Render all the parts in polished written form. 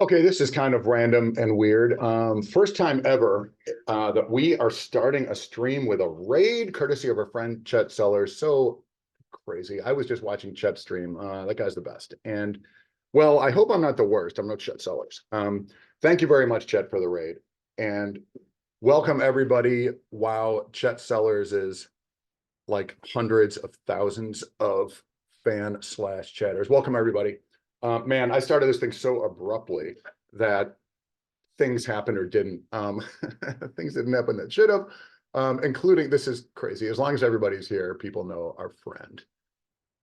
Okay, this is kind of random and weird. First time ever that we are starting a stream with a raid, courtesy of our friend Chet Sellers. So crazy. I was just watching Chet stream. That guy's the best. And well, I hope I'm not the worst. I'm not Chet Sellers. Thank you very much, Chet, for the raid. And welcome everybody. Wow, Chet Sellers is like hundreds of thousands of fan slash chatters. Welcome everybody. Man, I started this thing so abruptly that things happened or didn't. Things didn't happen that should have, including, this is crazy. As long as everybody's here, people know our friend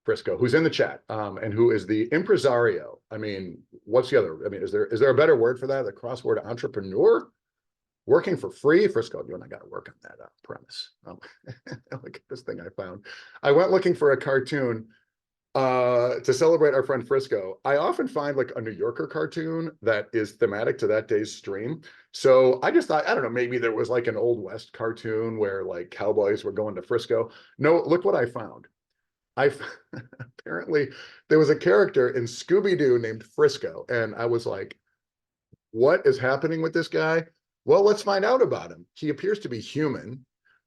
Frisco, who's in the chat, and who is the impresario. I mean, what's the other? I mean, is there a better word for that? The crossword entrepreneur? Working for free. Frisco, you and I got to work on that premise. Look at this thing I found. I went looking for a cartoon to celebrate our friend Frisco. I often find like a New Yorker cartoon that is thematic to that day's stream. So I just thought, I don't know, maybe there was like an Old West cartoon where like cowboys were going to Frisco. No, look what I found. I apparently there was a character in Scooby-Doo named Frisco, and I was like, what is happening with this guy? Well, let's find out about him. He appears to be human,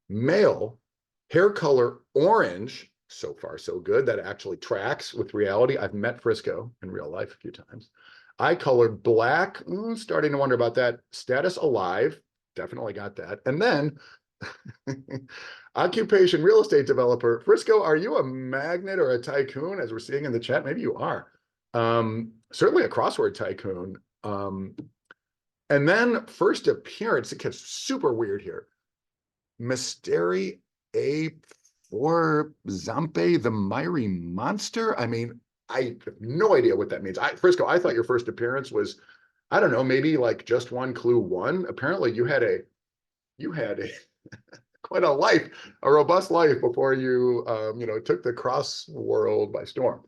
male, hair color orange. So far, so good. That actually tracks with reality. I've met Frisco in real life a few times. Eye color black. Starting to wonder about that. Status alive. Definitely got that. And then occupation real estate developer. Frisco, are you a magnet or a tycoon, as we're seeing in the chat? Maybe you are. Certainly a crossword tycoon. And then first appearance, it gets super weird here. Mysteri A for Zampe, the Miry Monster. I mean, I have no idea what that means. Frisco, I thought your first appearance was, I don't know, maybe like just one clue one. Apparently you had a quite a life, a robust life before you took the cross world by storm.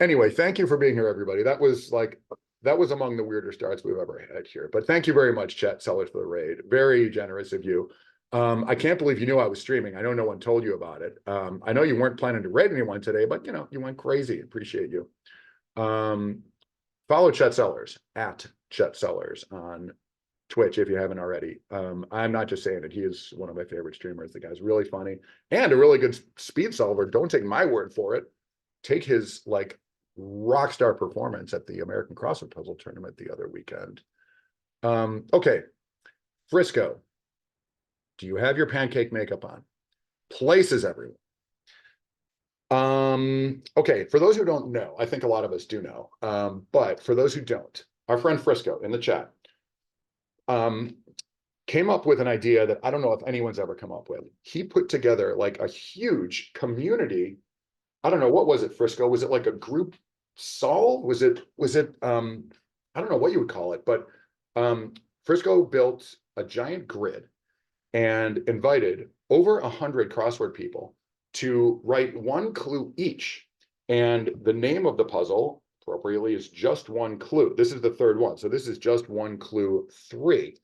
Anyway, thank you for being here, everybody. That was among the weirder starts we've ever had here. But thank you very much, Chet Sellers, for the raid. Very generous of you. I can't believe you knew I was streaming. I know no one told you about it. I know you weren't planning to raid anyone today, but you went crazy. Appreciate you. Follow Chet Sellers at Chet Sellers on Twitch if you haven't already. I'm not just saying it. He is one of my favorite streamers. The guy's really funny and a really good speed solver. Don't take my word for it. Take his like rock star performance at the American Crossword Puzzle Tournament the other weekend. Okay, Frisco, do you have your pancake makeup on? Places everyone. Okay, for those who don't know, I think a lot of us do know, but for those who don't, our friend Frisco in the chat came up with an idea that I don't know if anyone's ever come up with. He put together like a huge community. I don't know, what was it, Frisco? Was it like a group solve? Was it I don't know what you would call it, but Frisco built a giant grid and invited over 100 crossword people to write one clue each. And the name of the puzzle appropriately is Just One Clue. This is the third one. So this is Just One Clue 3.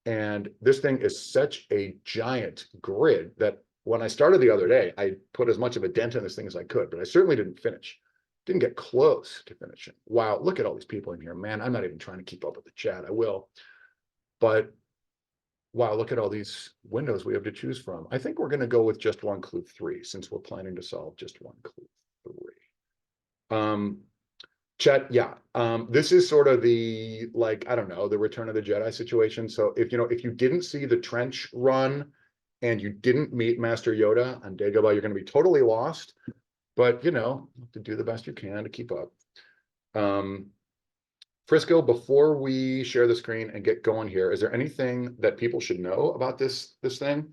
And this thing is such a giant grid that when I started the other day, I put as much of a dent in this thing as I could, but I certainly didn't finish. Didn't get close to finishing. Wow, look at all these people in here. Man, I'm not even trying to keep up with the chat. I will. But wow, look at all these windows we have to choose from. I think we're going to go with Just One Clue 3 since we're planning to solve Just One Clue 3. Chet, yeah. This is sort of the, like, I don't know, the Return of the Jedi situation. So if you didn't see the trench run and you didn't meet Master Yoda on Dagobah, you're going to be totally lost. But you have to do the best you can to keep up. Frisco, before we share the screen and get going here, is there anything that people should know about this thing?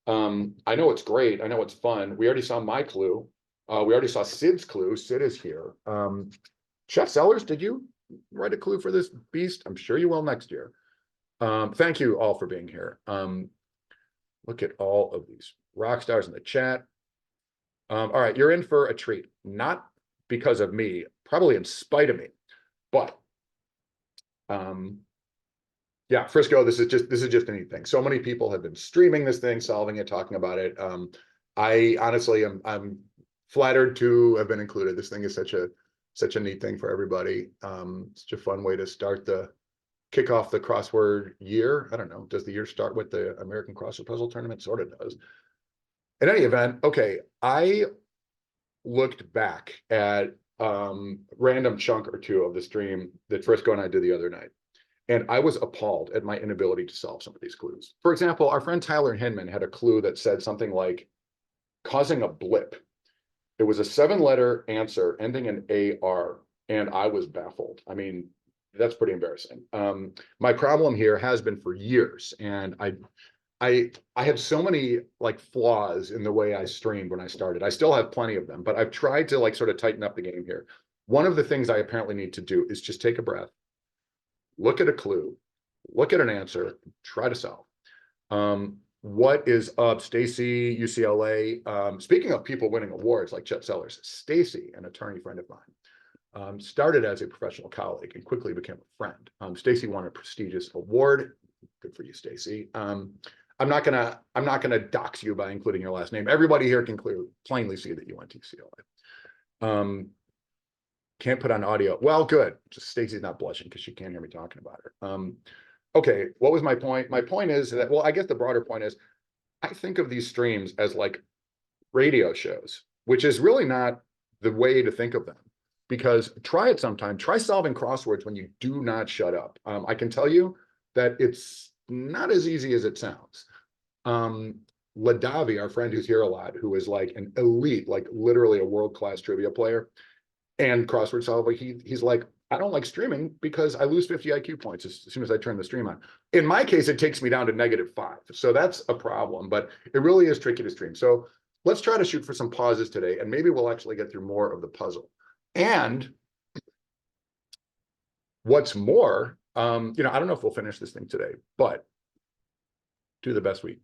I know it's great. I know it's fun. We already saw my clue. We already saw Sid's clue. Sid is here. Chef Sellers, did you write a clue for this beast? I'm sure you will next year. Thank you all for being here. Look at all of these rock stars in the chat. All right, you're in for a treat. Not because of me, probably in spite of me, but yeah, Frisco, this is just anything. So many people have been streaming this thing, solving it, talking about it. I honestly I'm flattered to have been included. This thing is such a neat thing for everybody. Such a fun way to start the kick off the crossword year. I don't know. Does the year start with the American Crossword Puzzle Tournament? Sort of does. In any event, okay, I looked back at random chunk or two of the stream that Frisco and I did the other night. And I was appalled at my inability to solve some of these clues. For example, our friend Tyler Hinman had a clue that said something like causing a blip. It was a 7-letter answer ending in AR, and I was baffled. I mean, that's pretty embarrassing. My problem here has been for years, and I have so many like flaws in the way I streamed when I started. I still have plenty of them, but I've tried to like sort of tighten up the game here. One of the things I apparently need to do is just take a breath, look at a clue, look at an answer, try to solve. What is up, Stacy, UCLA? Speaking of people winning awards like Chet Sellers, Stacy, an attorney friend of mine, started as a professional colleague and quickly became a friend. Stacy won a prestigious award. Good for you, Stacy. I'm not gonna dox you by including your last name. Everybody here can plainly see that you went to UCLA. Can't put on audio. Well, good. Just Stacy's not blushing because she can't hear me talking about her. Okay, what was my point? My point is that, well, I guess the broader point is I think of these streams as like radio shows, which is really not the way to think of them. Because try it sometime. Try solving crosswords when you do not shut up. I can tell you that it's not as easy as it sounds. Ladavi, our friend who's here a lot, who is like an elite, like literally a world-class trivia player and crossword solver, he's like, I don't like streaming because I lose 50 IQ points as soon as I turn the stream on. In my case, it takes me down to -5. So that's a problem, but it really is tricky to stream. So let's try to shoot for some pauses today, and maybe we'll actually get through more of the puzzle. And what's more, I don't know if we'll finish this thing today, but do the best we.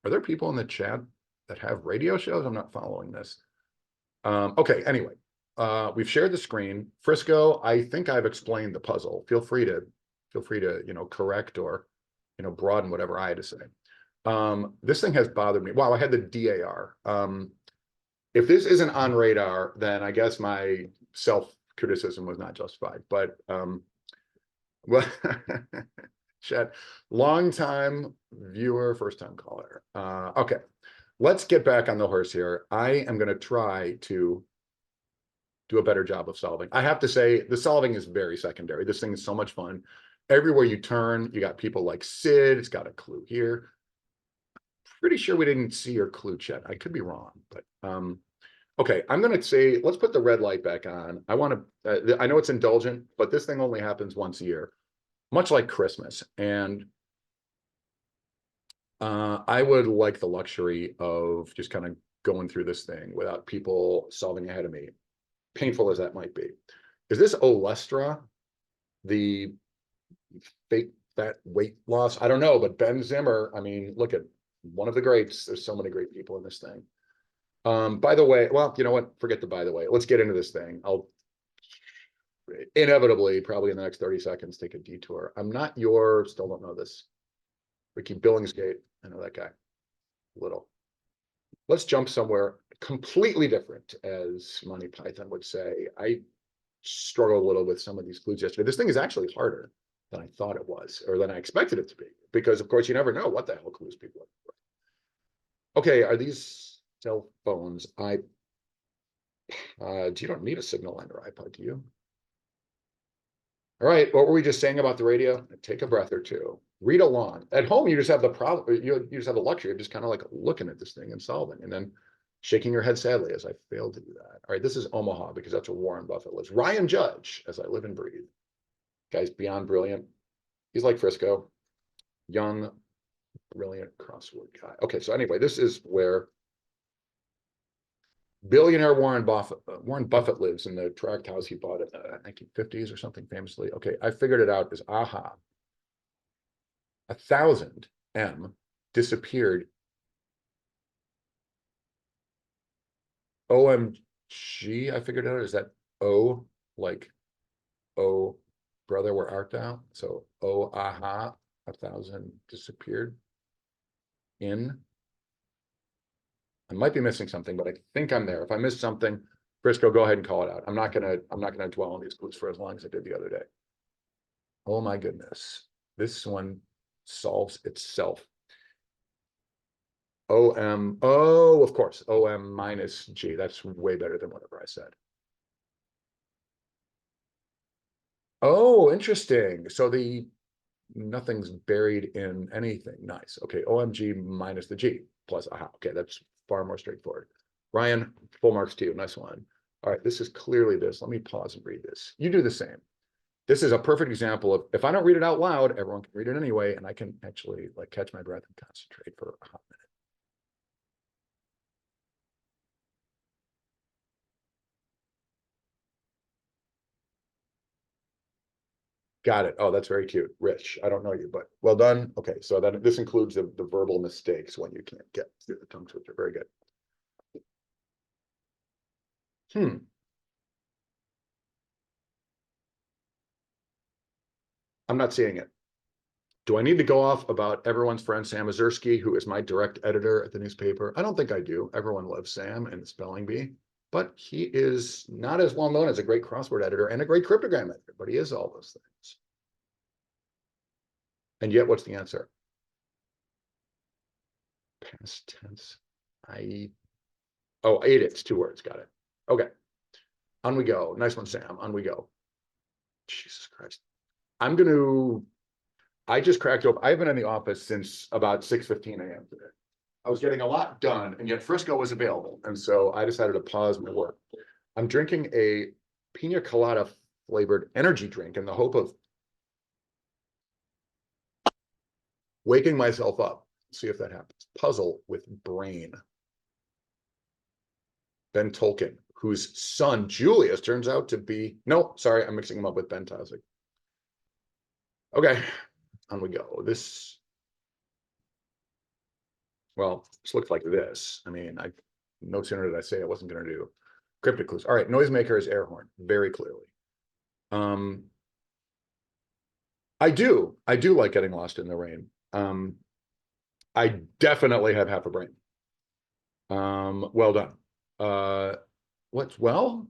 Are there people in the chat that have radio shows? I'm not following this. Okay, anyway, we've shared the screen. Frisco, I think I've explained the puzzle. Feel free to, correct or, broaden whatever I had to say. This thing has bothered me. Wow, I had the DAR. If this isn't on radar, then I guess my self-criticism was not justified. But well, chat, long-time viewer, first-time caller. Okay, let's get back on the horse here. I am going to try to do a better job of solving. I have to say, the solving is very secondary. This thing is so much fun. Everywhere you turn, you got people like Sid. It's got a clue here. Pretty sure we didn't see your clue, Chet. I could be wrong, but okay, I'm going to say, let's put the red light back on. I want to, I know it's indulgent, but this thing only happens once a year, much like Christmas. And I would like the luxury of just kind of going through this thing without people solving ahead of me, painful as that might be. Is this Olestra, the fake fat weight loss? I don't know, but Ben Zimmer, I mean, look at one of the greats. There's so many great people in this thing. By the way, well, you know what? Forget the by the way. Let's get into this thing. I'll inevitably, probably in the next 30 seconds, take a detour. I'm not your, still don't know this. Ricky Billingsgate. I know that guy. Little. Let's jump somewhere completely different, as Monty Python would say. I struggled a little with some of these clues yesterday. This thing is actually harder than I thought it was, or than I expected it to be, because of course you never know what the hell clues people are. Okay, are these cell phones? You don't need a signal on your iPod, do you? All right, what were we just saying about the radio? Take a breath or two. Read along. At home, you just have the problem. You just have the luxury of just kind of like looking at this thing and solving, and then shaking your head sadly as I failed to do that. All right, this is Omaha because that's where Warren Buffett lives. Ryan Judge, as I live and breathe. Guy's beyond brilliant. He's like Frisco, young, brilliant crossword guy. Okay, so anyway, this is where billionaire Warren Buffett lives, in the tract house he bought in the 1950s or something famously. Okay, I figured it out as aha. 1,000 M disappeared. OMG, I figured it out. Is that O, like, oh, brother, where art thou? So, oh, aha, 1,000 disappeared in. I might be missing something, but I think I'm there. If I missed something, Briscoe, go ahead and call it out. I'm not gonna dwell on these clues for as long as I did the other day. Oh my goodness. This one solves itself. Oh, of course, OM minus G. That's way better than whatever I said. Oh, interesting. So the nothing's buried in anything. Nice. Okay, OMG minus the G plus aha. Okay, that's far more straightforward. Ryan, full marks to you. Nice one. All right, this is clearly this. Let me pause and read this. You do the same. This is a perfect example of if I don't read it out loud, everyone can read it anyway, and I can actually like catch my breath and concentrate for a hot minute. Got it. Oh, that's very cute. Rich. I don't know you, but well done. Okay, so that this includes the verbal mistakes when you can't get through the tongue twister. Very good. Hmm. I'm not seeing it. Do I need to go off about everyone's friend Sam Mazursky, who is my direct editor at the newspaper? I don't think I do. Everyone loves Sam and the spelling bee, but he is not as well known as a great crossword editor and a great cryptogram editor, but he is all those things. And yet, what's the answer? Past tense. I Oh, ate it's 2 words. Got it. Okay. On we go. Nice one, Sam. On we go. Jesus Christ. I'm gonna I just cracked open. I've been in the office since about 6:15 a.m. today. I was getting a lot done, and yet Frisco was available. And so I decided to pause my work. I'm drinking a pina colada flavored energy drink in the hope of waking myself up. See if that happens. Puzzle with brain. Ben Tolkien, whose son Julius turns out to be. No, sorry, I'm mixing him up with Ben Tosic. Okay, on we go. This looks like this. I mean, I no sooner did I say I wasn't going to do cryptic clues. All right, noisemaker is air horn, very clearly. Um, I do like getting lost in the rain. I definitely have half a brain. Well done. Uh, well?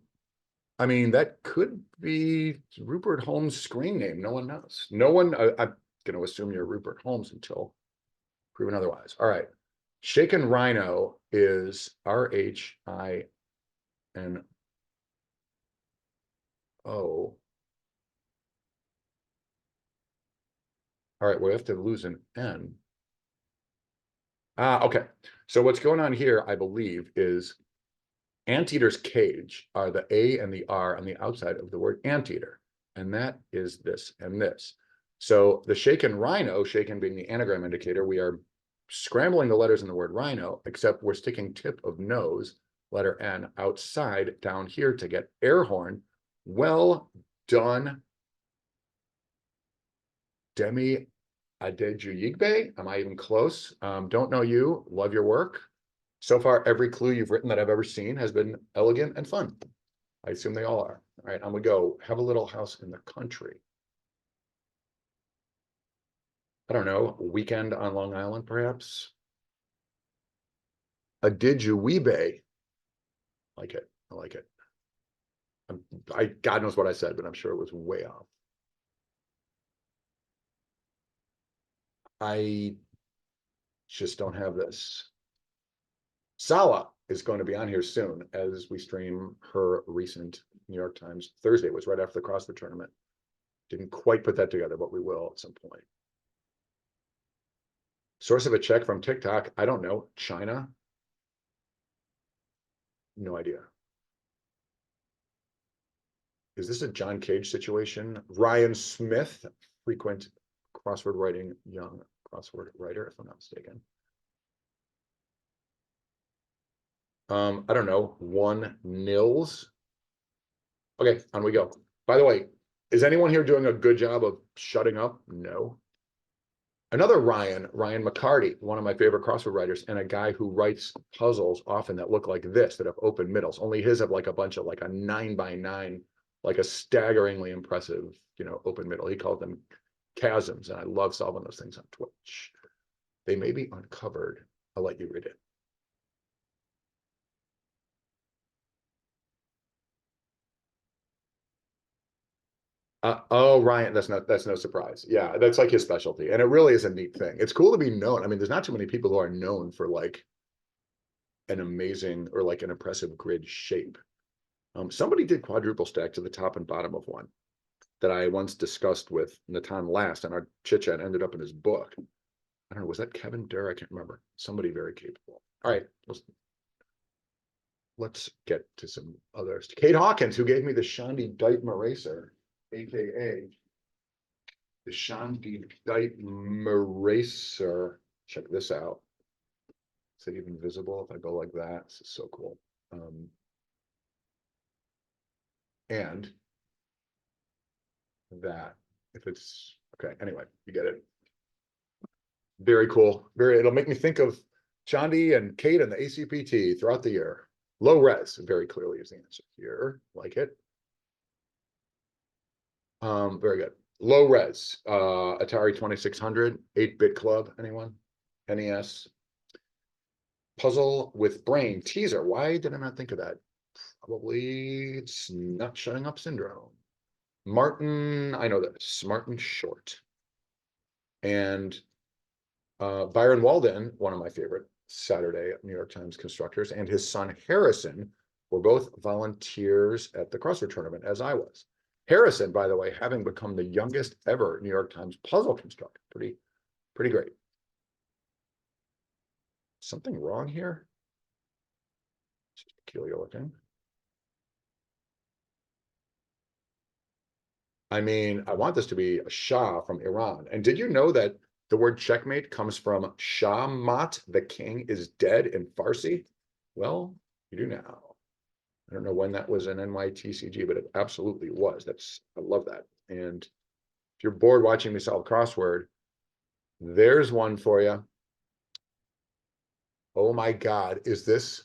I mean, that could be Rupert Holmes' screen name. No one knows. No one. I'm going to assume you're Rupert Holmes until proven otherwise. All right. Shaken Rhino is RHINO. All right, we have to lose an N. Okay. So what's going on here, I believe, is anteater's cage are the A and the R on the outside of the word anteater. And that is this and this. So the shaken rhino, shaken being the anagram indicator, we are scrambling the letters in the word rhino, except we're sticking tip of nose, letter N, outside down here to get air horn. Well done, Demi Adejuyigbe. Am I even close? Don't know you. Love your work. So far, every clue you've written that I've ever seen has been elegant and fun. I assume they all are. All right, I'm gonna go have a little house in the country. I don't know, weekend on Long Island, perhaps. Adejuyigbe. Like it. I like it. God knows what I said, but I'm sure it was way off. I just don't have this. Sala is going to be on here soon as we stream her recent New York Times. Thursday was right after the CrossFit tournament. Didn't quite put that together, but we will at some point. Source of a check from TikTok. I don't know. China. No idea. Is this a John Cage situation? Ryan Smith, frequent crossword writing young crossword writer, if I'm not mistaken. I don't know. One Nils. Okay, on we go. By the way, is anyone here doing a good job of shutting up? No. Another Ryan McCarty, one of my favorite crossword writers, and a guy who writes puzzles often that look like this, that have open middles. Only his have like a bunch of like a 9x9, like a staggeringly impressive, open middle. He called them chasms, and I love solving those things on Twitch. They may be uncovered. I'll let you read it. Oh, Ryan, that's no surprise. Yeah, that's like his specialty, and it really is a neat thing. It's cool to be known. I mean, there's not too many people who are known for like an amazing or like an impressive grid shape. Somebody did quadruple stack to the top and bottom of one that I once discussed with Natan last, and our chit chat ended up in his book. I don't know, was that Kevin Durr? I can't remember. Somebody very capable. All right, let's get to some others. Kate Hawkins, who gave me the Shandi Dietmar Racer, aka the Shandi Dietmar Racer. Check this out. Is it even visible if I go like that? This is so cool. And that, if it's okay, anyway, you get it. Very cool. It'll make me think of Chandi and Kate and the ACPT throughout the year. Low res, very clearly is the answer here. Like it. Very good. Low res, Atari 2600, 8-bit club, anyone? NES. Puzzle with brain, teaser. Why did I not think of that? Probably it's not shutting up syndrome. Martin, I know this, Martin Short. And Byron Walden, one of my favorite Saturday New York Times constructors, and his son Harrison were both volunteers at the crossword tournament, as I was. Harrison, by the way, having become the youngest ever New York Times puzzle constructor. Pretty great. Something wrong here? It's just peculiar looking. I mean, I want this to be a Shah from Iran. And did you know that the word checkmate comes from Shahmat, the king is dead in Farsi? Well, you do now. I don't know when that was in NYTCG, but it absolutely was. I love that. And if you're bored watching me solve crossword, there's one for you. Oh my God, is this?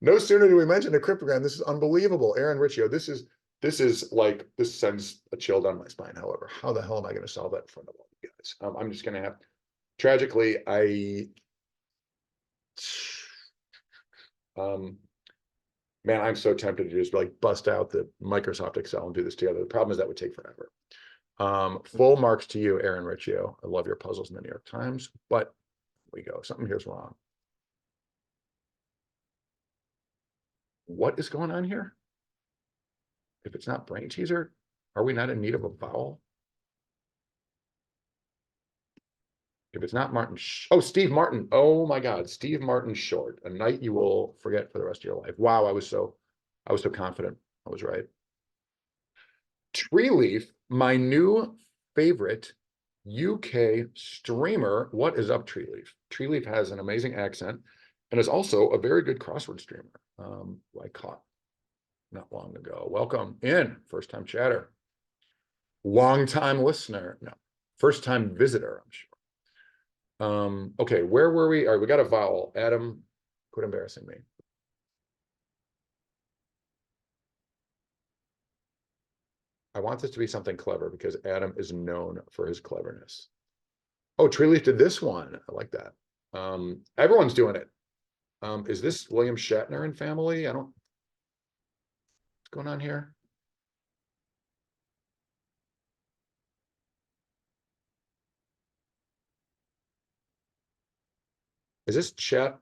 No sooner do we mention a cryptogram, this is unbelievable. Aaron Riccio, this is like, this sends a chill down my spine. However, how the hell am I going to solve that in front of all you guys? I'm just going to have, tragically, man, I'm so tempted to just like bust out the Microsoft Excel and do this together. The problem is that would take forever. Full marks to you, Aaron Riccio. I love your puzzles in the New York Times, but we go. Something here's wrong. What is going on here? If it's not brain teaser, are we not in need of a vowel? If it's not Martin, oh, Steve Martin. Oh my God, Steve Martin Short, a night you will forget for the rest of your life. Wow, I was so confident I was right. Treeleaf, my new favorite UK streamer. What is up, Treeleaf? Treeleaf has an amazing accent and is also a very good crossword streamer. I caught not long ago. Welcome in, first time chatter. Long time listener. No, first time visitor, I'm sure. Okay, where were we? All right, we got a vowel. Adam, quit embarrassing me. I want this to be something clever because Adam is known for his cleverness. Oh, Treeleaf did this one. I like that. Everyone's doing it. Is this William Shatner and family? What's going on here? Is this Chat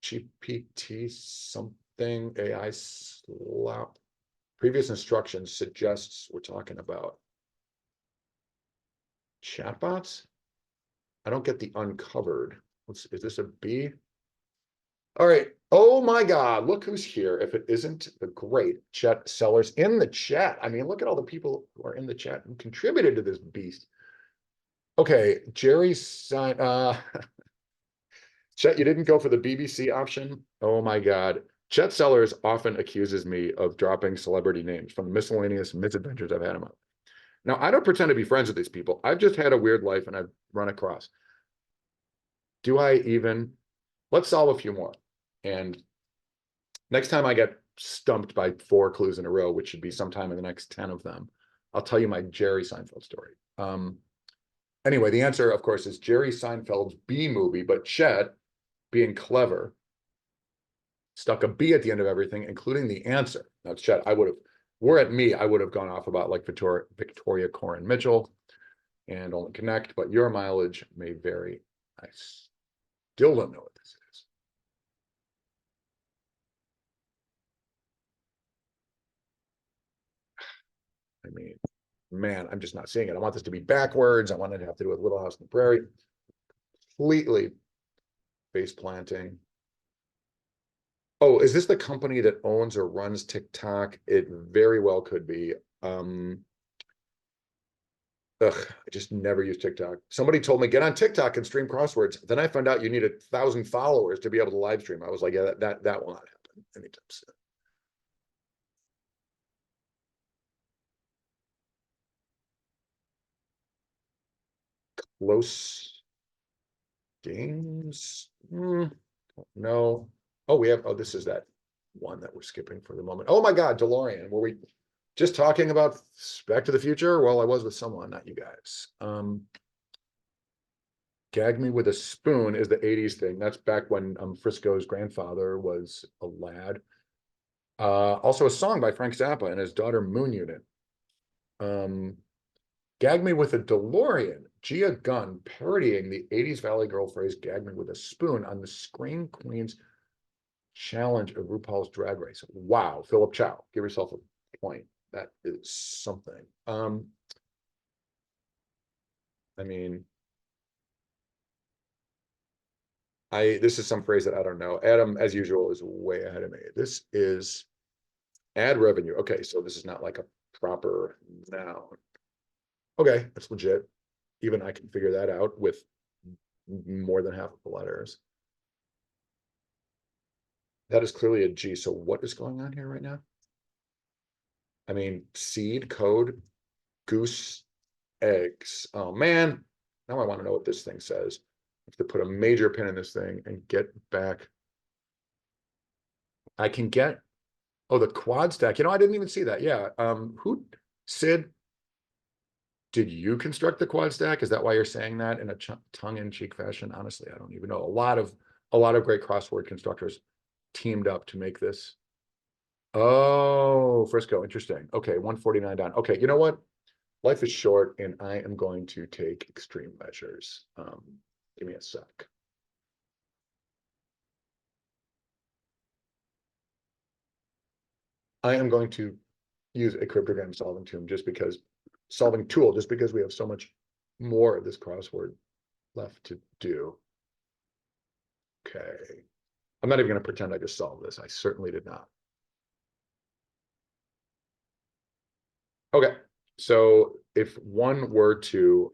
GPT something AI slap? Previous instructions suggests we're talking about chatbots. I don't get the uncovered. Is this a B? All right. Oh my God, look who's here. If it isn't the great Chet Sellers in the chat. I mean, look at all the people who are in the chat who contributed to this beast. Okay, Jerry sign Chet, you didn't go for the BBC option? Oh my God. Chet Sellers often accuses me of dropping celebrity names from the miscellaneous misadventures I've had in my life. Now, I don't pretend to be friends with these people. I've just had a weird life and I've run across. Do I even? Let's solve a few more. And next time I get stumped by 4 clues in a row, which should be sometime in the next 10 of them, I'll tell you my Jerry Seinfeld story. Anyway, the answer, of course, is Jerry Seinfeld's B movie, but Chet, being clever, stuck a B at the end of everything, including the answer. Now, Chet, I would have were it me, I would have gone off about like Victoria Corin Mitchell and only connect, but your mileage may vary. I still don't know what this is. I mean, man, I'm just not seeing it. I want this to be backwards. I want it to have to do with Little House on the Prairie. Completely face planting. Oh, is this the company that owns or runs TikTok? It very well could be. Ugh, I just never use TikTok. Somebody told me get on TikTok and stream crosswords. Then I found out you need 1,000 followers to be able to live stream. I was like, yeah, that will not happen anytime soon. Close games? No. Oh, we have. Oh, this is that one that we're skipping for the moment. Oh my God, DeLorean. Were we just talking about Back to the Future? Well, I was with someone, not you guys. Gag Me with a Spoon is the 80s thing. That's back when Frisco's grandfather was a lad. Also a song by Frank Zappa and his daughter Moon Unit. Gag Me with a DeLorean. Gia Gunn parodying the 80s Valley Girl phrase gag me with a spoon on the Scream Queens challenge of RuPaul's Drag Race. Wow, Philip Chow, give yourself a point. That is something. I mean, this is some phrase that I don't know. Adam, as usual, is way ahead of me. This is ad revenue. Okay, so this is not like a proper noun. Okay, that's legit. Even I can figure that out with more than half of the letters. That is clearly a G. So what is going on here right now? I mean, seed, code, goose, eggs. Oh man, now I want to know what this thing says. I have to put a major pin in this thing and get back. I can get, oh, the quad stack. I didn't even see that. Yeah. Sid, did you construct the quad stack? Is that why you're saying that in a tongue-in-cheek fashion? Honestly, I don't even know. A lot of great crossword constructors teamed up to make this. Oh, Frisco, interesting. Okay, 149 down. Okay, you know what? Life is short, and I am going to take extreme measures. Give me a sec. I am going to use a cryptogram solving tool, just because we have so much more of this crossword left to do. Okay. I'm not even going to pretend I just solved this. I certainly did not. Okay. So if one were to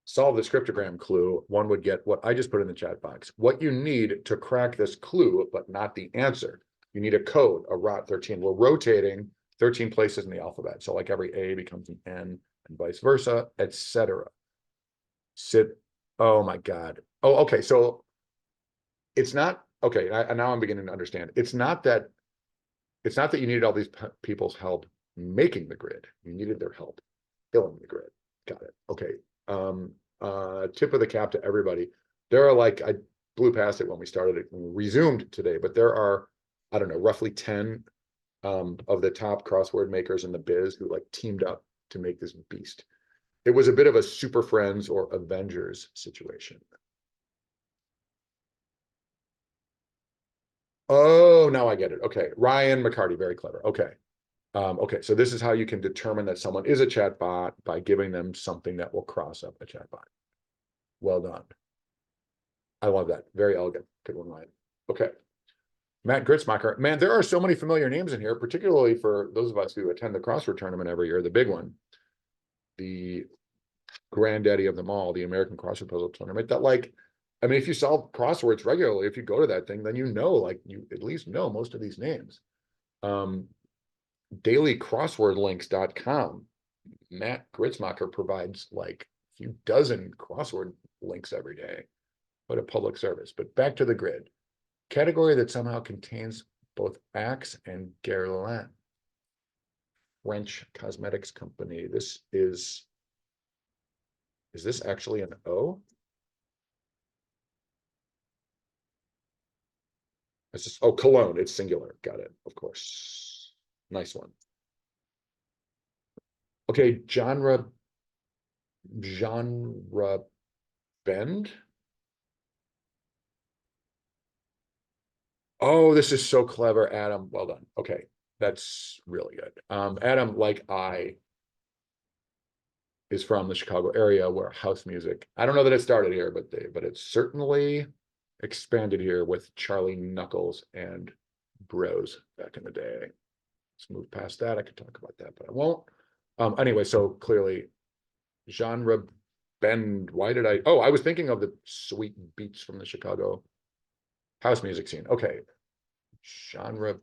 solve the scriptogram clue, one would get what I just put in the chat box. What you need to crack this clue, but not the answer. You need a code, a ROT 13. We're rotating 13 places in the alphabet. So like every A becomes an N and vice versa, etc. Oh my God. Oh, okay. So it's not, okay. Now I'm beginning to understand. It's not that you needed all these people's help making the grid. You needed their help filling the grid. Got it. Okay. Tip of the cap to everybody. There are I blew past it when we started it, when we resumed today, but there are, I don't know, roughly 10 of the top crossword makers in the biz who teamed up to make this beast. It was a bit of a Super Friends or Avengers situation. Oh, now I get it. Okay. Ryan McCarty, very clever. Okay. Okay, so this is how you can determine that someone is a chatbot by giving them something that will cross up a chatbot. Well done. I love that. Very elegant. Good one, Ryan. Okay. Matt Gritzmacher. Man, there are so many familiar names in here, particularly for those of us who attend the crossword tournament every year, the big one, the granddaddy of them all, the American Crossword Puzzle Tournament. If you solve crosswords regularly, if you go to that thing, then you at least know most of these names. dailycrosswordlinks.com. Matt Gritzmacher provides a few dozen crossword links every day. What a public service. But back to the grid. Category that somehow contains both Axe and Guerlain. French cosmetics company. Is this actually an O? It's just, oh, Cologne, it's singular. Got it, of course. Nice one. Okay, genre bend. Oh, this is so clever, Adam. Well done. Okay, that's really good. Adam, like I, is from the Chicago area where house music, I don't know that it started here, but it's certainly expanded here with Charlie Knuckles and Bros back in the day. Let's move past that. I could talk about that, but I won't. Anyway, so clearly genre bend. Why did I? Oh, I was thinking of the sweet beats from the Chicago house music scene. Okay, genre.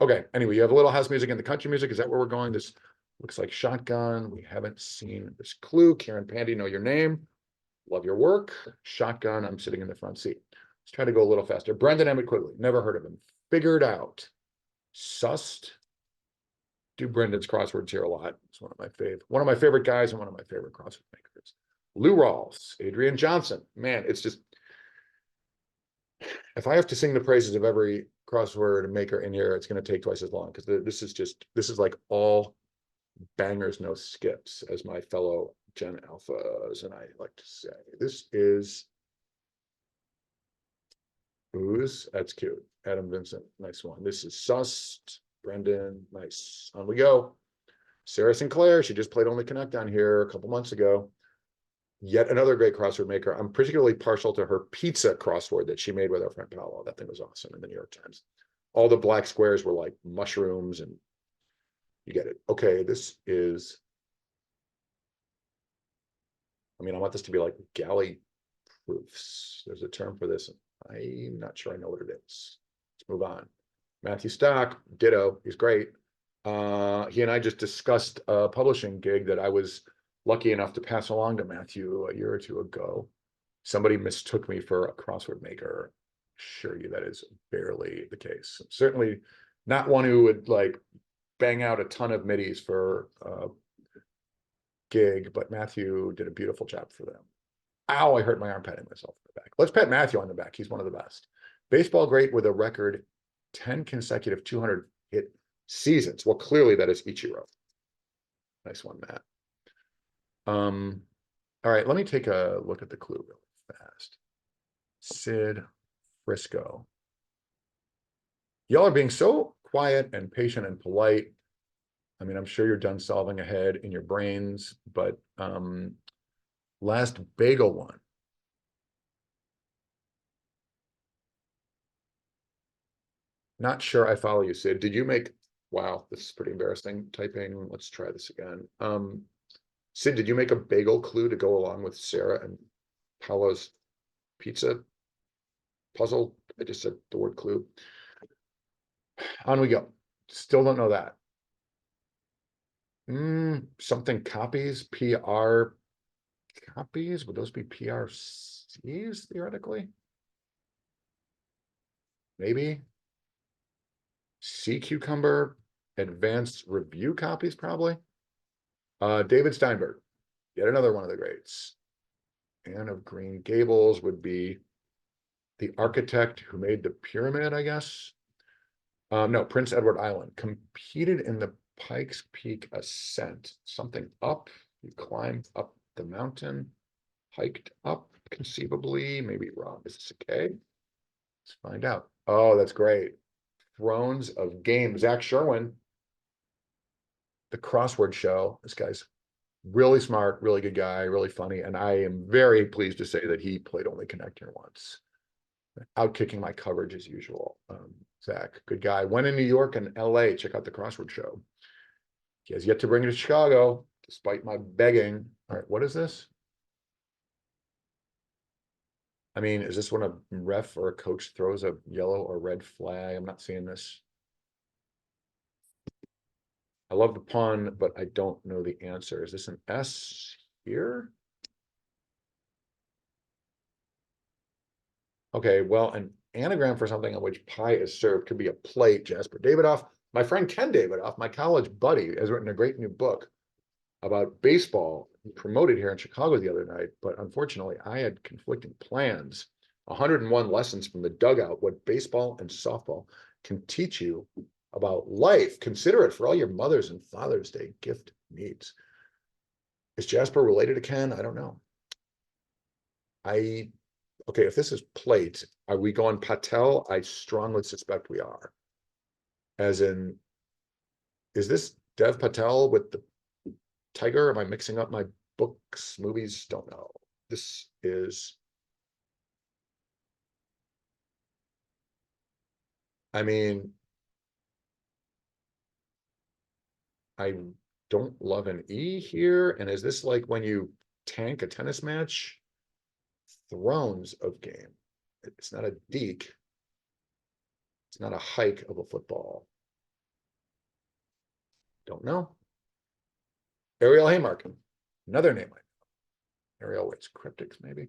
Okay, anyway, you have a little house music and the country music. Is that where we're going? This looks like Shotgun. We haven't seen this clue. Karen Pandy, know your name. Love your work. Shotgun. I'm sitting in the front seat. Let's try to go a little faster. Brendan Emmett Quigley. Never heard of him. Figured out. Sussed. Do Brendan's crosswords here a lot. It's one of my favorite guys and one of my favorite crossword makers. Lou Rawls, Adrian Johnson. Man, it's just, if I have to sing the praises of every crossword maker in here, it's going to take twice as long because this is like all bangers, no skips, as my fellow Gen Alphas and I like to say. This is Ooze. That's cute. Adam Vincent, nice one. This is Sussed. Brendan, nice. On we go. Sarah Sinclair, she just played Only Connect on here a couple months ago. Yet another great crossword maker. I'm particularly partial to her pizza crossword that she made with our friend Paolo. That thing was awesome in the New York Times. All the black squares were like mushrooms and you get it. Okay, this is, I mean, I want this to be like galley proofs. There's a term for this. I'm not sure I know what it is. Let's move on. Matthew Stock, ditto, he's great. He and I just discussed a publishing gig that I was lucky enough to pass along to Matthew a year or two ago. Somebody mistook me for a crossword maker. Assure you that is barely the case. Certainly not one who would like bang out a ton of middies for a gig, but Matthew did a beautiful job for them. Ow, I hurt my arm patting myself on the back. Let's pat Matthew on the back. He's one of the best. Baseball great with a record 10 consecutive 200 hit seasons. Well, clearly that is Ichiro. Nice one, Matt. All right, let me take a look at the clue real fast. Sid Frisco. Y'all are being so quiet and patient and polite. I mean, I'm sure you're done solving ahead in your brains, but last bagel one. Not sure I follow you, Sid. Did you make, wow, this is pretty embarrassing typing. Let's try this again. Sid, did you make a bagel clue to go along with Sarah and Paolo's pizza puzzle? I just said the word clue. On we go. Still don't know that. Something copies, PR copies. Would those be PRCs theoretically? Maybe. Sea cucumber, advanced review copies, probably. David Steinberg, yet another one of the greats. Anne of Green Gables would be the architect who made the pyramid, I guess. No, Prince Edward Island. Competed in the Pikes Peak ascent. Something up, you climbed up the mountain, hiked up, conceivably, maybe wrong. Is this a K? Let's find out. Oh, that's great. Thrones of Game. Zach Sherwin, the crossword show. This guy's really smart, really good guy, really funny. And I am very pleased to say that he played Only Connect here once. Outkicking my coverage as usual. Zach, good guy. When in New York and LA, check out the crossword show. He has yet to bring it to Chicago, despite my begging. All right, what is this? I mean, is this when a ref or a coach throws a yellow or red flag? I'm not seeing this. I love the pun, but I don't know the answer. Is this an S here? Okay, well, an anagram for something on which pie is served could be a plate. Jasper Davidoff, my friend Ken Davidoff, my college buddy, has written a great new book about baseball. He promoted here in Chicago the other night, but unfortunately, I had conflicting plans 101 lessons from the dugout, what baseball and softball can teach you about life. Consider it for all your Mother's and Father's Day gift needs. Is Jasper related to Ken? I don't know. Okay, if this is plate, are we going Patel? I strongly suspect we are. As in, is this Dev Patel with the tiger? Am I mixing up my books, movies? Don't know. This is, I mean, I don't love an E here. And is this like when you tank a tennis match? Thrones of game. It's not a deke. It's not a hike of a football. Don't know. Ariel Haymarket. Another name I know. Ariel Waits Cryptics, maybe.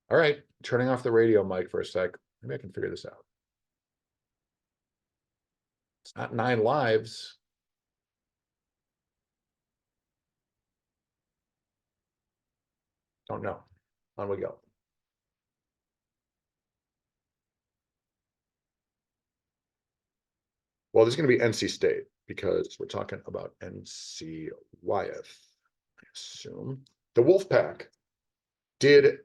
All right, turning off the radio mic for a sec. Maybe I can figure this out. It's not 9 lives. Don't know. On we go. Well, this is going to be NC State because we're talking about NC Wyeth, I assume. The Wolfpack. Did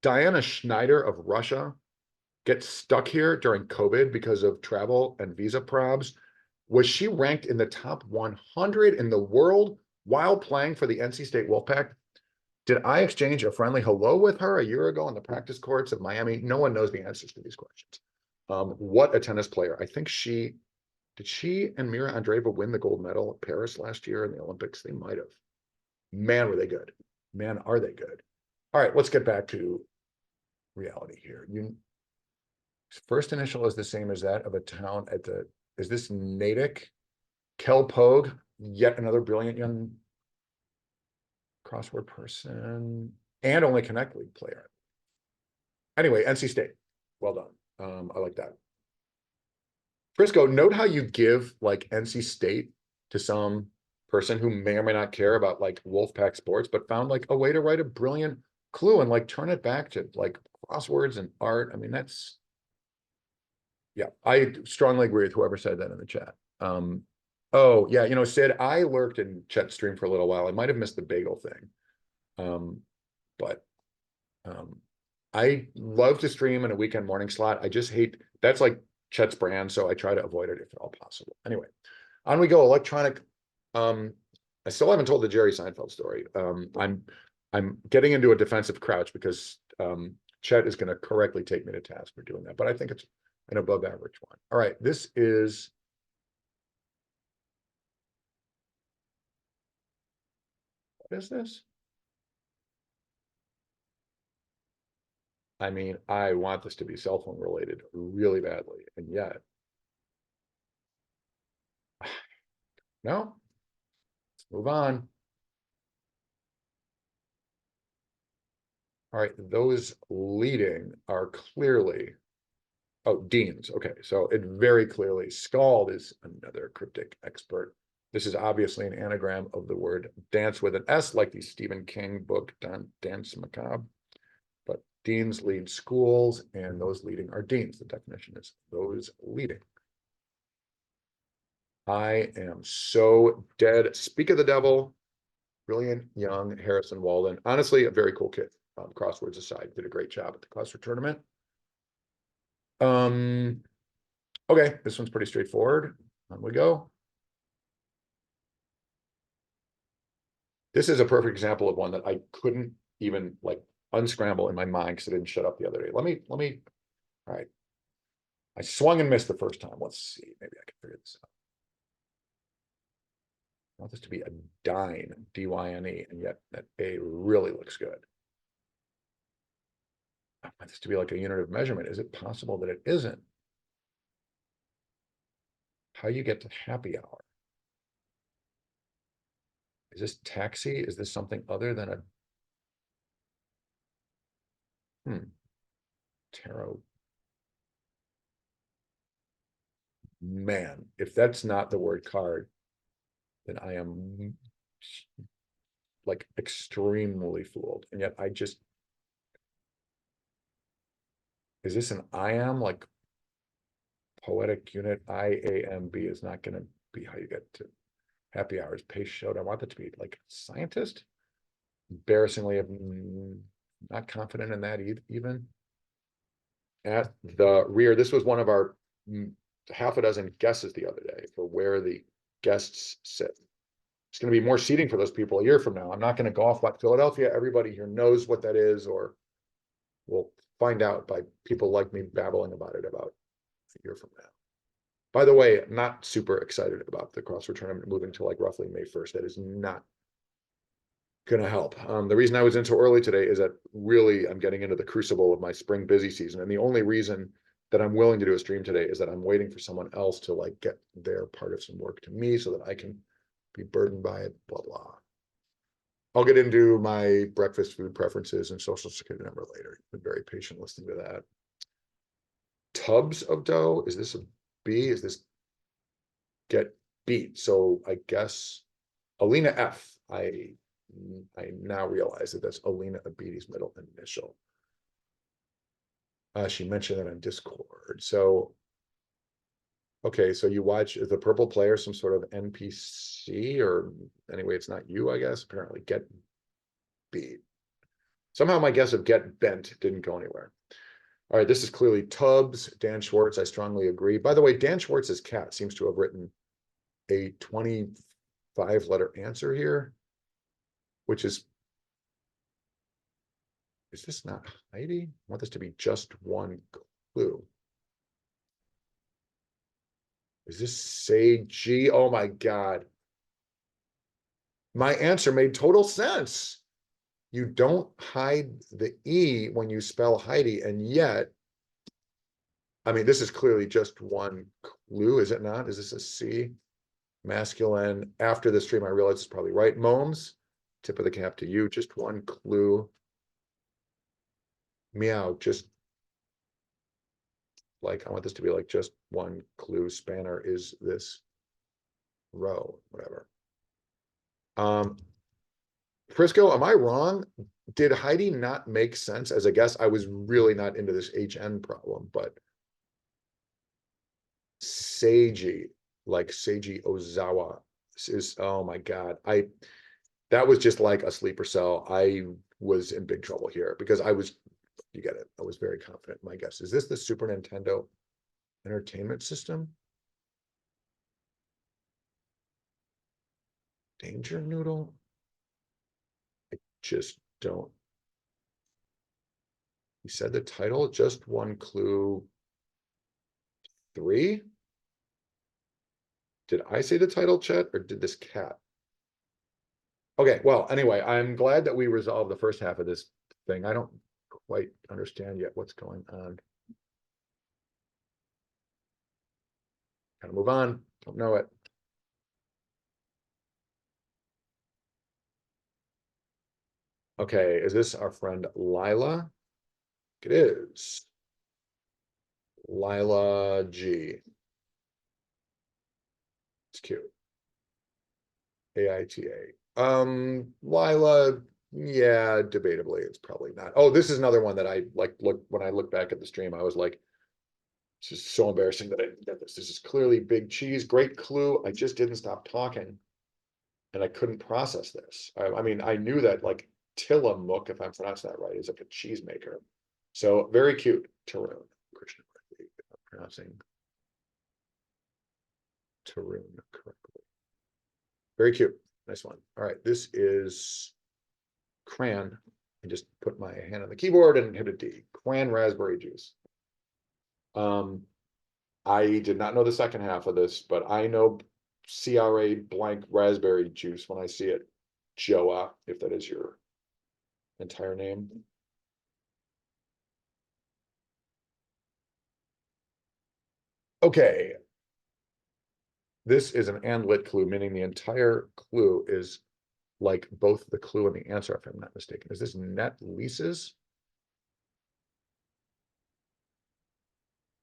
Diana Schneider of Russia get stuck here during COVID because of travel and visa probs? Was she ranked in the top 100 in the world while playing for the NC State Wolfpack? Did I exchange a friendly hello with her a year ago on the practice courts of Miami? No one knows the answers to these questions. What a tennis player. I think did she and Mira Andreeva win the gold medal at Paris last year in the Olympics? They might have. Man, were they good. Man, are they good. All right, let's get back to reality here. First initial is the same as that of a town at the, is this Natick? Kel Pogue, yet another brilliant young crossword person and only Connect League player. Anyway, NC State, well done. I like that. Frisco, note how you give like NC State to some person who may or may not care about like Wolfpack sports, but found like a way to write a brilliant clue and like turn it back to like crosswords and art. I mean, that's, yeah, I strongly agree with whoever said that in the chat. Oh yeah, you know, Sid, I lurked in chat stream for a little while. I might have missed the bagel thing. But I love to stream in a weekend morning slot. I just hate, that's like Chet's brand, so I try to avoid it if at all possible. Anyway, on we go. Electronic. I still haven't told the Jerry Seinfeld story. I'm getting into a defensive crouch because Chet is going to correctly take me to task for doing that, but I think it's an above average one. All right, this is what is this? I mean, I want this to be cell phone related really badly, and yet no. Let's move on. All right, those leading are clearly, oh, Deans. Okay, so it very clearly, Scald is another cryptic expert. This is obviously an anagram of the word dance with an S, like the Stephen King book, Dance Macabre. But deans lead schools, and those leading are deans. The definition is those leading. I am so dead. Speak of the devil, brilliant young Harrison Walden. Honestly, a very cool kid. Crosswords aside, did a great job at the cluster tournament. Okay, this one's pretty straightforward. On we go. This is a perfect example of one that I couldn't even like unscramble in my mind because I didn't shut up the other day. Let me, all right. I swung and missed the first time. Let's see, maybe I can figure this out. I want this to be a dyne, D-Y-N-E, and yet that A really looks good. I want this to be like a unit of measurement. Is it possible that it isn't? How you get to happy hour? Is this taxi? Is this something other than a tarot? Man, if that's not the word card, then I am like extremely fooled. And yet I just, is this an IAM, like poetic unit? IAMB is not going to be how you get to happy hours. Pace showed. I want that to be like scientist. Embarrassingly, I'm not confident in that even. At the rear, this was one of our half a dozen guesses the other day for where the guests sit. It's going to be more seating for those people a year from now. I'm not going to go off about Philadelphia. Everybody here knows what that is, or we'll find out by people like me babbling about it about a year from now. By the way, I'm not super excited about the CrossFit tournament moving to like roughly May 1st. That is not going to help. The reason I was in so early today is that really I'm getting into the crucible of my spring busy season. And the only reason that I'm willing to do a stream today is that I'm waiting for someone else to like get their part of some work to me so that I can be burdened by it, blah, blah. I'll get into my breakfast food preferences and social security number later. Been very patient listening to that. Tubs of dough, is this a B? Is this get beat? So I guess Alina F. I now realize that that's Alina Abiti's middle initial. She mentioned that on Discord. So, okay, so you watch, is the purple player some sort of NPC, or anyway, it's not you, I guess. Apparently, get beat. Somehow my guess of get bent didn't go anywhere. All right, this is clearly Tubbs, Dan Schwartz. I strongly agree. By the way, Dan Schwartz's cat seems to have written a 25-letter answer here, which is this not Heidi? I want this to be just one clue. Is this Seiji? Oh my God. My answer made total sense. You don't hide the E when you spell Heidi, and yet, I mean, this is clearly just one clue, is it not? Is this a C? Masculine. After the stream, I realized it's probably right. Momes, tip of the cap to you. Just one clue. Meow, just like, I want this to be like just one clue. Spanner is this row, whatever. Frisco, am I wrong? Did Heidi not make sense as a guess? I was really not into this HN problem, but Seiji, like Seiji Ozawa is, oh my God. That was just like a sleeper cell. I was in big trouble here because you get it. I was very confident in my guess. Is this the Super Nintendo Entertainment System? Danger Noodle? I just don't. You said the title, just one clue. 3? Did I say the title, Chet, or did this cat? Okay, well, anyway, I'm glad that we resolved the first half of this thing. I don't quite understand yet what's going on. Gotta move on. Don't know it. Okay, is this our friend Lila? It is. Lila G. It's cute. AITA. Lila, yeah, debatably, it's probably not. Oh, this is another one that I like when I look back at the stream, I was like, this is so embarrassing that I didn't get this. This is clearly Big Cheese. Great clue. I just didn't stop talking and I couldn't process this. I mean, I knew that like Tillamook, if I'm pronouncing that right, is like a cheese maker. So very cute. Tarun. Krishnamurthy, pronouncing Tarun correctly. Very cute. Nice one. All right. This is Cran. I just put my hand on the keyboard and hit a D. Cran raspberry juice. I did not know the second half of this, but I know CRA blank raspberry juice when I see it. Joa, if that is your entire name. Okay. This is an and lit clue, meaning the entire clue is like both the clue and the answer, if I'm not mistaken. Is this net leases?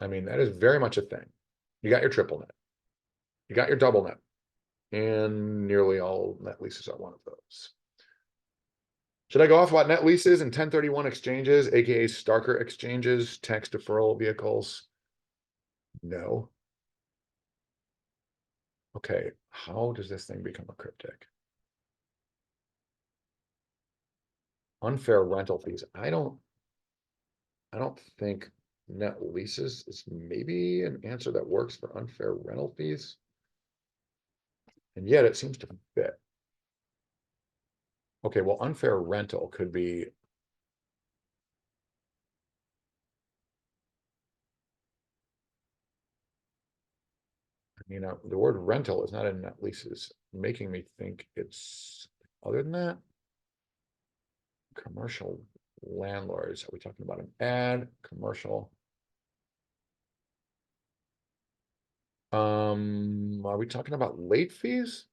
I mean, that is very much a thing. You got your triple net. You got your double net. And nearly all net leases are one of those. Should I go off about net leases and 1031 exchanges, aka Starker exchanges, tax deferral vehicles? No. Okay, how does this thing become a cryptic? Unfair rental fees. I don't think net leases is maybe an answer that works for unfair rental fees. And yet it seems to fit. Okay, well, unfair rental could be. The word rental is not in net leases, making me think it's other than that. Commercial landlords, are we talking about an ad, commercial? Are we talking about late fees?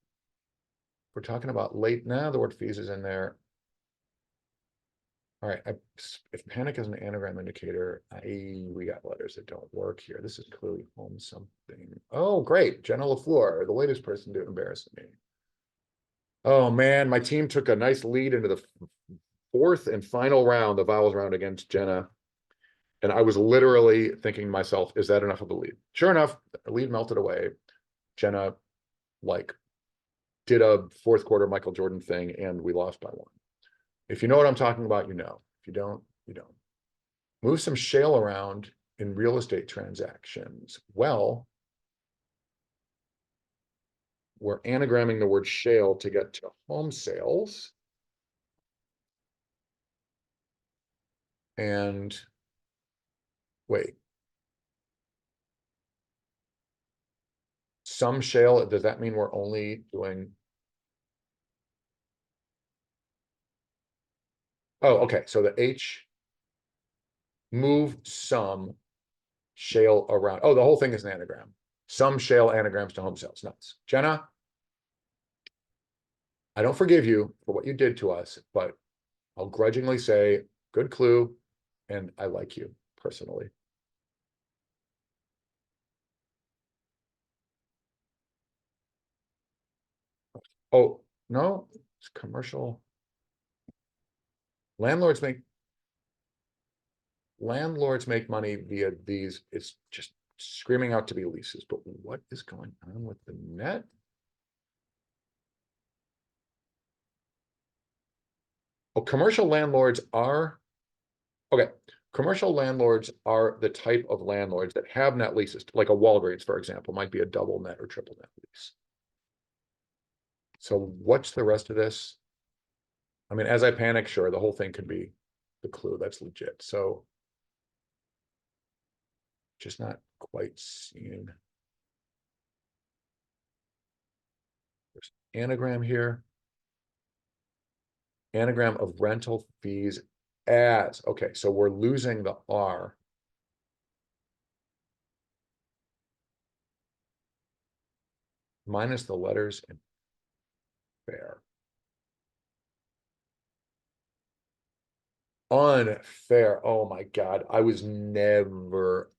We're talking about late, now the word fees is in there. All right, if panic is an anagram indicator, we got letters that don't work here. This is clearly home something. Oh, great, Jenna LaFleur, the latest person to embarrass me. Oh man, my team took a nice lead into the fourth and final round, the vowels round against Jenna. And I was literally thinking to myself, is that enough of a lead? Sure enough, the lead melted away. Jenna, like, did a fourth quarter Michael Jordan thing, and we lost by one. If you know what I'm talking about, you know. If you don't, you don't. Move some shale around in real estate transactions. Well, we're anagramming the word shale to get to home sales. And wait. Some shale, does that mean we're only doing? Oh, okay. So the H, move some shale around. Oh, the whole thing is an anagram. Some shale anagrams to home sales. Nuts. Jenna, I don't forgive you for what you did to us, but I'll grudgingly say, good clue, and I like you personally. Oh, no, it's commercial. Landlords make money via these. It's just screaming out to be leases, but what is going on with the net? Oh, commercial landlords are, okay. Commercial landlords are the type of landlords that have net leases, like a Walgreens, for example, might be a double net or triple net lease. So what's the rest of this? I mean, as I panic, sure, the whole thing could be the clue. That's legit. So just not quite seeing. There's anagram here. Anagram of rental fees as, okay, so we're losing the R. Minus the letters and fair. Unfair. Oh my God. I was never.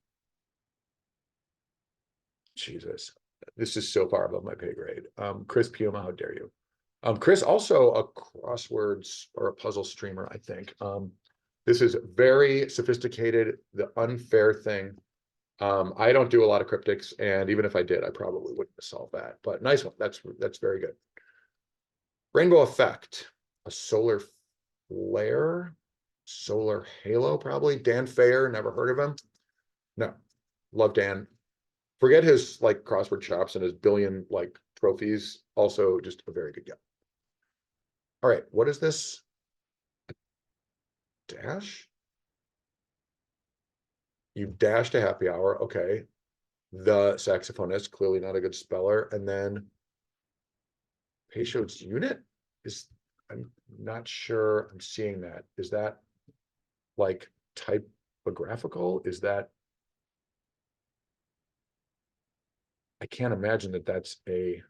Jesus. This is so far above my pay grade. Chris Puma, how dare you? Chris, also a crosswords or a puzzle streamer, I think. This is very sophisticated, the unfair thing. I don't do a lot of cryptics, and even if I did, I probably wouldn't solve that. But nice one. That's very good. Rainbow effect, a solar flare, solar halo, probably. Dan Fayer, never heard of him. No, love Dan. Forget his like crossword chops and his billion like trophies. Also, just a very good guy. All right, what is this? Dash? You dashed a happy hour. Okay. The saxophonist, clearly not a good speller. And then Peychaud's unit is, I'm not sure I'm seeing that. Is that like typographical? Is that, I can't imagine that that's a.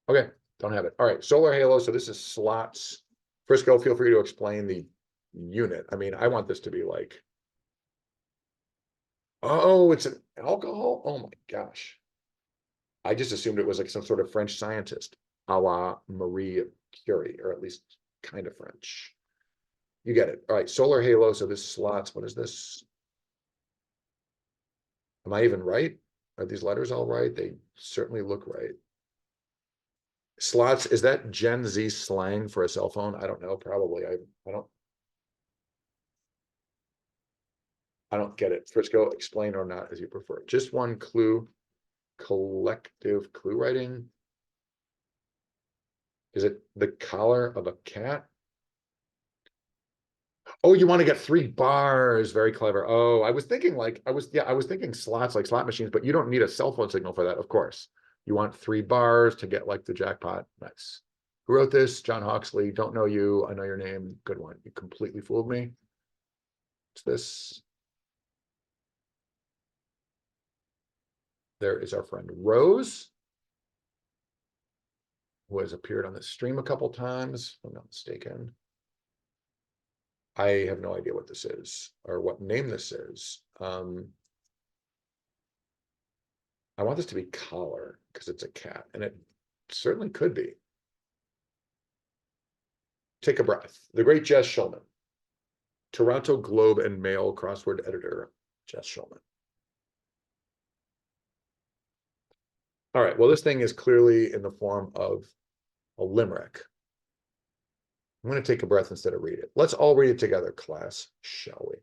Okay, don't have it. All right, solar halo. So this is slots. Frisco, feel free to explain the unit. I mean, I want this to be like Oh, it's an alcohol? Oh my gosh. I just assumed it was like some sort of French scientist, a la Marie Curie, or at least kind of French. You get it. All right, solar halo. So this slots. What is this? Am I even right? Are these letters all right? They certainly look right. Slots, is that Gen Z slang for a cell phone? I don't know, probably. I don't get it. Frisco, explain or not as you prefer. Just one clue, collective clue writing. Is it the collar of a cat? Oh, you want to get 3 bars. Very clever. Oh, I was thinking like I was thinking slots like slot machines, but you don't need a cell phone signal for that, of course. You want 3 bars to get like the jackpot. Nice. Who wrote this? John Hawksley. Don't know you. I know your name. Good one. You completely fooled me. It's this. There is our friend Rose, who has appeared on the stream a couple times, if I'm not mistaken. I have no idea what this is or what name this is. I want this to be collar because it's a cat, and it certainly could be. Take a breath. The great Jess Schulman, Toronto Globe and Mail crossword editor, Jess Schulman. All right, well, this thing is clearly in the form of a limerick. I'm going to take a breath instead of read it. Let's all read it together, class, shall we?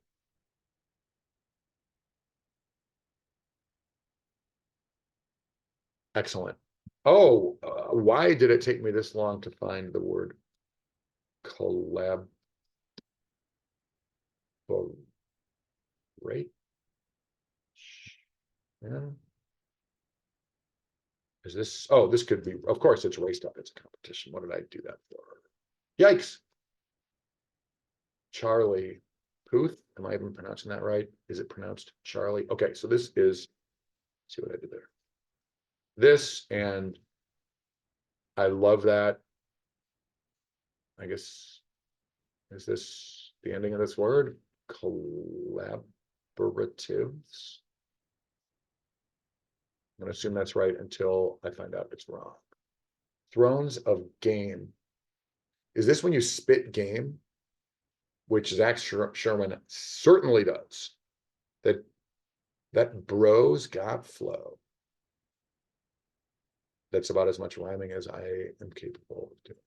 Excellent. Oh, why did it take me this long to find the word collaborate? Yeah. Is this, oh, this could be, of course, it's race talk. It's a competition. What did I do that for? Yikes. Charlie Puth. Am I even pronouncing that right? Is it pronounced Charlie? Okay, so this is, see what I did there. This, and I love that. I guess, is this the ending of this word? Collaboratives. I'm going to assume that's right until I find out it's wrong. Thrones of Game. Is this when you spit game? Which Zach Sherman certainly does. That bros got flow. That's about as much rhyming as I am capable of doing.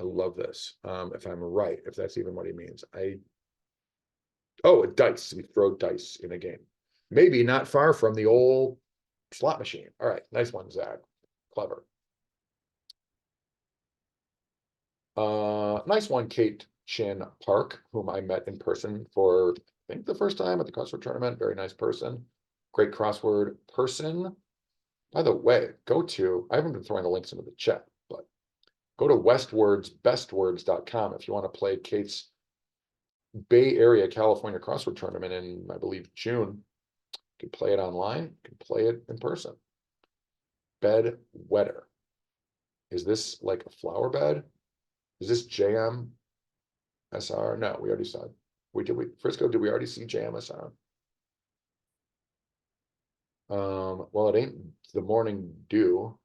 I love this. If I'm right, if that's even what he means. Oh, a dice. We throw dice in a game. Maybe not far from the old slot machine. All right, nice one, Zach. Clever. Nice one, Kate Chin Park, whom I met in person for, I think, the first time at the crossword tournament. Very nice person. Great crossword person. By the way, I haven't been throwing the links into the chat, but go to westwordsbestwords.com if you want to play Kate's Bay Area, California crossword tournament in, I believe, June. You can play it online, you can play it in person. Bed wetter. Is this like a flower bed? Is this JM SR? No, we already saw it. Frisco, did we already see JMSR? Well, it ain't the morning dew.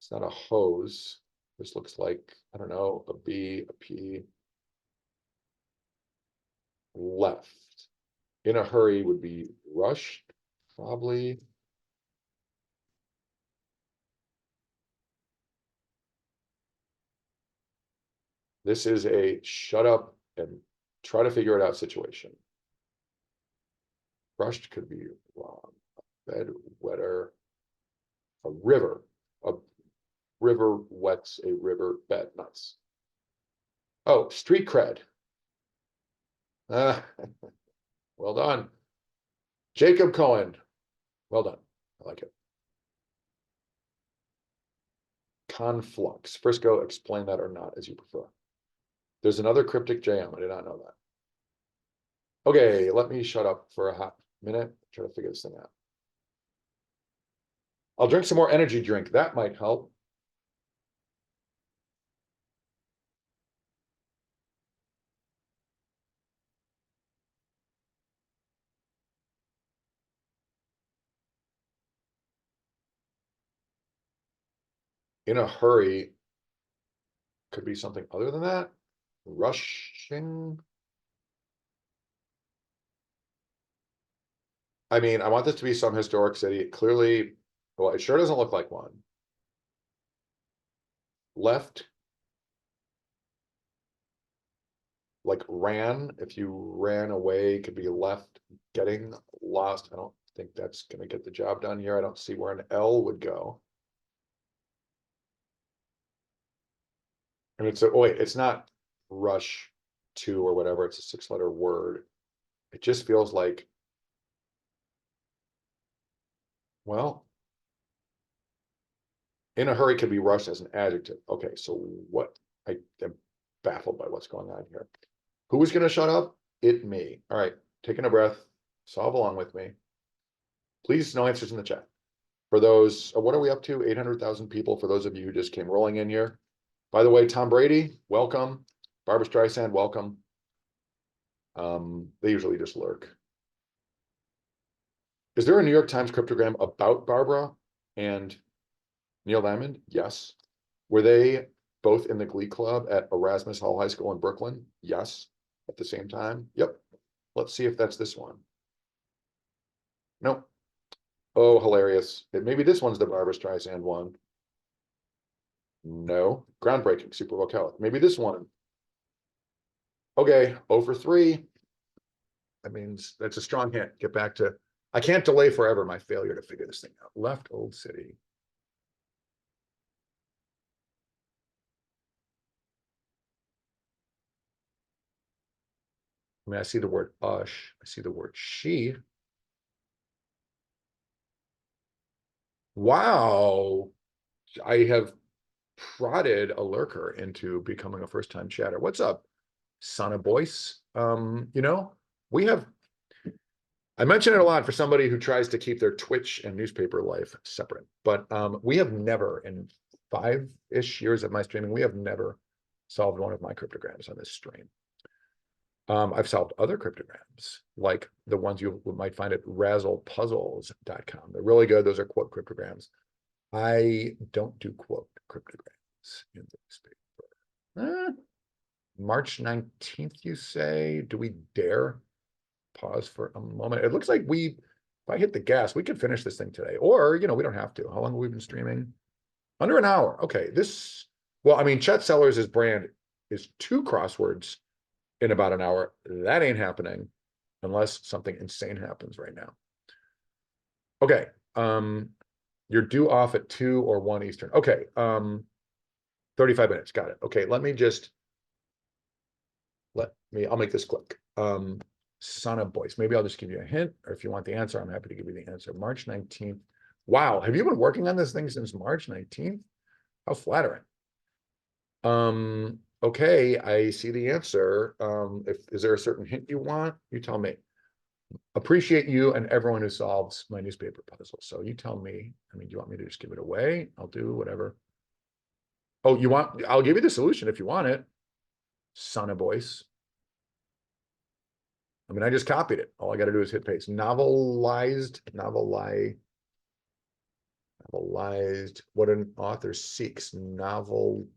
It's not a hose. This looks like, I don't know, a B, a P. Left. In a hurry would be rushed, probably. This is a shut up and try to figure it out situation. Rushed could be wrong. Bed wetter. A river. A river wets a river bed. Nuts. Oh, street cred. Well done. Jacob Cohen. Well done. I like it. Conflux. Frisco, explain that or not as you prefer. There's another cryptic JM. I did not know that. Okay, let me shut up for a hot minute. Try to figure this thing out. I'll drink some more energy drink. That might help. In a hurry could be something other than that. Rushing. I mean, I want this to be some historic city. Clearly, well, it sure doesn't look like one. Left. Like ran, if you ran away, could be left, getting lost. I don't think that's gonna get the job done here. I don't see where an L would go. And it's a, oh wait, it's not rush to or whatever. It's a 6-letter word. It just feels like, well, in a hurry could be rushed as an adjective. Okay, so what? I am baffled by what's going on here. Who is gonna shut up? It me. All right, taking a breath, solve along with me. Please, no answers in the chat. For those, what are we up to? 800,000 people for those of you who just came rolling in here. By the way, Tom Brady, welcome. Barbara Streisand, welcome. They usually just lurk. Is there a New York Times cryptogram about Barbara and Neil Diamond? Yes. Were they both in the Glee Club at Erasmus Hall High School in Brooklyn? Yes. At the same time? Yep. Let's see if that's this one. Nope. Oh, hilarious. Maybe this one's the Barbara Streisand one. No. Groundbreaking, super vocalic. Maybe this one. Okay, 0 for 3. That means that's a strong hint. Get back to, I can't delay forever my failure to figure this thing out. Left Old City. I mean, I see the word ush. I see the word she. Wow. I have prodded a lurker into becoming a first-time chatter. What's up, son of Boyce? You know, we have, I mention it a lot for somebody who tries to keep their Twitch and newspaper life separate, but we have never, in 5-ish years of my streaming, we have never solved one of my cryptograms on this stream. I've solved other cryptograms, like the ones you might find at razzlepuzzles.com. They're really good. Those are quote cryptograms. I don't do quote cryptograms in the newspaper. March 19th, you say? Do we dare pause for a moment? It looks like if I hit the gas, we could finish this thing today. Or, you know, we don't have to. How long have we been streaming? Under an hour. Okay, well, I mean, Chet Sellers' brand is 2 crosswords in about an hour. That ain't happening unless something insane happens right now. Okay, you're due off at 2 or 1 Eastern. Okay, 35 minutes, got it. Okay, I'll make this quick. Son of Boyce, maybe I'll just give you a hint, or if you want the answer, I'm happy to give you the answer. March 19th. Wow, have you been working on this thing since March 19th? How flattering. Okay, I see the answer. Is there a certain hint you want? You tell me. Appreciate you and everyone who solves my newspaper puzzle. So you tell me. I mean, do you want me to just give it away? I'll do whatever. Oh, I'll give you the solution if you want it. Son of Boyce. I mean, I just copied it. All I got to do is hit paste. Novelized. What an author seeks. Novel.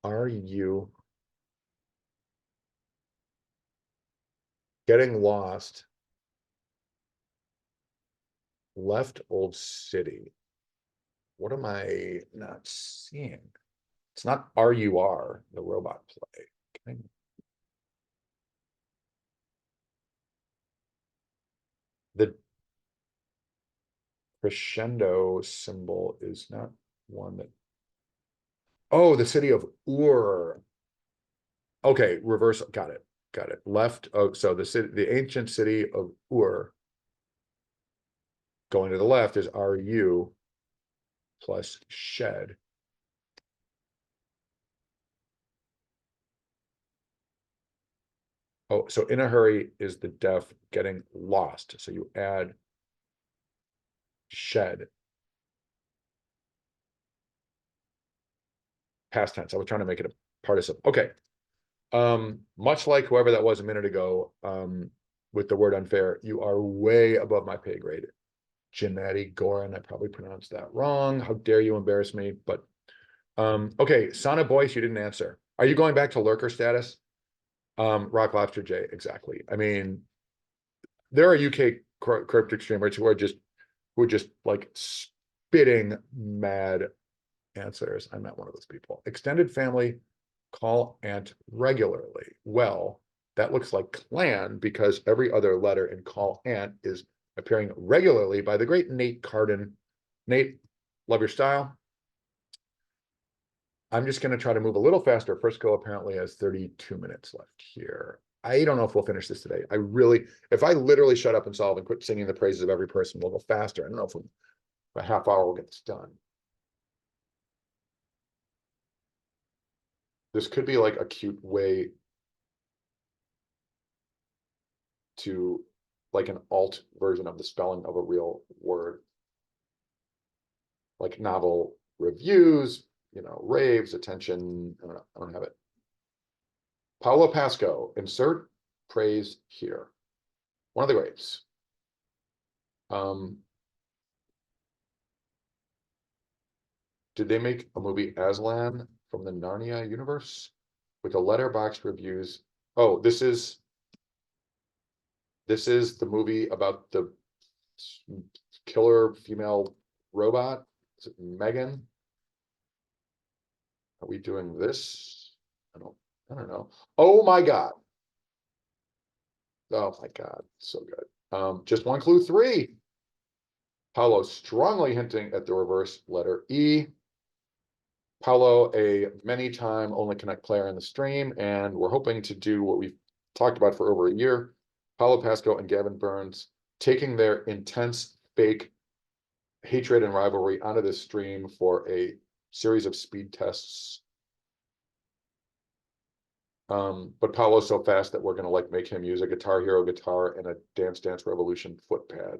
Are you getting lost? Left Old City. What am I not seeing? It's not RUR, the robot play. The crescendo symbol is not one that. Oh, the city of Ur. Okay, reverse. Got it. Left. Oh, so the ancient city of Ur. Going to the left is RU plus shed. Oh, so in a hurry is the deaf getting lost. So you add shed. Past tense. I was trying to make it a participle. Okay. Much like whoever that was a minute ago, with the word unfair, you are way above my pay grade. Gennady Goran, I probably pronounced that wrong. How dare you embarrass me? But okay, Sana Boyce, you didn't answer. Are you going back to lurker status? Rock Lobster J, exactly. I mean, there are UK cryptic streamers who are just like spitting mad answers. I'm not one of those people. Extended family call aunt regularly. Well, that looks like clan because every other letter in call aunt is appearing regularly by the great Nate Carden. Nate, love your style. I'm just going to try to move a little faster. Frisco apparently has 32 minutes left here. I don't know if we'll finish this today. If I literally shut up and solve and quit singing the praises of every person, we'll go faster. I don't know if a half hour we'll get this done. This could be like a cute way to like an alt version of the spelling of a real word. Like novel reviews, raves, attention. I don't know. I don't have it. Paulo Pasco, insert praise here. One of the greats. Did they make a movie Aslan from the Narnia universe with the letterbox reviews? Oh, this is the movie about the killer female robot. Is it Megan? Are we doing this? I don't know. Oh my God. Oh my God. So good. Just one clue, 3. Paulo strongly hinting at the reverse letter E. Paulo, a many-time only connect player in the stream, and we're hoping to do what we've talked about for over a year. Paulo Pasco and Gavin Burns taking their intense fake hatred and rivalry onto this stream for a series of speed tests. But Paulo's so fast that we're gonna make him use a Guitar Hero guitar and a Dance Dance Revolution foot pad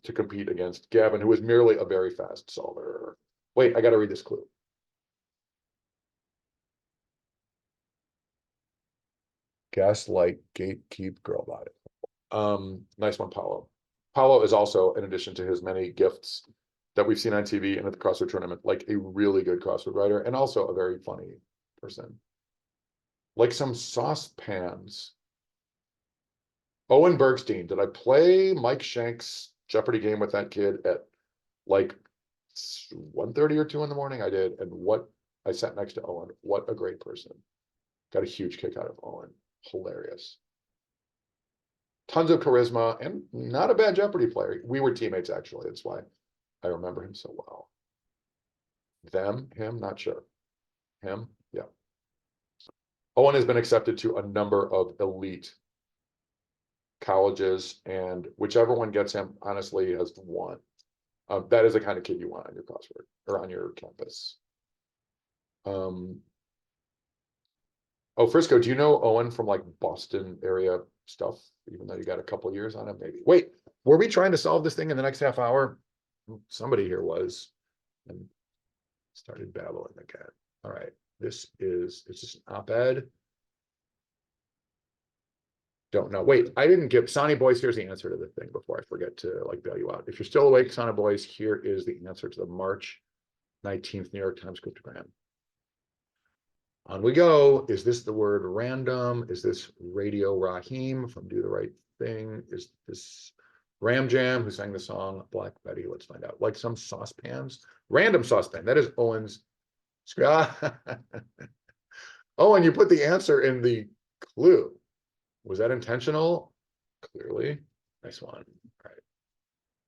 to compete against Gavin, who is merely a very fast solver. Wait, I gotta read this clue. Gaslight, gatekeep, girl body. Nice one, Paulo. Paulo is also, in addition to his many gifts that we've seen on TV and at the CrossWord tournament, like a really good CrossWord writer and also a very funny person. Like some saucepans. Owen Bergstein, did I play Mike Shank's Jeopardy game with that kid at like 1:30 or 2 in the morning? I did. And I sat next to Owen. What a great person. Got a huge kick out of Owen. Hilarious. Tons of charisma and not a bad Jeopardy player. We were teammates, actually. That's why I remember him so well. Him, not sure. Him, yeah. Owen has been accepted to a number of elite colleges, and whichever one gets him, honestly, has won. That is the kind of kid you want on your CrossWord or on your campus. Oh, Frisco, do you know Owen from like Boston area stuff? Even though you got a couple years on him, maybe. Wait, were we trying to solve this thing in the next half hour? Somebody here was, and started babbling again. All right, it's just an op-ed. Don't know. Wait, I didn't give Sonny Boyce. Here's the answer to the thing before I forget to bail you out. If you're still awake, Sonny Boyce, here is the answer to the March 19th New York Times cryptogram. On we go. Is this the word random? Is this Radio Raheem from Do the Right Thing? Is this Ram Jam who sang the song Black Betty? Let's find out. Like some saucepans. Random saucepan. That is Owen's. Owen, you put the answer in the clue. Was that intentional? Clearly. Nice one. All right.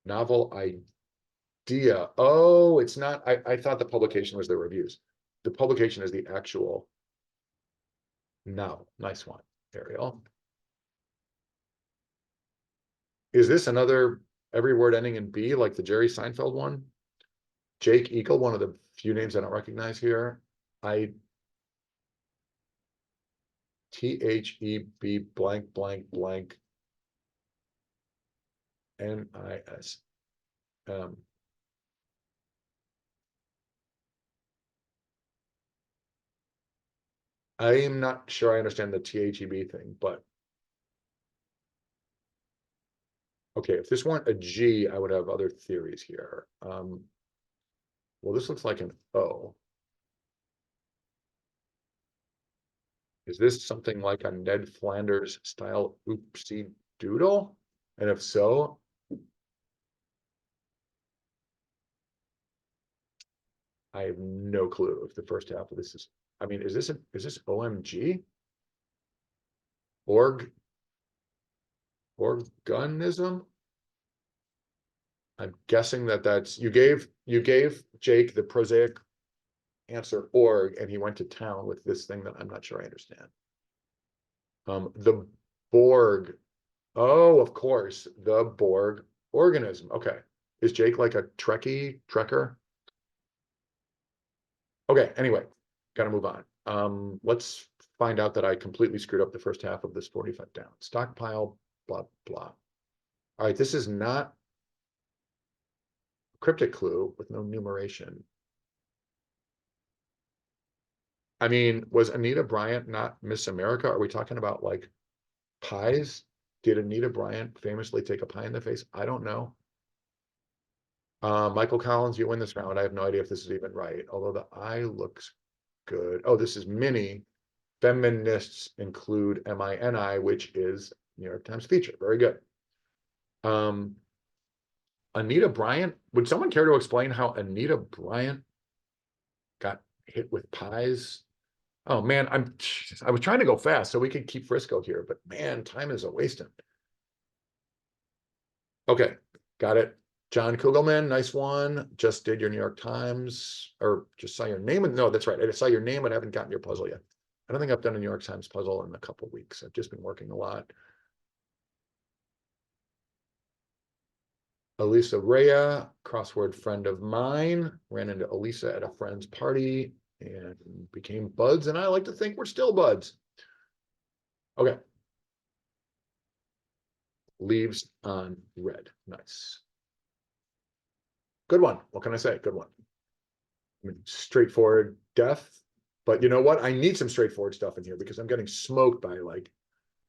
Novel idea. Oh, it's not. I thought the publication was the reviews. The publication is the actual novel. Nice one, Ariel. Is this another every word ending in B, like the Jerry Seinfeld one? Jake Eagle, one of the few names I don't recognize here. THEB blank blank blank NIS. I am not sure I understand the THEB thing, but. Okay, if this weren't a G, I would have other theories here. Well, this looks like an O. Is this something like a Ned Flanders style oopsie doodle? And if so, I have no clue if the first half of this is, I mean, is this OMG? Organism? I'm guessing that's, you gave Jake the prosaic answer org, and he went to town with this thing that I'm not sure I understand. The Borg. Oh, of course, the Borg organism. Okay. Is Jake like a trekker? Okay, anyway, gotta move on. Let's find out that I completely screwed up the first half of this 45 down. Stockpile, blah, blah. All right, this is not cryptic clue with no numeration. I mean, was Anita Bryant not Miss America? Are we talking about like pies? Did Anita Bryant famously take a pie in the face? I don't know. Michael Collins, you win this round. I have no idea if this is even right, although the eye looks good. Oh, this is mini. Feminists include MINI, which is New York Times feature. Very good. Anita Bryant. Would someone care to explain how Anita Bryant got hit with pies? Oh man, I was trying to go fast so we could keep Frisco here, but man, time is a wasting. Okay, got it. John Kugelman, nice one. Just did your New York Times, or just saw your name. No, that's right. I saw your name, but I haven't gotten your puzzle yet. I don't think I've done a New York Times puzzle in a couple of weeks. I've just been working a lot. Elisa Rea, crossword friend of mine, ran into Elisa at a friend's party and became buds, and I like to think we're still buds. Okay. Leaves on red. Nice. Good one. What can I say? Good one. I mean, straightforward death. But you know what? I need some straightforward stuff in here because I'm getting smoked by like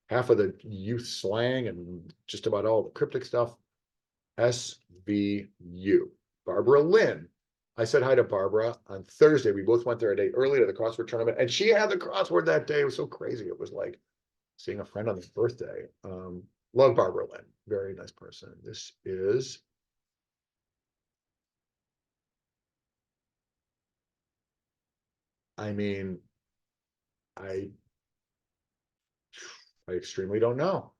half of the youth slang and just about all the cryptic stuff. SVU. Barbara Lynn. I said hi to Barbara on Thursday. We both went there a day early to the crossword tournament, and she had the crossword that day. It was so crazy. It was like seeing a friend on his birthday. Love Barbara Lynn. Very nice person. This is I mean, I extremely don't know.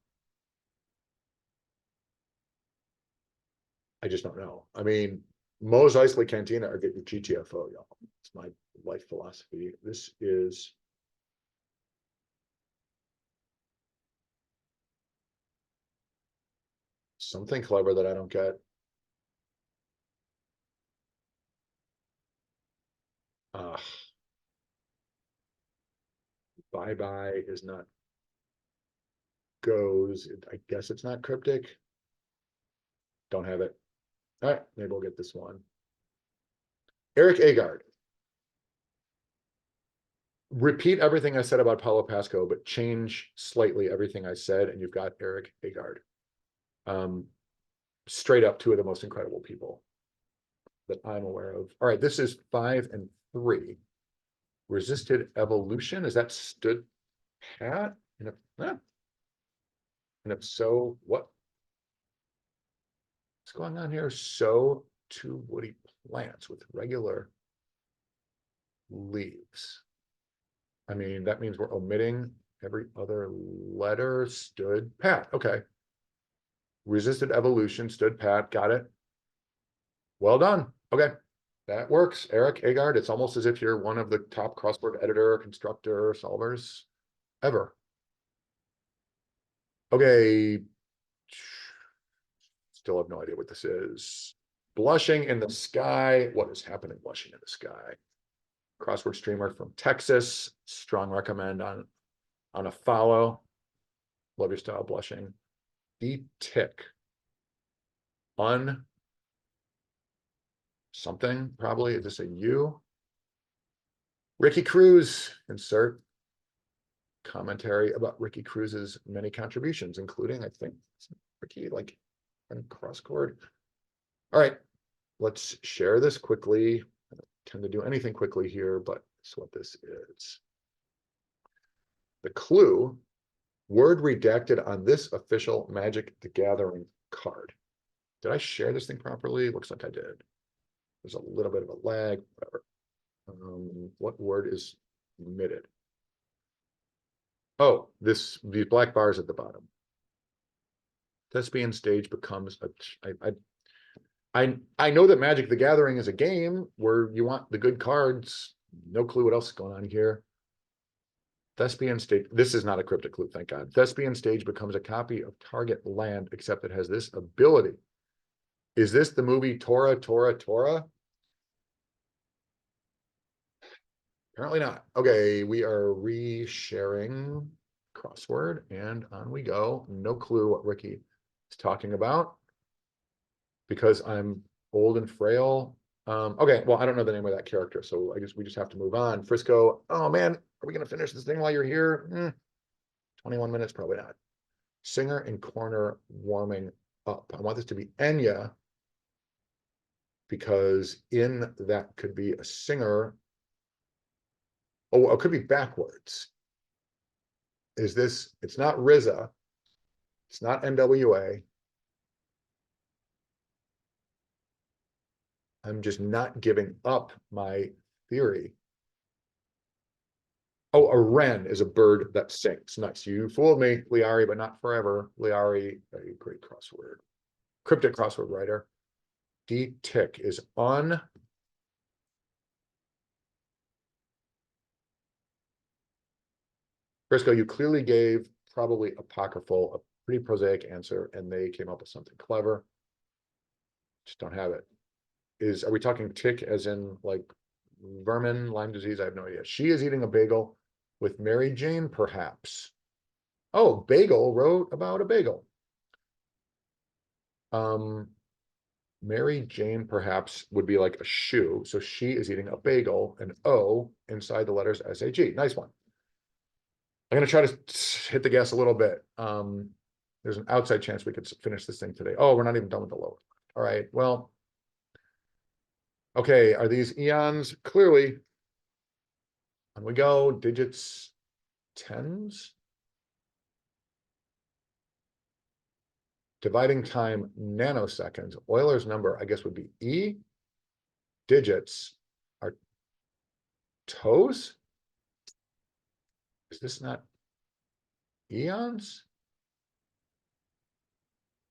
I just don't know. I mean, Moe's Eisley Cantina or get your GTFO, y'all. It's my life philosophy. This is something clever that I don't get. Bye bye is not goes. I guess it's not cryptic. Don't have it. All right, maybe we'll get this one. Eric Agard. Repeat everything I said about Paulo Pasco, but change slightly everything I said, and you've got Eric Agard. Straight up two of the most incredible people that I'm aware of. All right, this is 5 and 3. Resisted evolution. Is that stood pat? And if so, what's going on here? So two woody plants with regular leaves. I mean, that means we're omitting every other letter. Stood pat. Okay. Resisted evolution, stood pat. Got it. Well done. Okay. That works. Eric Agard. It's almost as if you're one of the top crossword editor, constructor, solvers ever. Okay. Still have no idea what this is. Blushing in the sky. What is happening blushing in the sky? Crossword streamer from Texas. Strong recommend on a follow. Love your style, blushing. The tick. Something, probably. Is this a U? Ricky Cruz, insert commentary about Ricky Cruz's many contributions, including, I think, Ricky, like, and cross-chord. All right, let's share this quickly. I don't tend to do anything quickly here, but that's what this is. The clue, word redacted on this official Magic the Gathering card. Did I share this thing properly? Looks like I did. There's a little bit of a lag, whatever. What word is omitted? Oh, these black bars at the bottom. Thespian stage becomes I know that Magic the Gathering is a game where you want the good cards. No clue what else is going on here. Thespian stage, this is not a cryptic clue, thank God. Thespian stage becomes a copy of target land, except it has this ability. Is this the movie Tora, Tora, Tora? Apparently not. Okay, we are resharing crossword and on we go. No clue what Ricky is talking about because I'm old and frail. Okay, well, I don't know the name of that character, so I guess we just have to move on. Frisco, oh man, are we gonna finish this thing while you're here? 21 minutes, probably not. Singer in corner warming up. I want this to be Enya because in that could be a singer. Oh, it could be backwards. Is this, it's not RZA, it's not NWA. I'm just not giving up my theory. Oh, a wren is a bird that sings. Nice. You fooled me, Liari, but not forever. Liari, a great crossword. Cryptic crossword writer. D tick is on. Briscoe, you clearly gave probably apocryphal, a pretty prosaic answer, and they came up with something clever. Just don't have it. Are we talking tick as in like vermin, Lyme disease? I have no idea. She is eating a bagel with Mary Jane, perhaps. Oh, Bagel wrote about a bagel. Mary Jane perhaps would be like a shoe. So she is eating a bagel, an O inside the letters S-H-E. Nice one. I'm going to try to hit the gas a little bit. There's an outside chance we could finish this thing today. Oh, we're not even done with the load. All right, well. Okay, are these eons? Clearly. On we go, digits, tens. Dividing time, nanoseconds. Euler's number, I guess, would be E. Digits are toes. Is this not eons?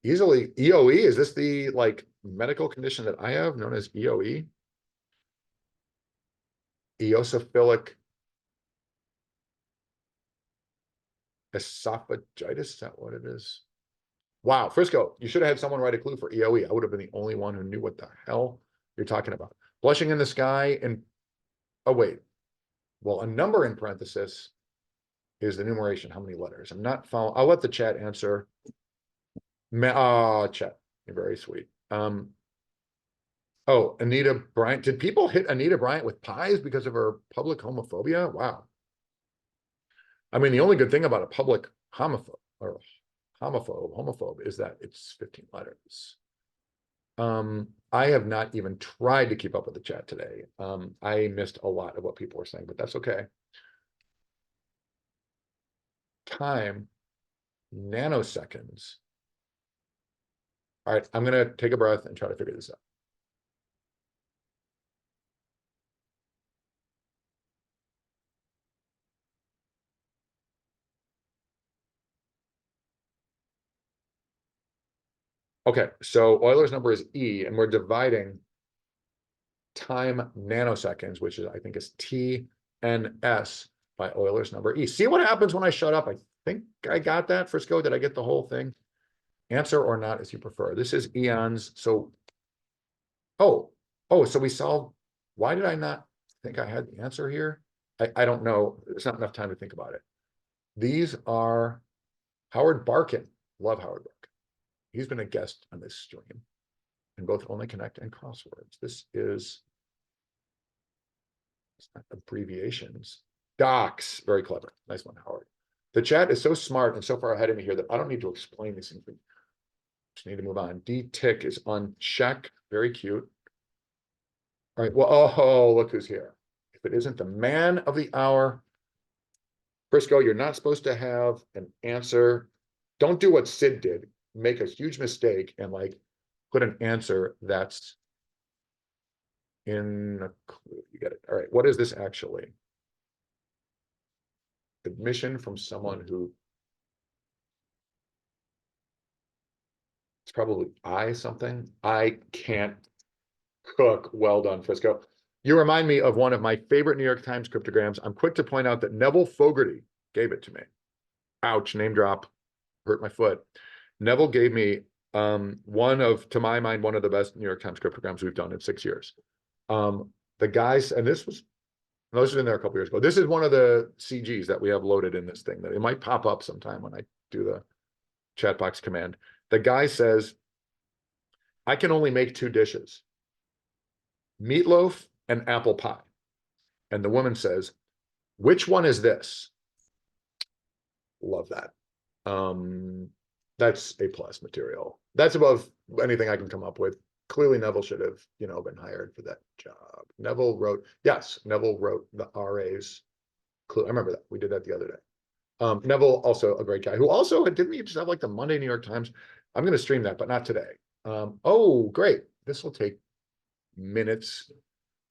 Easily EOE. Is this the like medical condition that I have known as EOE? Eosinophilic esophagitis. Is that what it is? Wow, Frisco, you should have had someone write a clue for EOE. I would have been the only one who knew what the hell you're talking about. Blushing in the sky and oh wait. Well, a number in parenthesis is the numeration. How many letters? I'm not following. I'll let the chat answer. Chat, you're very sweet. Oh, Anita Bryant. Did people hit Anita Bryant with pies because of her public homophobia? Wow. I mean, the only good thing about a public homophobe is that it's 15 letters. I have not even tried to keep up with the chat today. I missed a lot of what people were saying, but that's okay. Time, nanoseconds. All right, I'm gonna take a breath and try to figure this out. Okay, so Euler's number is E, and we're dividing time nanoseconds, which is, I think, is TNS by Euler's number E. See what happens when I shut up? I think I got that, Frisco. Did I get the whole thing? Answer or not, as you prefer. This is eons. So, oh, so we solved. Why did I not think I had the answer here? I don't know. There's not enough time to think about it. These are Howard Barkin. Love Howard Barkin. He's been a guest on this stream in both Only Connect and Crosswords. This is abbreviations. Docs. Very clever. Nice one, Howard. The chat is so smart and so far ahead of me here that I don't need to explain these things. Just need to move on. D Tick is on check. Very cute. All right. Well, oh, look who's here. If it isn't the man of the hour, Frisco, you're not supposed to have an answer. Don't do what Sid did. Make a huge mistake and like put an answer that's in a clue. You get it. All right. What is this actually? Admission from someone who it's probably I something. I can't cook. Well done, Frisco. You remind me of one of my favorite New York Times cryptograms. I'm quick to point out that Neville Fogarty gave it to me. Ouch, name drop, hurt my foot. Neville gave me one of, to my mind, one of the best New York Times cryptograms we've done in 6 years. The guys, and this was in there a couple years ago. This is one of the CGs that we have loaded in this thing that it might pop up sometime when I do the chat box command. The guy says, I can only make 2 dishes, meatloaf and apple pie. And the woman says, which one is this? Love that. That's A+ material. That's above anything I can come up with. Clearly Neville should have, been hired for that job. Neville wrote the RA's clue. I remember that. We did that the other day. Neville, also a great guy who also didn't he just have like the Monday New York Times? I'm going to stream that, but not today. Oh, great. This will take minutes,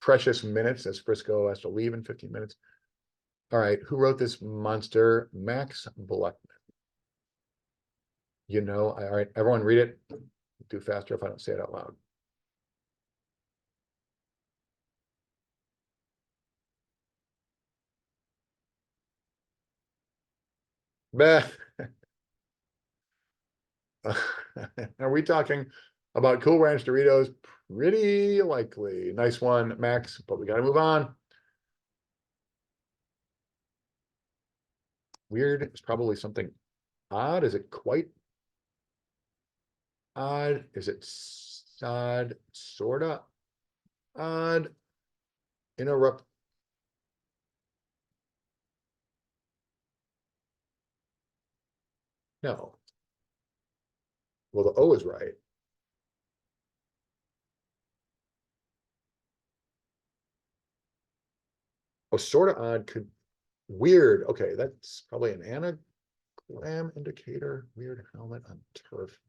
precious minutes, as Frisco has to leave in 15 minutes. All right. Who wrote this monster? Max Bleckman. All right, everyone read it. Do faster if I don't say it out loud. Bah. Are we talking about Cool Ranch Doritos? Pretty likely. Nice one, Max, but we got to move on. Weird is probably something odd. Is it quite odd? Is it odd? Sorta odd? Interrupt. No. Well, the O is right. Oh, sort of odd could weird. Okay, that's probably an anagram indicator. Weird helmet on turf.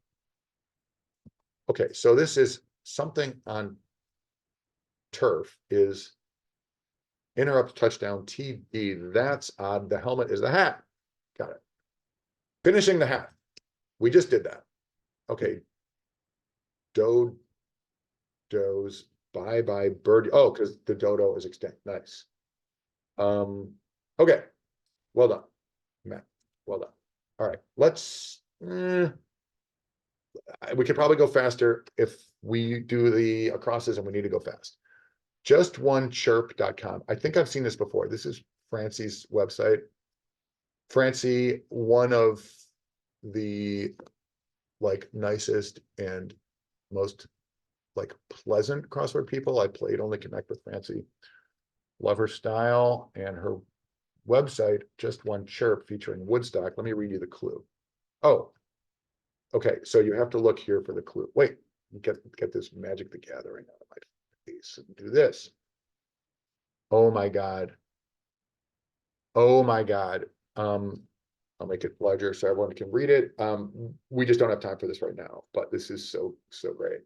Okay, so this is something on turf is interrupt touchdown TD. That's odd. The helmet is the hat. Got it. Finishing the hat. We just did that. Okay. Does bye birdie. Oh, because the dodo is extinct. Nice. Okay. Well done, Matt. Well done. All right. Let's we could probably go faster if we do the acrosses and we need to go fast. Justonechirp.com. I think I've seen this before. This is Francie's website. Francie, one of the nicest and most pleasant crossword people. I played Only Connect with Francie. Love her style and her website, Just One Chirp, featuring Woodstock. Let me read you the clue. Oh, okay. So you have to look here for the clue. Wait, get this Magic the Gathering out of my face and do this. Oh my God. Oh my God. I'll make it larger so everyone can read it. We just don't have time for this right now, but this is so great.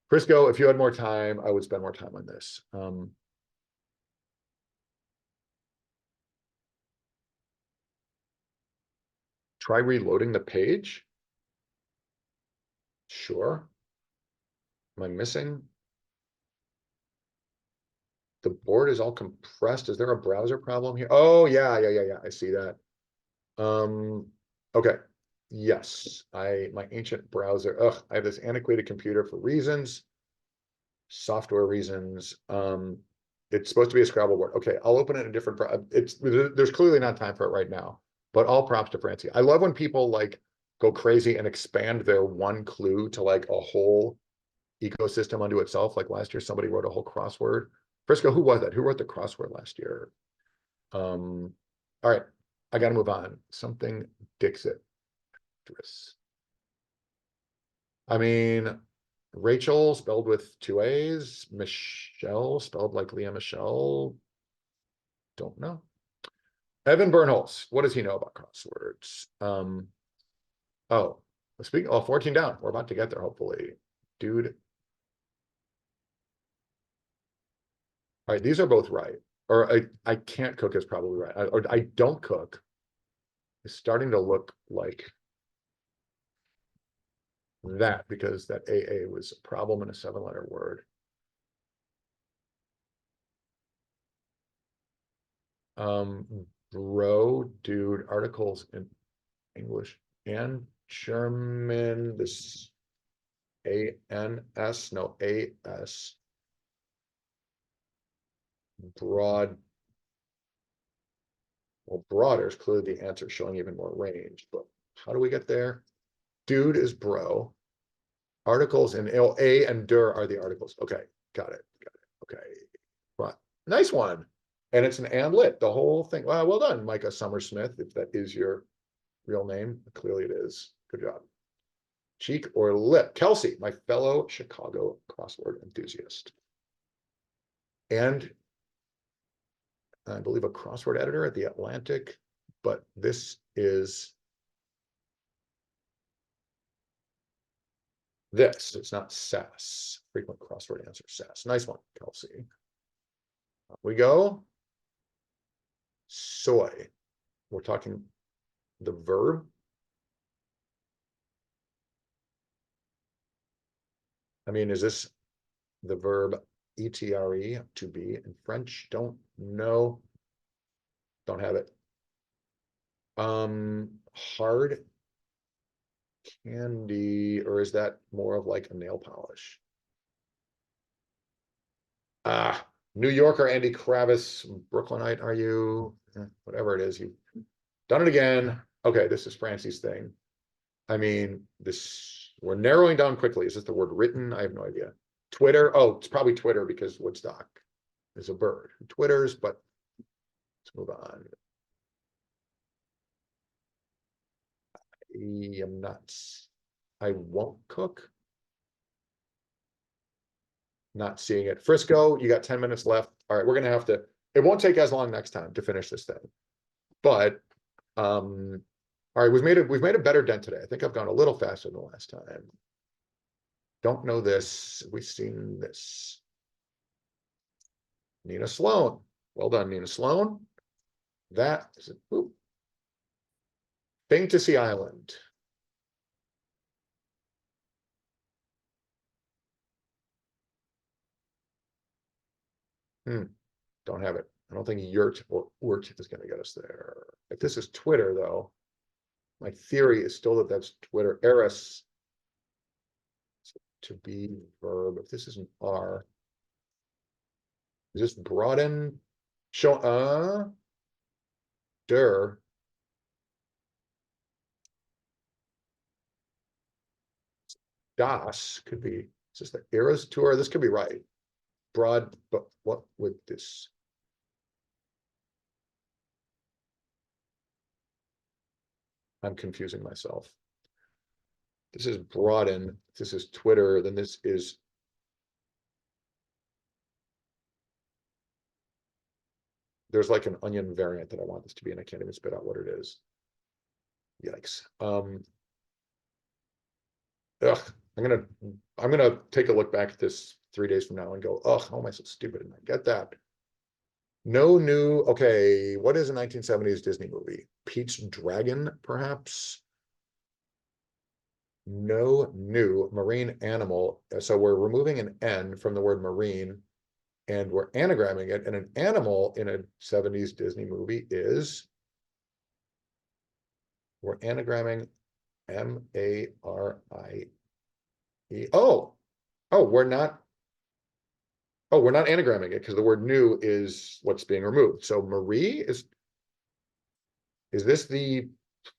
Frisco, if you had more time, I would spend more time on this. Try reloading the page. Sure. Am I missing? The board is all compressed. Is there a browser problem here? Oh, yeah. I see that. Okay. Yes, my ancient browser. Ugh, I have this antiquated computer for reasons, software reasons. It's supposed to be a Scrabble board. Okay, I'll open it in a different. There's clearly not time for it right now. But all props to Francie. I love when people go crazy and expand their one clue to a whole ecosystem unto itself. Like last year, somebody wrote a whole crossword. Frisco, who was that? Who wrote the crossword last year? All right. I gotta move on. Something Dixit. Actress. I mean, Rachel spelled with two A's, Michelle spelled like Leah Michelle. Don't know. Evan Bernholz, what does he know about crosswords? Oh, speaking, 14 down. We're about to get there, hopefully. Dude. All right, these are both right. Or I can't cook is probably right. Or I don't cook. It's starting to look like that because that AA was a problem in a 7-letter word. Bro, dude, articles in English and German, this ANS, no, AS. Broad. Well, broader is clearly the answer, showing even more range, but how do we get there? Dude is bro. Articles in A and der are the articles. Okay, got it. Okay, but nice one. And it's an and lit, the whole thing. Well done, Micah Summersmith, if that is your real name. Clearly it is. Good job. Cheek or lip? Kelsey, my fellow Chicago crossword enthusiast. And I believe a crossword editor at The Atlantic, but this is this. It's not SAS. Frequent crossword answer SAS. Nice one, Kelsey. Up we go. Soy. We're talking the verb. I mean, is this the verb etre, to be in French? Don't know. Don't have it. Hard candy, or is that more of like a nail polish? Ah, New Yorker, Andy Kravis, Brooklynite, are you? Whatever it is, you've done it again. Okay, this is Francie's thing. I mean, this, we're narrowing down quickly. Is this the word written? I have no idea. Twitter, oh, it's probably Twitter because Woodstock is a bird who twitters, but let's move on. I am nuts. I won't cook. Not seeing it. Frisco, you got 10 minutes left. All right, we're gonna have to, it won't take as long next time to finish this thing. But all right, we've made a better dent today. I think I've gone a little faster than the last time. Don't know this. We've seen this. Nina Sloan. Well done, Nina Sloan. That is a Fantasy Island. Don't have it. I don't think yurt or urt is going to get us there. If this is Twitter, though, my theory is still that that's Twitter. Eris, to be verb. If this is an R, is this broaden? Show der. Das could be. Is this the Eras tour? This could be right. Broad, but what would this? I'm confusing myself. This is broaden. This is Twitter. Then this is. There's like an onion variant that I want this to be, and I can't even spit out what it is. Yikes. Ugh, I'm gonna take a look back at this 3 days from now and go, ugh, how am I so stupid? And I get that. No new, okay, what is a 1970s Disney movie? Pete's Dragon, perhaps? No new marine animal. So we're removing an N from the word marine and we're anagramming it. And an animal in a 70s Disney movie is, we're anagramming M-A-R-I-E. We're not anagramming it because the word new is what's being removed. So Marie is this the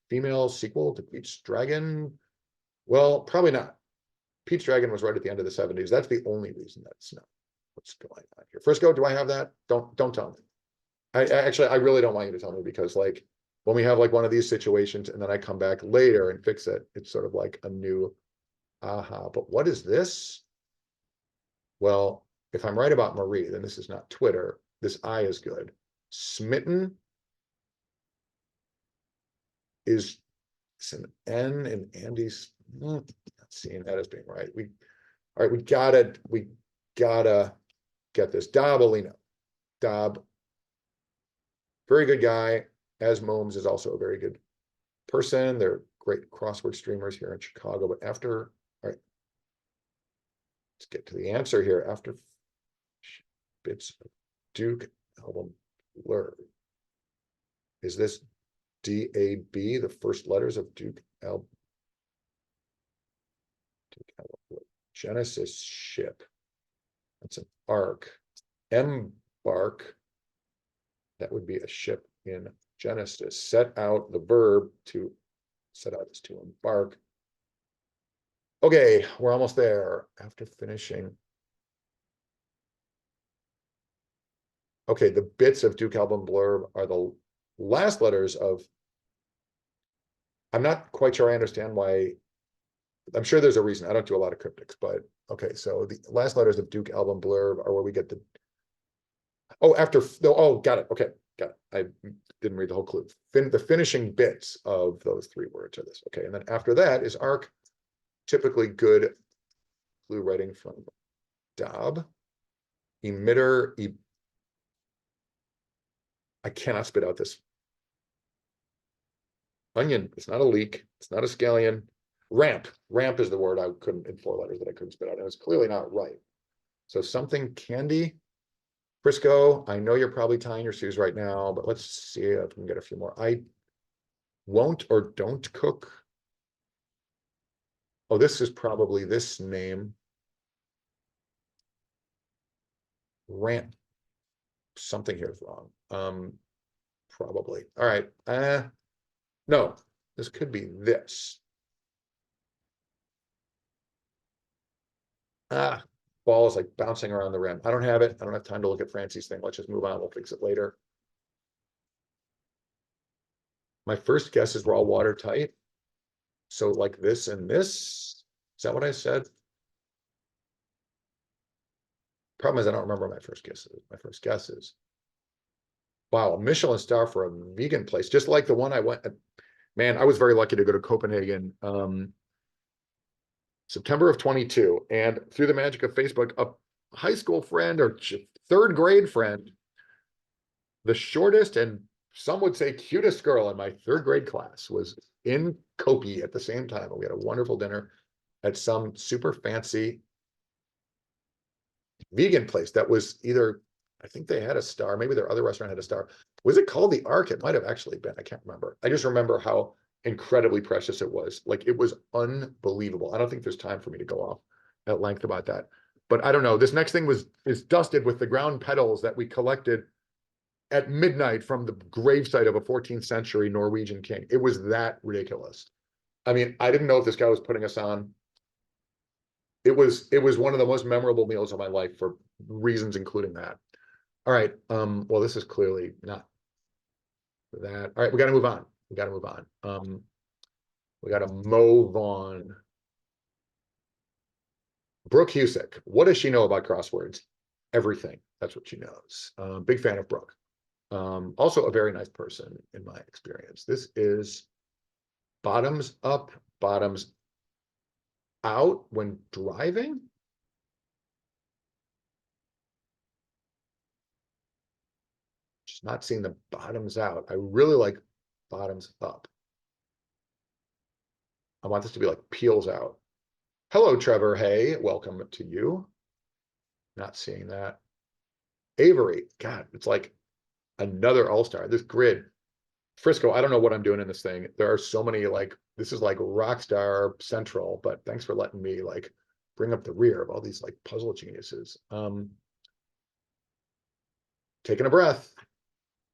female sequel to Pete's Dragon? Well, probably not. Pete's Dragon was right at the end of the 70s. That's the only reason that's not what's going on here. Frisco, do I have that? Don't tell me. I really don't want you to tell me because like when we have like one of these situations and then I come back later and fix it, it's sort of like a new aha. But what is this? Well, if I'm right about Marie, then this is not Twitter. This I is good. Smitten is it's an N in Andy's. Not seeing that as being right. All right, we gotta get this. Dabalino. Dab. Very good guy. As Momes is also a very good person. They're great crossword streamers here in Chicago. But after, all right, let's get to the answer here. After bits of Duke album blur. Is this DAB, the first letters of Duke album? Genesis ship. That's an arc. Embark. That would be a ship in Genesis. Set out the verb to set out is to embark. Okay, we're almost there. After finishing. Okay, the bits of Duke album blurb are the last letters of. I'm not quite sure I understand why. I'm sure there's a reason. I don't do a lot of cryptics, but okay. So the last letters of Duke album blurb are where we get the. Oh, after. Oh, got it. Okay, got it. I didn't read the whole clue. The finishing bits of those three words are this. Okay, and then after that is arc. Typically good clue writing from Dob. Emitter. I cannot spit out this. Onion. It's not a leak. It's not a scallion. Ramp. Ramp is the word I couldn't in 4 letters that I couldn't spit out. And it's clearly not right. So something candy. Frisco, I know you're probably tying your shoes right now, but let's see if we can get a few more. I won't or don't cook. Oh, this is probably this name. Ramp. Something here is wrong. Probably. All right. No, this could be this. Ball is like bouncing around the rim. I don't have it. I don't have time to look at Francie's thing. Let's just move on. We'll fix it later. My first guess is we're all watertight. So like this and this. Is that what I said? Problem is I don't remember my first guesses. My first guesses. Wow, a Michelin star for a vegan place, just like the one I went. Man, I was very lucky to go to Copenhagen. September of 22, and through the magic of Facebook, a high school friend or 3rd grade friend, the shortest and some would say cutest girl in my 3rd grade class was in Kopi at the same time. And we had a wonderful dinner at some super fancy vegan place that was either, I think they had a star, maybe their other restaurant had a star. Was it called the Ark? It might have actually been. I can't remember. I just remember how incredibly precious it was. Like it was unbelievable. I don't think there's time for me to go off at length about that. But I don't know. This next thing is dusted with the ground petals that we collected at midnight from the gravesite of a 14th century Norwegian king. It was that ridiculous. I mean, I didn't know if this guy was putting us on. It was one of the most memorable meals of my life for reasons including that. All right. Well, this is clearly not that. All right, we got to move on. We got to move on. We got to move on. Brooke Husick. What does she know about crosswords? Everything. That's what she knows. Big fan of Brooke. Also a very nice person in my experience. This is bottoms up, bottoms out when driving. Just not seeing the bottoms out. I really like bottoms up. I want this to be like peels out. Hello, Trevor. Hey, welcome to you. Not seeing that. Avery. God, it's like another all-star. This grid. Frisco, I don't know what I'm doing in this thing. There are so many, like, this is like Rockstar Central, but thanks for letting me like bring up the rear of all these like puzzle geniuses. Taking a breath.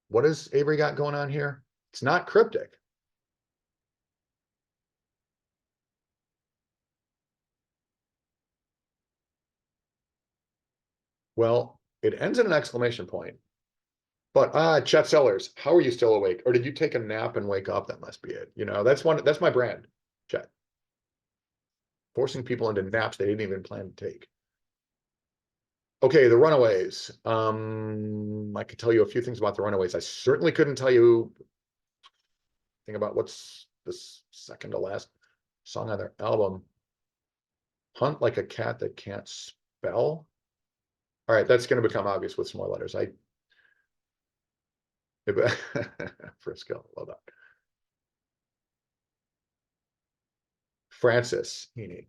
What has Avery got going on here? It's not cryptic. Well, it ends in an exclamation point. But Chet Sellers, how are you still awake? Or did you take a nap and wake up? That must be it. You know, that's my brand, Chet. Forcing people into naps they didn't even plan to take. Okay, the Runaways. I could tell you a few things about the Runaways. I certainly couldn't tell you anything about what's the second to last song on their album. Hunt like a cat that can't spell. All right, that's going to become obvious with some more letters. Frisco, love that. Francis Heaney.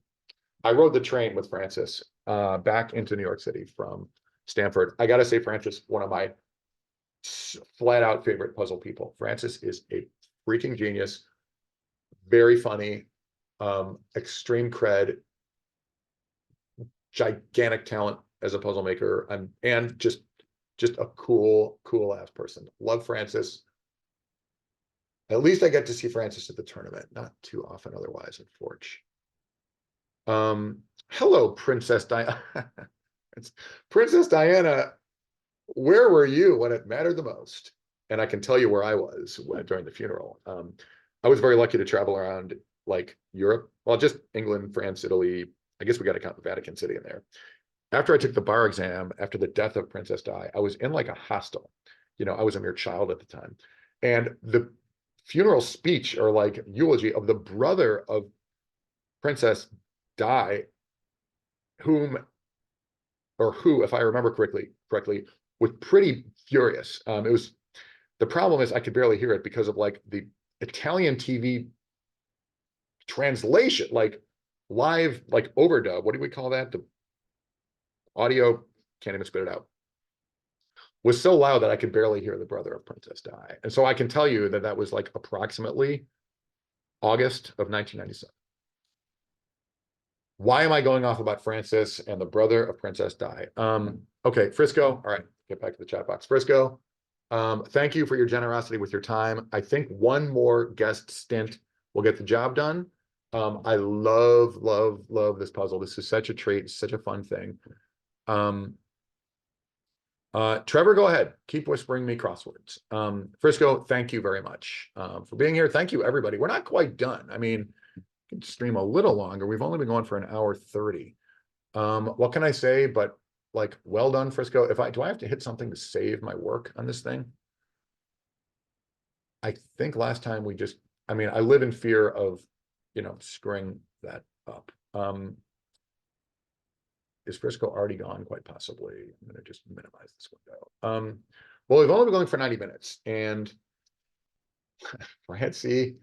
I rode the train with Francis back into New York City from Stanford. I gotta say, Francis, one of my flat out favorite puzzle people. Francis is a freaking genius, very funny, extreme cred, gigantic talent as a puzzle maker, and just a cool ass person. Love Francis. At least I get to see Francis at the tournament, not too often otherwise at Forge. Hello, Princess Diana. Princess Diana, where were you when it mattered the most? And I can tell you where I was during the funeral. I was very lucky to travel around like Europe, well, just England, France, Italy. I guess we got to count the Vatican City in there. After I took the bar exam, after the death of Princess Di, I was in like a hostel. You know, I was a mere child at the time. And the funeral speech or like eulogy of the brother of Princess Di, who, if I remember correctly, was pretty furious. It was, the problem is I could barely hear it because of like the Italian TV translation, like live, like overdub. What do we call that? The audio, can't even spit it out, was so loud that I could barely hear the brother of Princess Di. And so I can tell you that that was like approximately August of 1997. Why am I going off about Francis and the brother of Princess Di? Okay, Frisco. All right, get back to the chat box. Frisco, thank you for your generosity with your time. I think one more guest stint will get the job done. I love this puzzle. This is such a treat, such a fun thing. Trevor, go ahead. Keep whispering me crosswords. Frisco, thank you very much for being here. Thank you, everybody. We're not quite done. I mean, we can stream a little longer. We've only been going for an hour 30. What can I say? But like, well done, Frisco. Do I have to hit something to save my work on this thing? I think last time I mean, I live in fear of, you know, screwing that up. Is Frisco already gone? Quite possibly. I'm going to just minimize this window. Well, we've only been going for 90 minutes, and Francie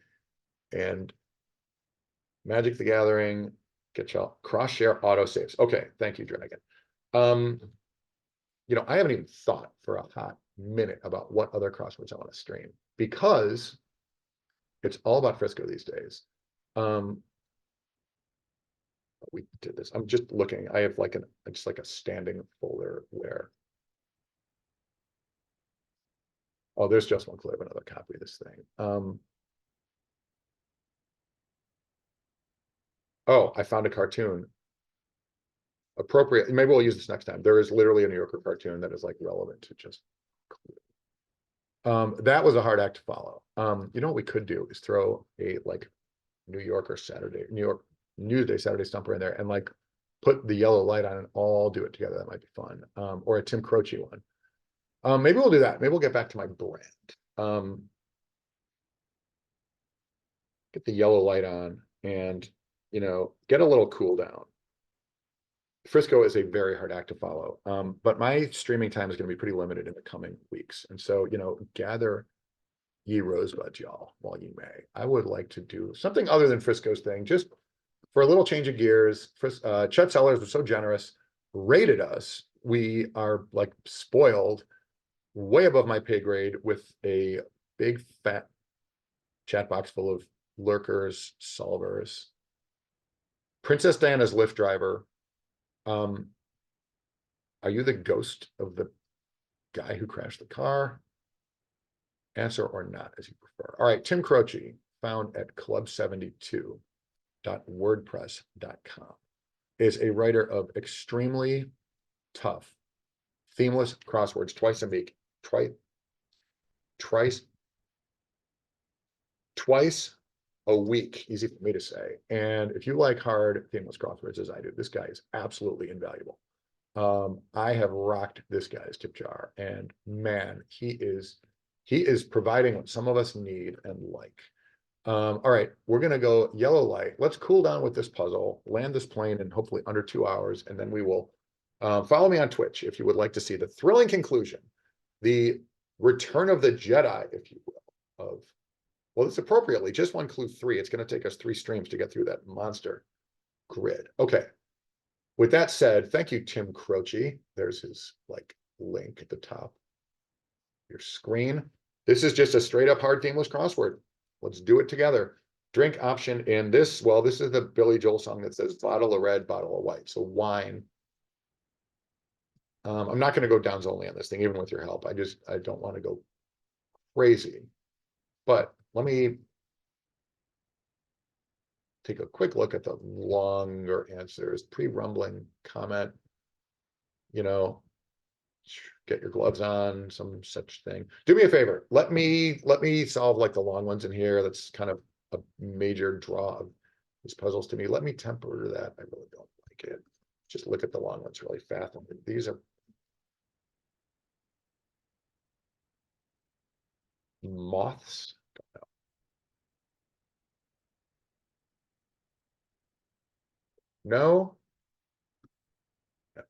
and Magic the Gathering, get y'all cross share auto saves. Okay, thank you, Dragon. You know, I haven't even thought for a hot minute about what other crosswords I want to stream because it's all about Frisco these days. We did this. I'm just looking. I have like just like a standing folder where. Oh, there's just one clip, another copy of this thing. Oh, I found a cartoon. Appropriate. Maybe we'll use this next time. There is literally a New Yorker cartoon that is like relevant to just. That was a hard act to follow. You know what we could do is throw a like New York Newsday Saturday Stumper in there and like put the yellow light on and all do it together. That might be fun. Or a Tim Croce one. Maybe we'll do that. Maybe we'll get back to my brand. Get the yellow light on and, you know, get a little cool down. Frisco is a very hard act to follow. But my streaming time is going to be pretty limited in the coming weeks. And so, you know, gather ye rosebuds, y'all, while you may. I would like to do something other than Frisco's thing, just for a little change of gears. Chet Sellers was so generous, rated us. We are like spoiled, way above my pay grade, with a big fat chat box full of lurkers, solvers. Princess Diana's Lyft driver. Are you the ghost of the guy who crashed the car? Answer or not, as you prefer. All right, Tim Croce, found at club72.wordpress.com, is a writer of extremely tough, themeless crosswords twice a week. twice a week, easy for me to say. And if you like hard themeless crosswords as I do, this guy is absolutely invaluable. I have rocked this guy's tip jar, and man, he is providing what some of us need and like. All right, we're gonna go yellow light. Let's cool down with this puzzle, land this plane in hopefully under 2 hours, and then we will follow me on Twitch if you would like to see the thrilling conclusion, the return of the Jedi, if you will, of, well, it's appropriately just one clue 3. It's going to take us 3 streams to get through that monster grid. Okay. With that said, thank you, Tim Croce. There's his like link at the top of your screen. This is just a straight up hard themeless crossword. Let's do it together. Drink option in this. Well, this is the Billy Joel song that says bottle of red, bottle of white. So wine. I'm not going to go downs only on this thing, even with your help. I don't want to go crazy. But let me take a quick look at the longer answers. Pre-rumbling comment, you know, get your gloves on, some such thing. Do me a favor. Let me solve like the long ones in here. That's kind of a major draw of these puzzles to me. Let me temper that. I really don't like it. Just look at the long ones really fast. These are moths. No. No.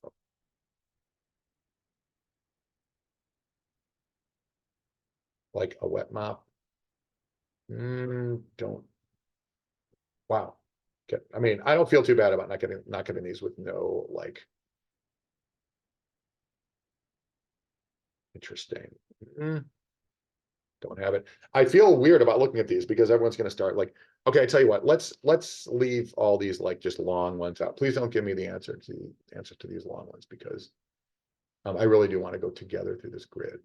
Like a wet mop. Don't. Wow. Okay. I mean, I don't feel too bad about not getting these with no like. Interesting. Don't have it. I feel weird about looking at these because everyone's going to start like, okay, I tell you what, let's leave all these like just long ones out. Please don't give me the answer to these long ones because I really do want to go together through this grid.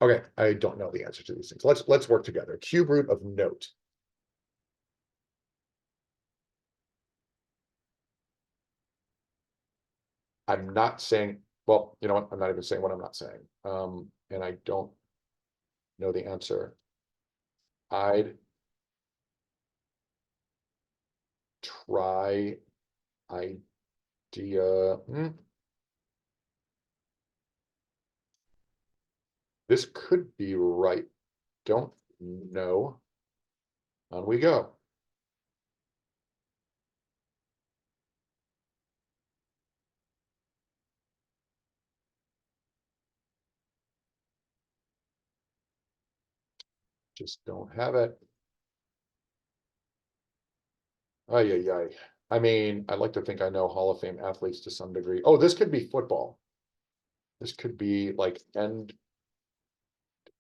Okay, I don't know the answer to these things. Let's work together. Cube root of note. I'm not saying, well, you know what? I'm not even saying what I'm not saying. And I don't know the answer. I'd try idea. This could be right. Don't know. On we go. Just don't have it. Ay, ay, ay. I mean, I like to think I know Hall of Fame athletes to some degree. Oh, this could be football. This could be like end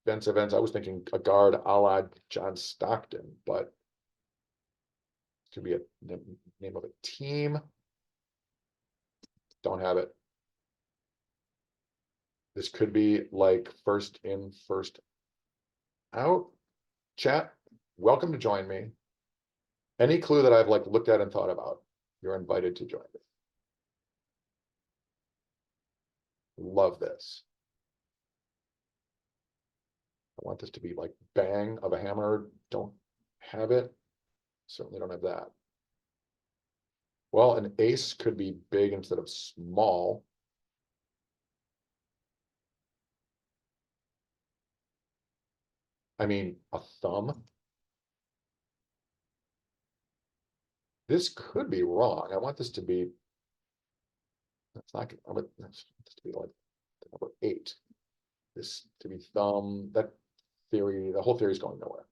defensive ends. I was thinking a guard a la John Stockton, but it could be a name of a team. Don't have it. This could be like first in, first out. Chat, welcome to join me. Any clue that I've like looked at and thought about, you're invited to join me. Love this. I want this to be like bang of a hammer. Don't have it. Certainly don't have that. Well, an ace could be big instead of small. I mean, a thumb. This could be wrong. I want this to be, that's not, I want this to be like number 8. This to be thumb, that theory, the whole theory is going nowhere.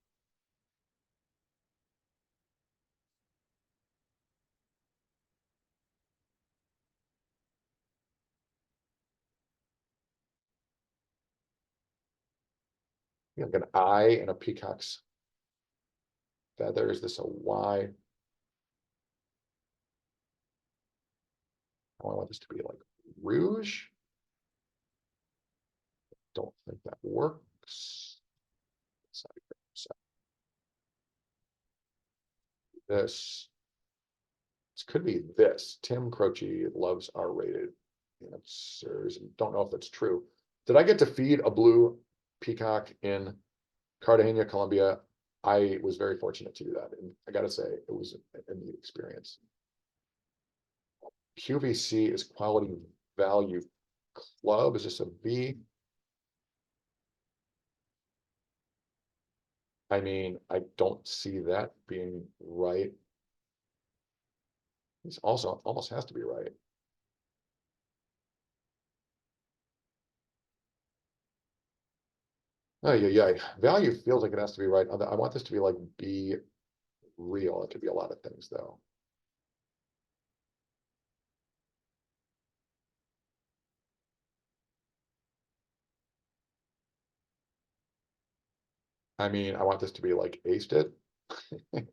You know, like an eye and a peacock's feather. Is this a Y? I want this to be like rouge. Don't think that works. This could be this. Tim Croce loves R-rated answers. Don't know if that's true. Did I get to feed a blue Peacock in Cartagena, Colombia. I was very fortunate to do that, and I gotta say, it was a neat experience. QVC is Quality Value Club. Is this a V? I mean, I don't see that being right. This also almost has to be right. Oh, yeah. Value feels like it has to be right. I want this to be like be real. It could be a lot of things, though. I mean, I want this to be like aced it.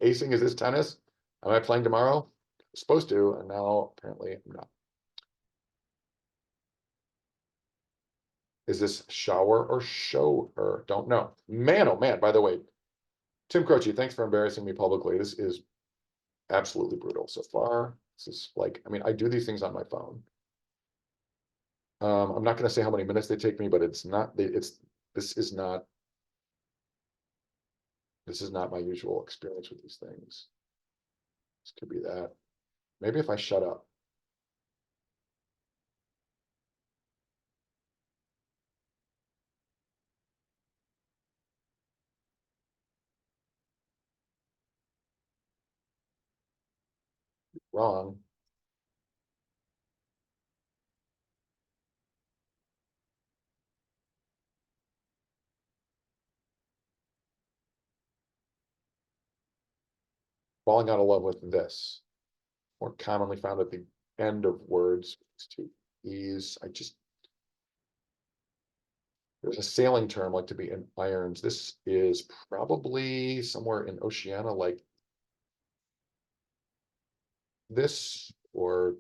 Acing, is this tennis? Am I playing tomorrow? Supposed to, and now apparently I'm not. Is this shower or shower? Don't know. Man, oh man, by the way, Tim Croce, thanks for embarrassing me publicly. This is absolutely brutal so far. This is like, I mean, I do these things on my phone. I'm not gonna say how many minutes they take me, but it's not, this is not, this is not my usual experience with these things. This could be that. Maybe if I shut up. Wrong. Falling out of love with this. More commonly found at the end of words to ease. There's a sailing term like to be in irons. This is probably somewhere in Oceania, like this or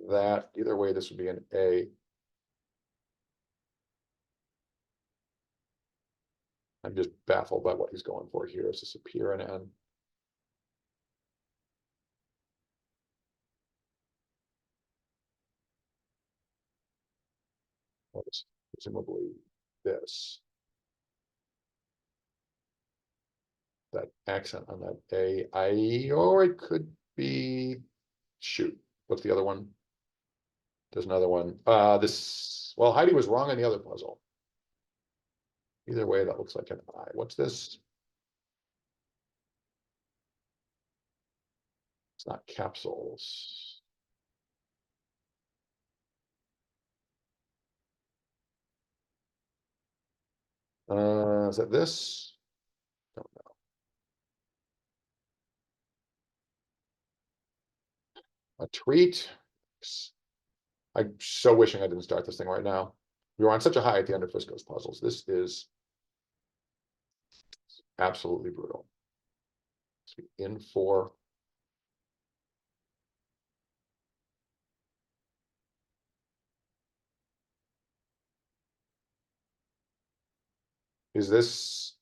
that. Either way, this would be an A. I'm just baffled by what he's going for here. Is this a P or an N? Well, it's presumably this. That accent on that A. Or it could be, shoot, what's the other one? There's another one. Well, Heidi was wrong on the other puzzle. Either way, that looks like an I. What's this? It's not capsules. Is it this? Don't know. A treat. I'm so wishing I didn't start this thing right now. We were on such a high at the end of Frisco's puzzles. This is absolutely brutal. In for. Is this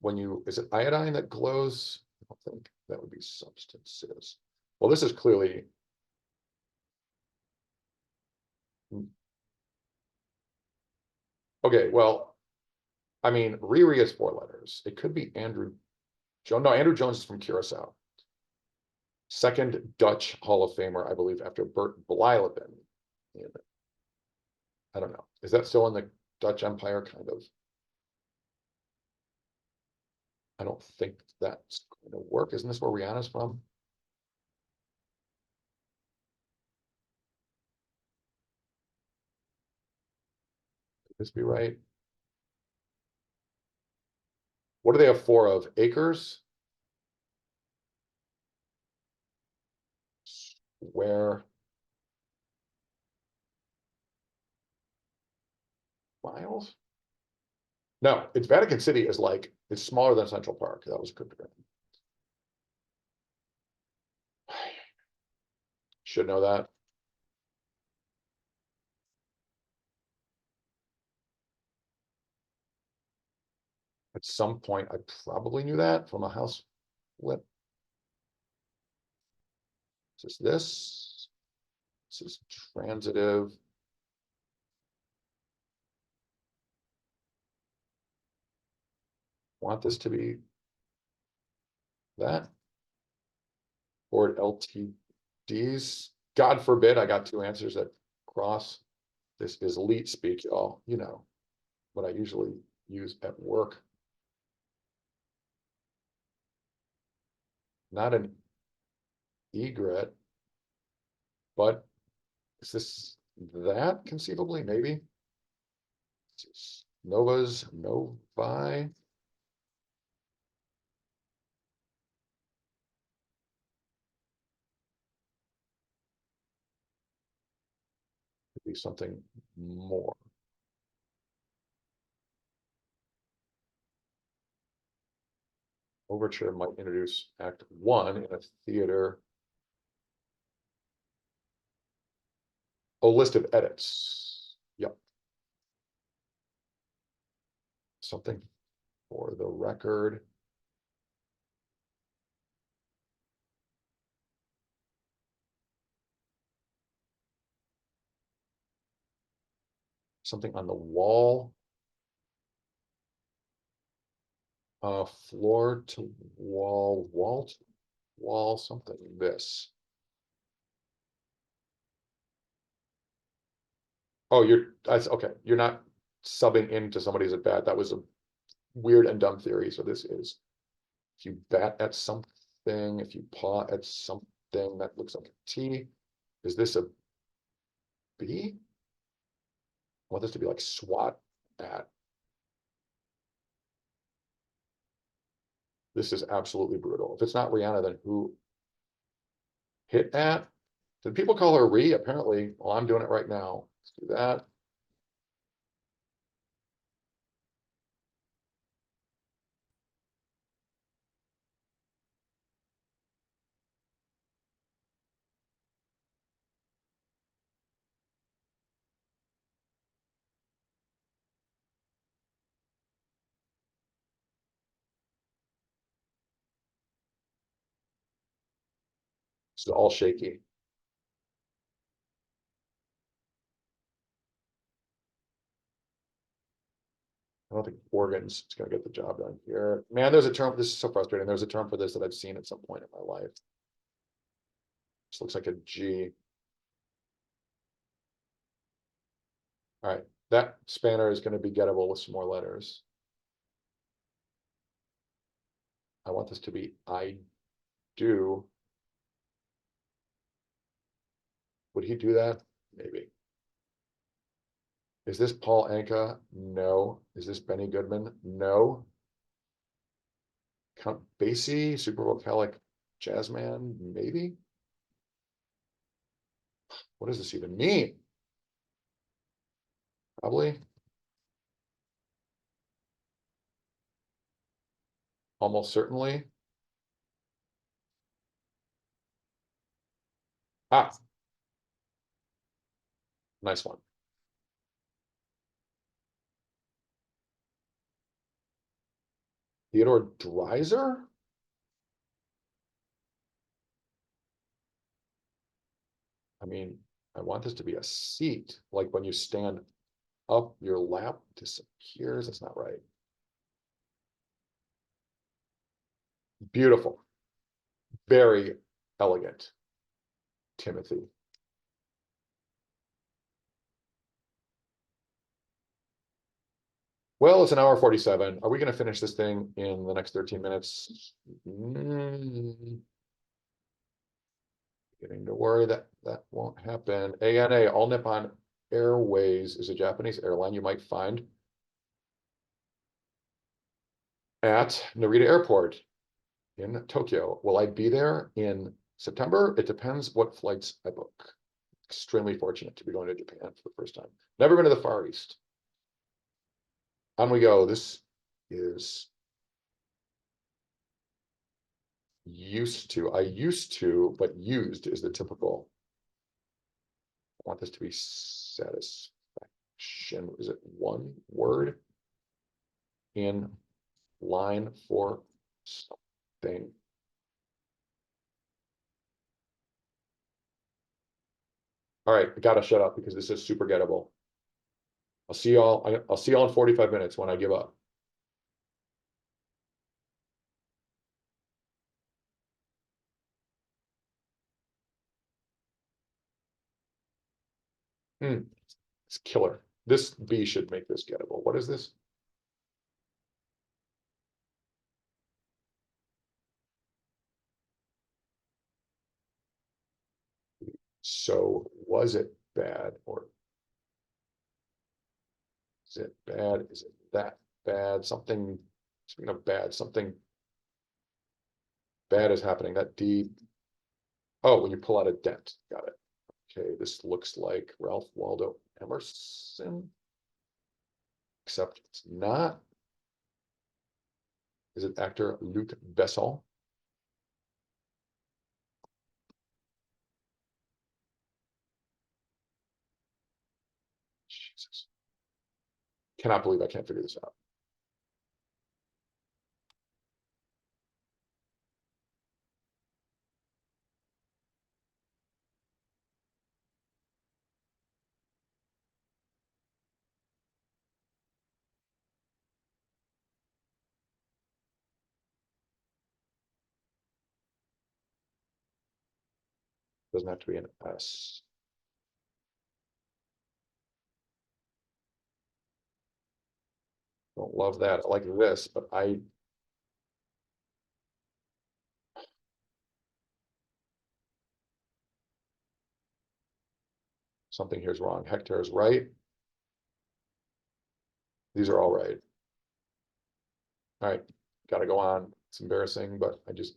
when you, is it iodine that glows? I don't think that would be substances. Well, this is clearly. Okay, well, I mean, Riri is 4 letters. It could be Andrew Jones. No, Andrew Jones is from Curacao. Second Dutch Hall of Famer, I believe, after Bert Blyleven. I don't know. Is that still in the Dutch Empire? Kind of. I don't think that's going to work. Isn't this where Rihanna's from? Could this be right? What do they have 4 of? Acres? Where? Miles? No, it's Vatican City is like, it's smaller than Central Park. That was a cryptogram. Should know that. At some point, I probably knew that from a house flip. Is this? This is transitive. Want this to be that. Or LTDs, God forbid, I got two answers that cross. This is elite speak, y'all, you know, what I usually use at work. Not an egret, but is this that conceivably, maybe? Novas, novi. Could be something more. Overture might introduce Act 1 in a theater. Oh, list of edits. Yep. Something for the record. Something on the wall. Floor to wall, wall to wall, something this. Oh, that's okay. You're not subbing into somebody's at bat. That was a weird and dumb theory. So this is, if you bat at something, if you paw at something that looks like a T, is this a B? I want this to be like SWAT at. This is absolutely brutal. If it's not Rihanna, then who hit at? Did people call her Ree? Apparently, well, I'm doing it right now. Let's do that. It's all shaky. I don't think organs is gonna get the job done here. Man, there's a term, this is so frustrating. There's a term for this that I've seen at some point in my life. This looks like a G. All right, that spanner is gonna be gettable with some more letters. I want this to be I do. Would he do that? Maybe. Is this Paul Anka? No. Is this Benny Goodman? No. Count Basie, super vocalic jazzman? Maybe. What does this even mean? Probably. Almost certainly. Ah, nice one. Theodore Dreiser? I mean, I want this to be a seat, like when you stand up, your lap disappears. That's not right. Beautiful. Very elegant. Timothy. Well, it's an hour 47. Are we going to finish this thing in the next 13 minutes? Getting to worry that that won't happen. ANA, All Nippon Airways, is a Japanese airline you might find at Narita Airport in Tokyo. Will I be there in September? It depends what flights I book. Extremely fortunate to be going to Japan for the first time. Never been to the Far East. On we go. This is used to. I used to, but used is the typical. I want this to be satisfaction. Is it one word in line for something? All right, I gotta shut up because this is super gettable. I'll see y'all in 45 minutes when I give up. It's killer. This B should make this gettable. What is this? So was it bad or is it bad? Is it that bad? Something, speaking of bad, something bad is happening. That D. Oh, when you pull out a dent. Got it. Okay, this looks like Ralph Waldo Emerson. Except it's not. Is it actor Luc Besson? Jesus. Cannot believe I can't figure this out. Doesn't have to be an S. Don't love that. I like this, but something here is wrong. Hectare is right. These are all right. All right, gotta go on. It's embarrassing, but I just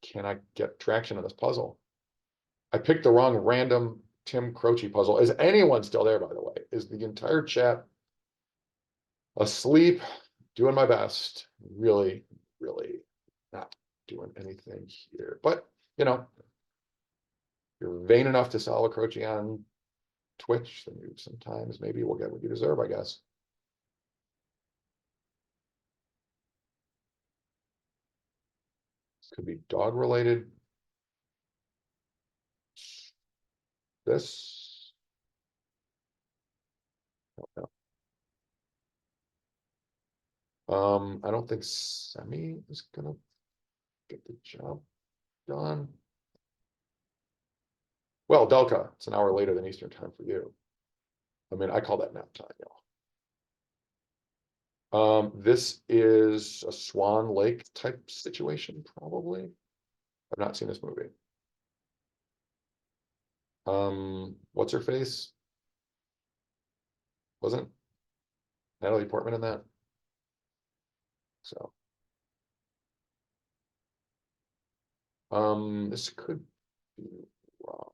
cannot get traction on this puzzle. I picked the wrong random Tim Croce puzzle. Is anyone still there, by the way? Is the entire chat asleep? Doing my best. Really, really not doing anything here. But, you know, you're vain enough to solve a Croce on Twitch, then you sometimes maybe will get what you deserve, I guess. This could be dog related. This. No. I don't think Semi is gonna get the job done. Well, Delca, it's an hour later than Eastern time for you. I mean, I call that nap time, y'all. This is a Swan Lake type situation, probably. I've not seen this movie. What's her face? Wasn't Natalie Portman in that? So, this could be wrong.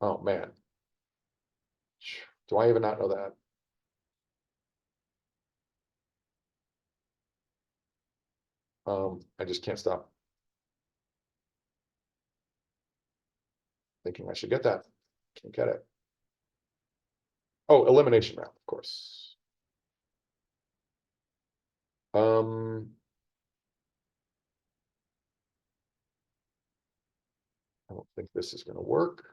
Oh man, do I even not know that? I just can't stop thinking I should get that. Can't get it. Oh, elimination round, of course. I don't think this is going to work.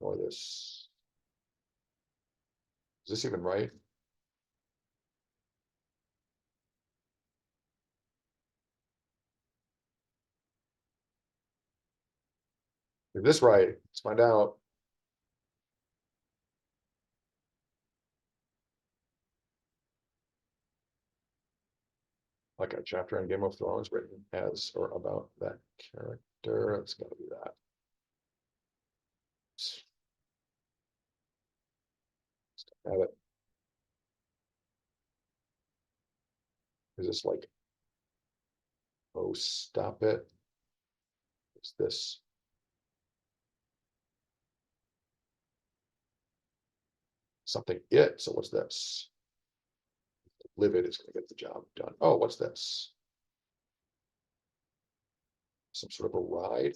Or this. Is this even right? Is this right? Let's find out. Like a chapter in Game of Thrones written as or about that character. It's got to be that. Have it. Is this like, oh, stop it? Is this something it? So what's this? Livid is going to get the job done. Oh, what's this? Some sort of a ride.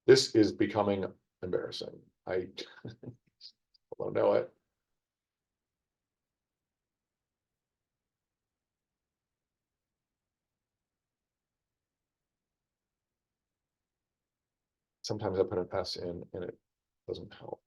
This is becoming embarrassing. I don't know it. Sometimes I put an S in and it doesn't help.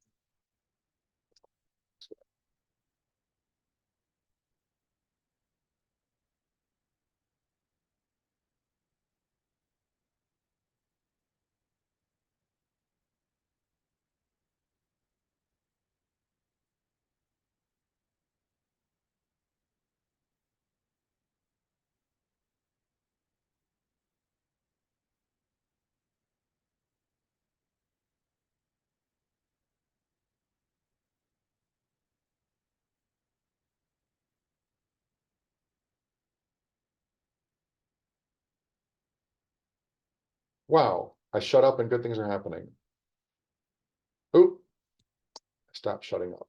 Wow, I shut up and good things are happening. Oop, stop shutting up.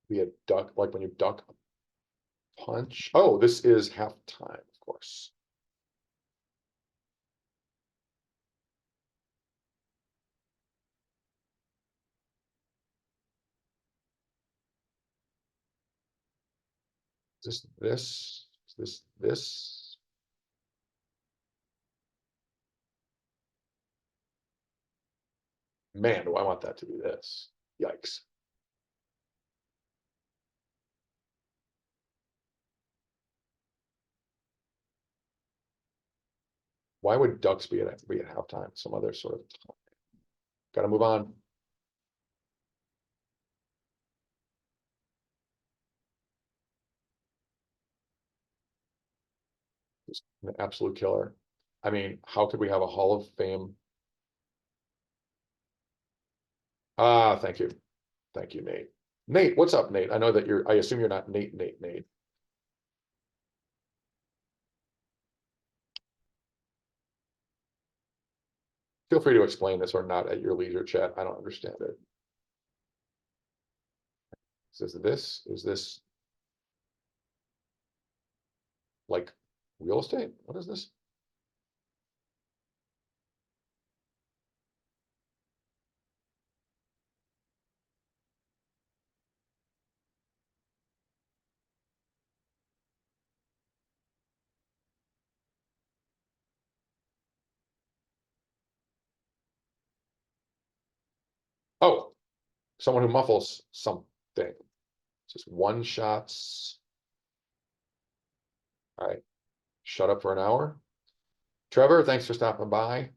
Be a duck, like when you duck a punch. Oh, this is halftime, of course. Is this, this? Man, do I want that to be this? Yikes. Why would ducks be at halftime? Some other sort of time. Gotta move on. Just an absolute killer. I mean, how could we have a Hall of Fame? Ah, thank you. Thank you, Nate. Nate, what's up, Nate? I know that I assume you're not Nate. Feel free to explain this or not at your leisure, chat. I don't understand it. Is this like real estate? What is this? Oh, someone who muffles something. Just one shots. All right. Shut up for an hour. Trevor, thanks for stopping by.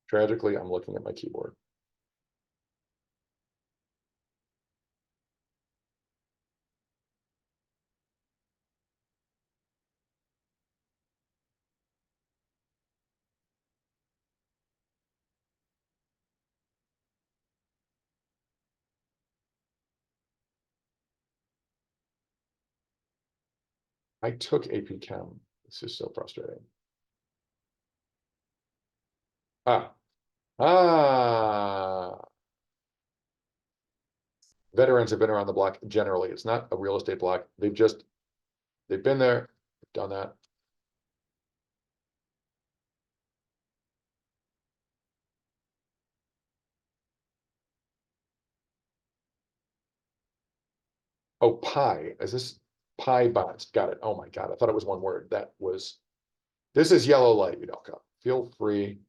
Tragically, I'm looking at my keyboard. I took AP Chem. This is so frustrating. Ah, ah. Veterans have been around the block generally. It's not a real estate block. They've been there, done that. Oh, pie. Is this pie bonds? Got it. Oh my God. I thought it was one word. This is yellow light, Udelka. Feel free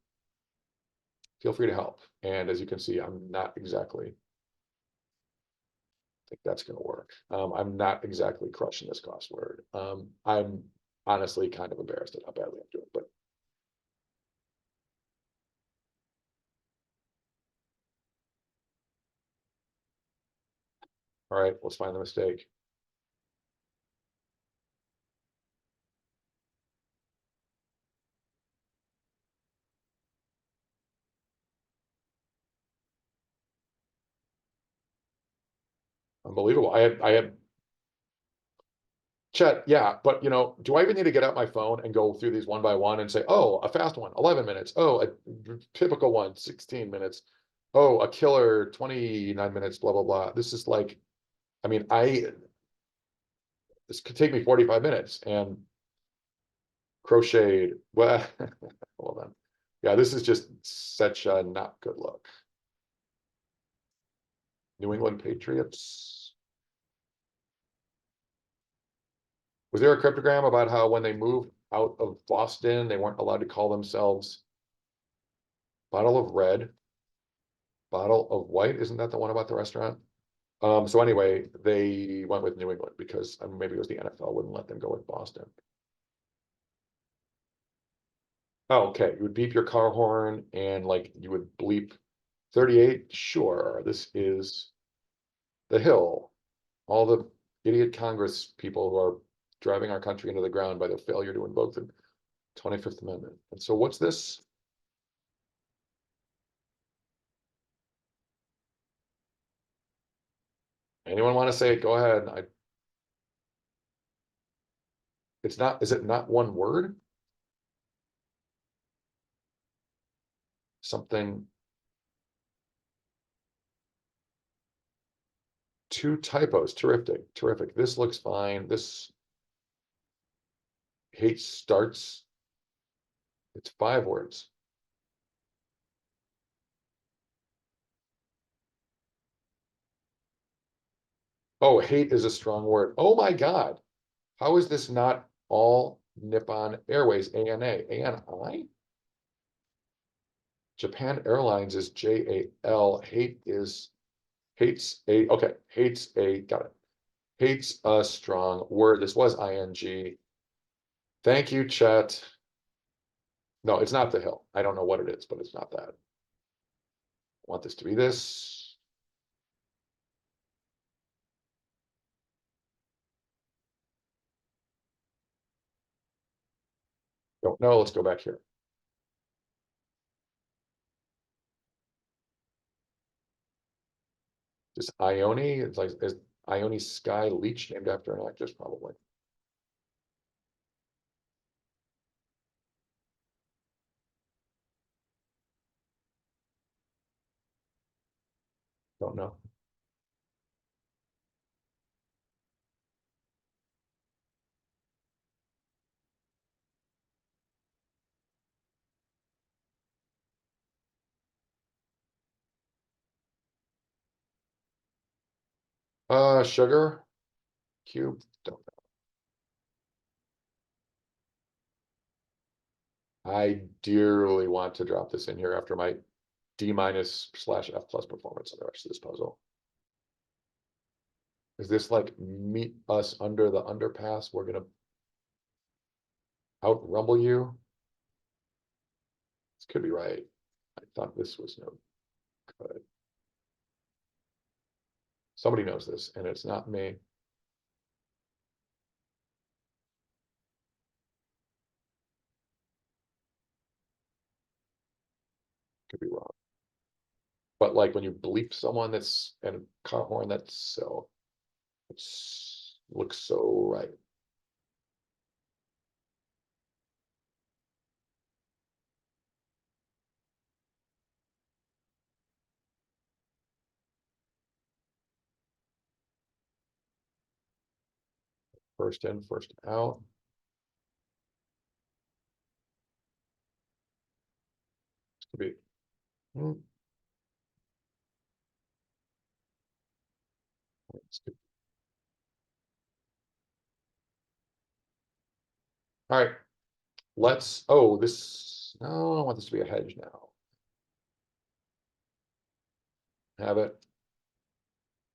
to help. And as you can see, I'm not exactly think that's going to work. I'm not exactly crushing this crossword. I'm honestly kind of embarrassed at how badly I'm doing, but all right, let's find the mistake. Unbelievable. I had chat, yeah, but do I even need to get out my phone and go through these one by one and say, oh, a fast one, 11 minutes. Oh, a typical one, 16 minutes. Oh, a killer, 29 minutes, blah, blah, blah. This is like, I mean, this could take me 45 minutes and crocheted. Well, hold on. Yeah, this is just such a not good look. New England Patriots. Was there a cryptogram about how when they moved out of Boston, they weren't allowed to call themselves Bottle of Red, Bottle of White? Isn't that the one about the restaurant? So anyway, they went with New England because maybe it was the NFL wouldn't let them go with Boston. Oh, okay, you would beep your car horn and like you would bleep 38. Sure, this is the Hill. All the idiot Congress people who are driving our country into the ground by their failure to invoke the 25th Amendment. And so what's this? Anyone want to say it? Go ahead. It's not, is it not one word? Something, two typos. Terrific, terrific. This looks fine. This hate starts. It's 5 words. Oh, hate is a strong word. Oh my God. How is this not all Nippon Airways, ANA? ANI? Japan Airlines is JAL. Hate is hates a, okay, hates a, got it. Hates a strong word. This was ing. Thank you, Chet. No, it's not the Hill. I don't know what it is, but it's not that. I want this to be this. Don't know. Let's go back here. This Ione, it's like, is Ione Sky Leach named after an actress? Probably. Don't know. Sugar cube. Don't know. I dearly want to drop this in here after my D-/F+ performance on the rest of this puzzle. Is this like meet us under the underpass? We're gonna out rumble you. This could be right. I thought this was no good. Somebody knows this, and it's not me. Could be wrong. But like when you bleep someone that's and a car horn, that's so it's looks so right. First in, first out. Could be. Hmm, all right. Let's. Oh, this. No, I want this to be a hedge now. Have it.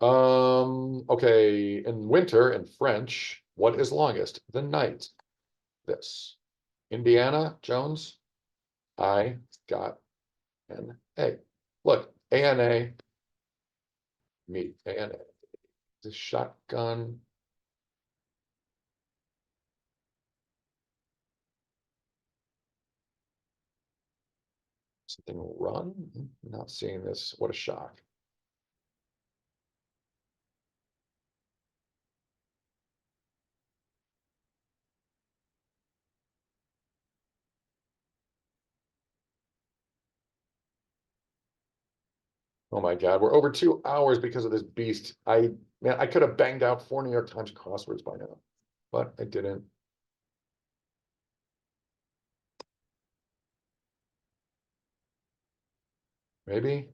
Okay. In winter, in French, what is longest? The night. This. Indiana Jones. I got an A. Look, ANA, meet ANA. The shotgun. Something run? Not seeing this. What a shock. Oh my God, we're over 2 hours because of this beast. Man, I could have banged out 4 New York Times crosswords by now, but I didn't. Maybe.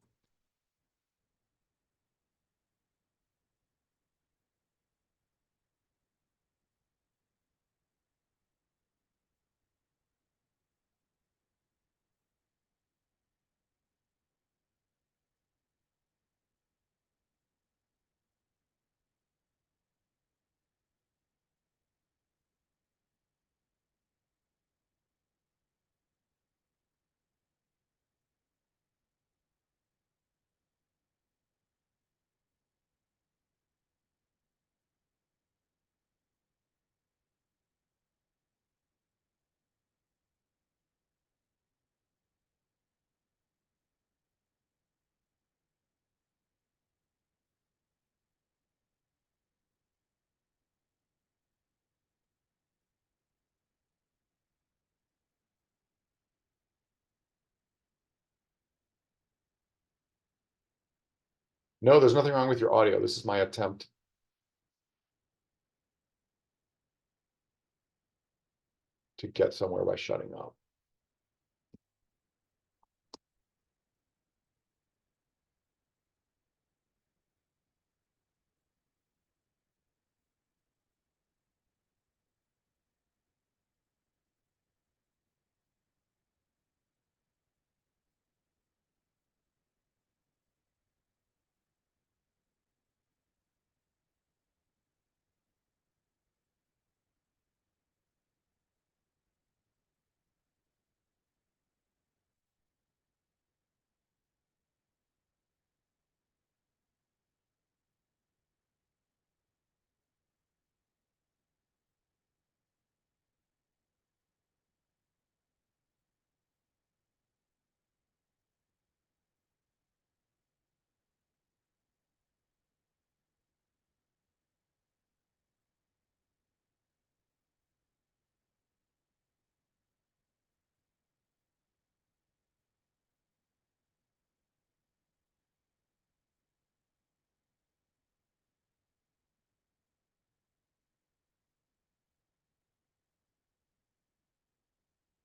No, there's nothing wrong with your audio. This is my attempt. To get somewhere by shutting up.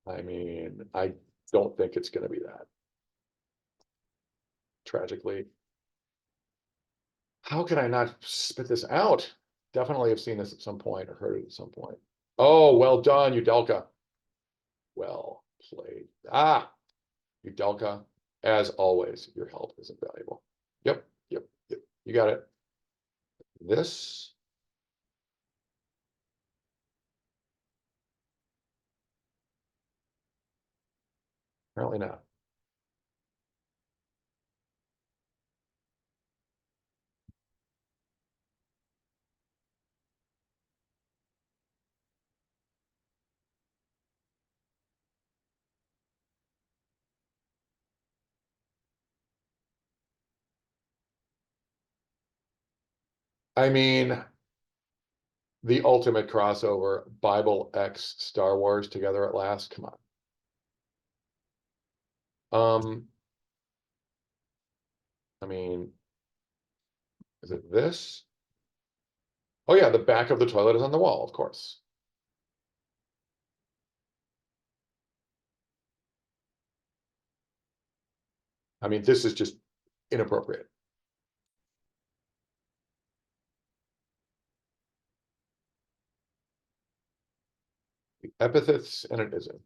I mean, I don't think it's gonna be that. Tragically. How could I not spit this out? Definitely have seen this at some point or heard it at some point. Oh, well done, Udelka. Well played. Ah, Udelka, as always, your help is invaluable. Yep, yep, yep. You got it. This. Apparently not. I mean, the ultimate crossover, Bible X Star Wars together at last. Come on. I mean, is it this? Oh yeah, the back of the toilet is on the wall, of course. I mean, this is just inappropriate. The epithets, and it isn't.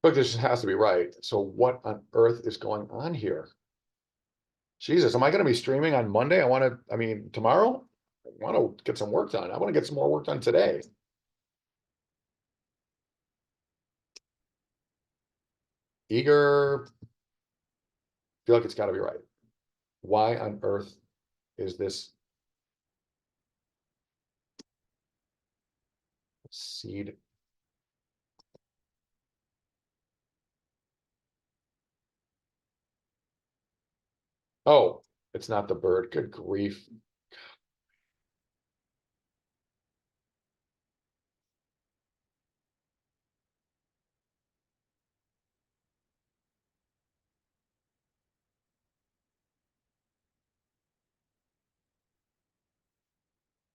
But this has to be right. So what on earth is going on here? Jesus, am I gonna be streaming on Monday? I mean, tomorrow? I want to get some work done. I want to get some more work done today. Eager, feel like it's gotta be right. Why on earth is this seed? Oh, it's not the bird. Good grief.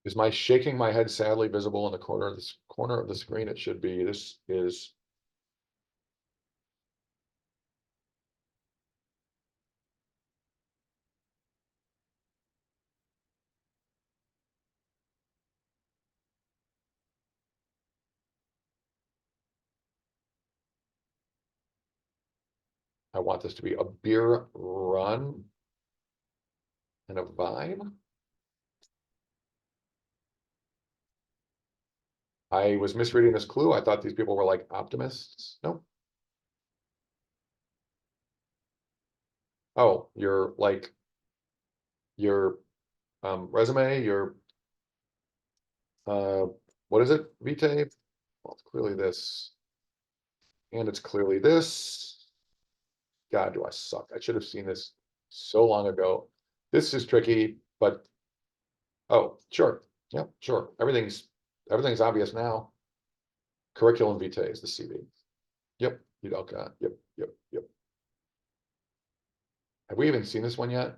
Is my shaking my head sadly visible in the corner of the screen? It should be. This is. I want this to be a beer run and a vibe. I was misreading this clue. I thought these people were like optimists. No. Oh, your like your resume, your uh what is it? Vitae? Well, it's clearly this, and it's clearly this. God, do I suck. I should have seen this so long ago. This is tricky, but oh, sure. Yep, sure. Everything's obvious now. Curriculum vitae is the CV. Yep, Udelka. Yep, yep, yep. Have we even seen this one yet?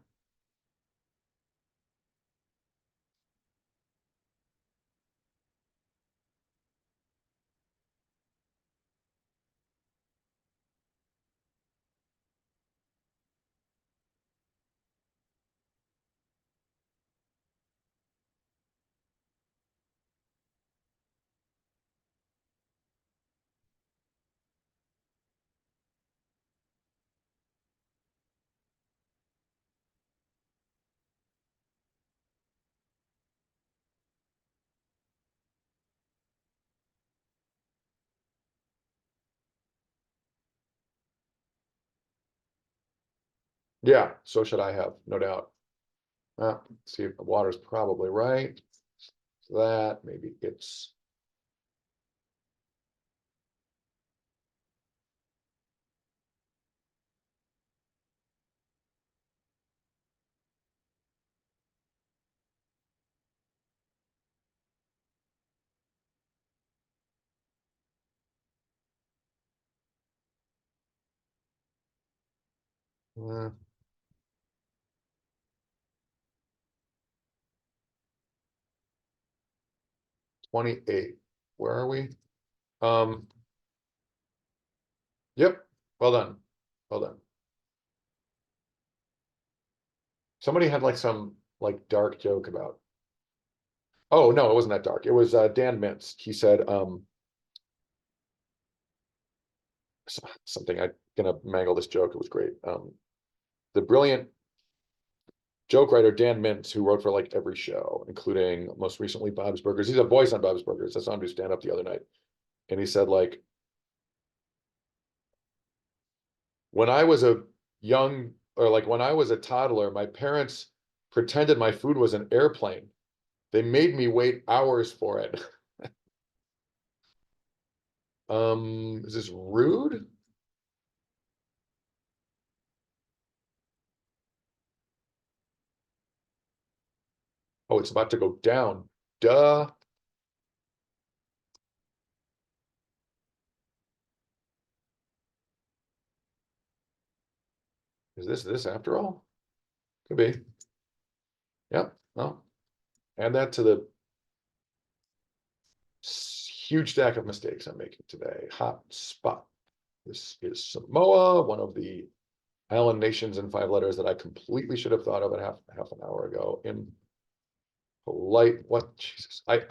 Yeah, so should I have, no doubt. See if the water's probably right. So that maybe it's 28. Where are we? Um, yep. Well done. Well done. Somebody had like some like dark joke about. Oh no, it wasn't that dark. It was Dan Mintz. He said something. I'm gonna mangle this joke. It was great. The brilliant joke writer Dan Mintz, who wrote for like every show, including most recently Bob's Burgers. He's a voice on Bob's Burgers. I saw him do stand up the other night, and he said like, when I was a young or like when I was a toddler, my parents pretended my food was an airplane. They made me wait hours for it. Is this rude? Oh, it's about to go down. Duh. Is this after all? Could be. Yep. Well, add that to the huge stack of mistakes I'm making today. Hot spot. This is Samoa, one of the island nations in 5 letters that I completely should have thought of at half an hour ago. In polite, what Jesus? I'm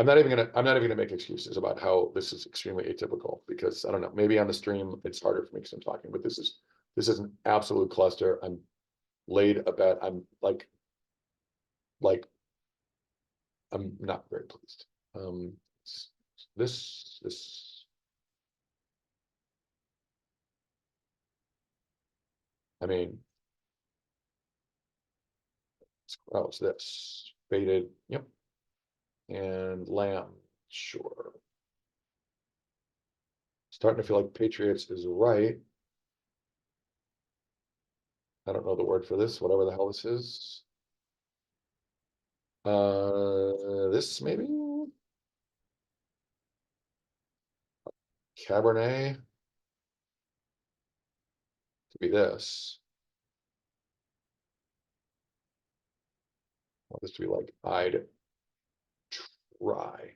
not even gonna make excuses about how this is extremely atypical because I don't know, maybe on the stream it's harder for me because I'm talking, but this is an absolute cluster. I'm laid a bet. I'm like I'm not very pleased. Um this I mean, oh, it's this faded, yep, and lamb, sure. Starting to feel like Patriots is right. I don't know the word for this, whatever the hell this is. This maybe Cabernet to be this. I want this to be like I'd try.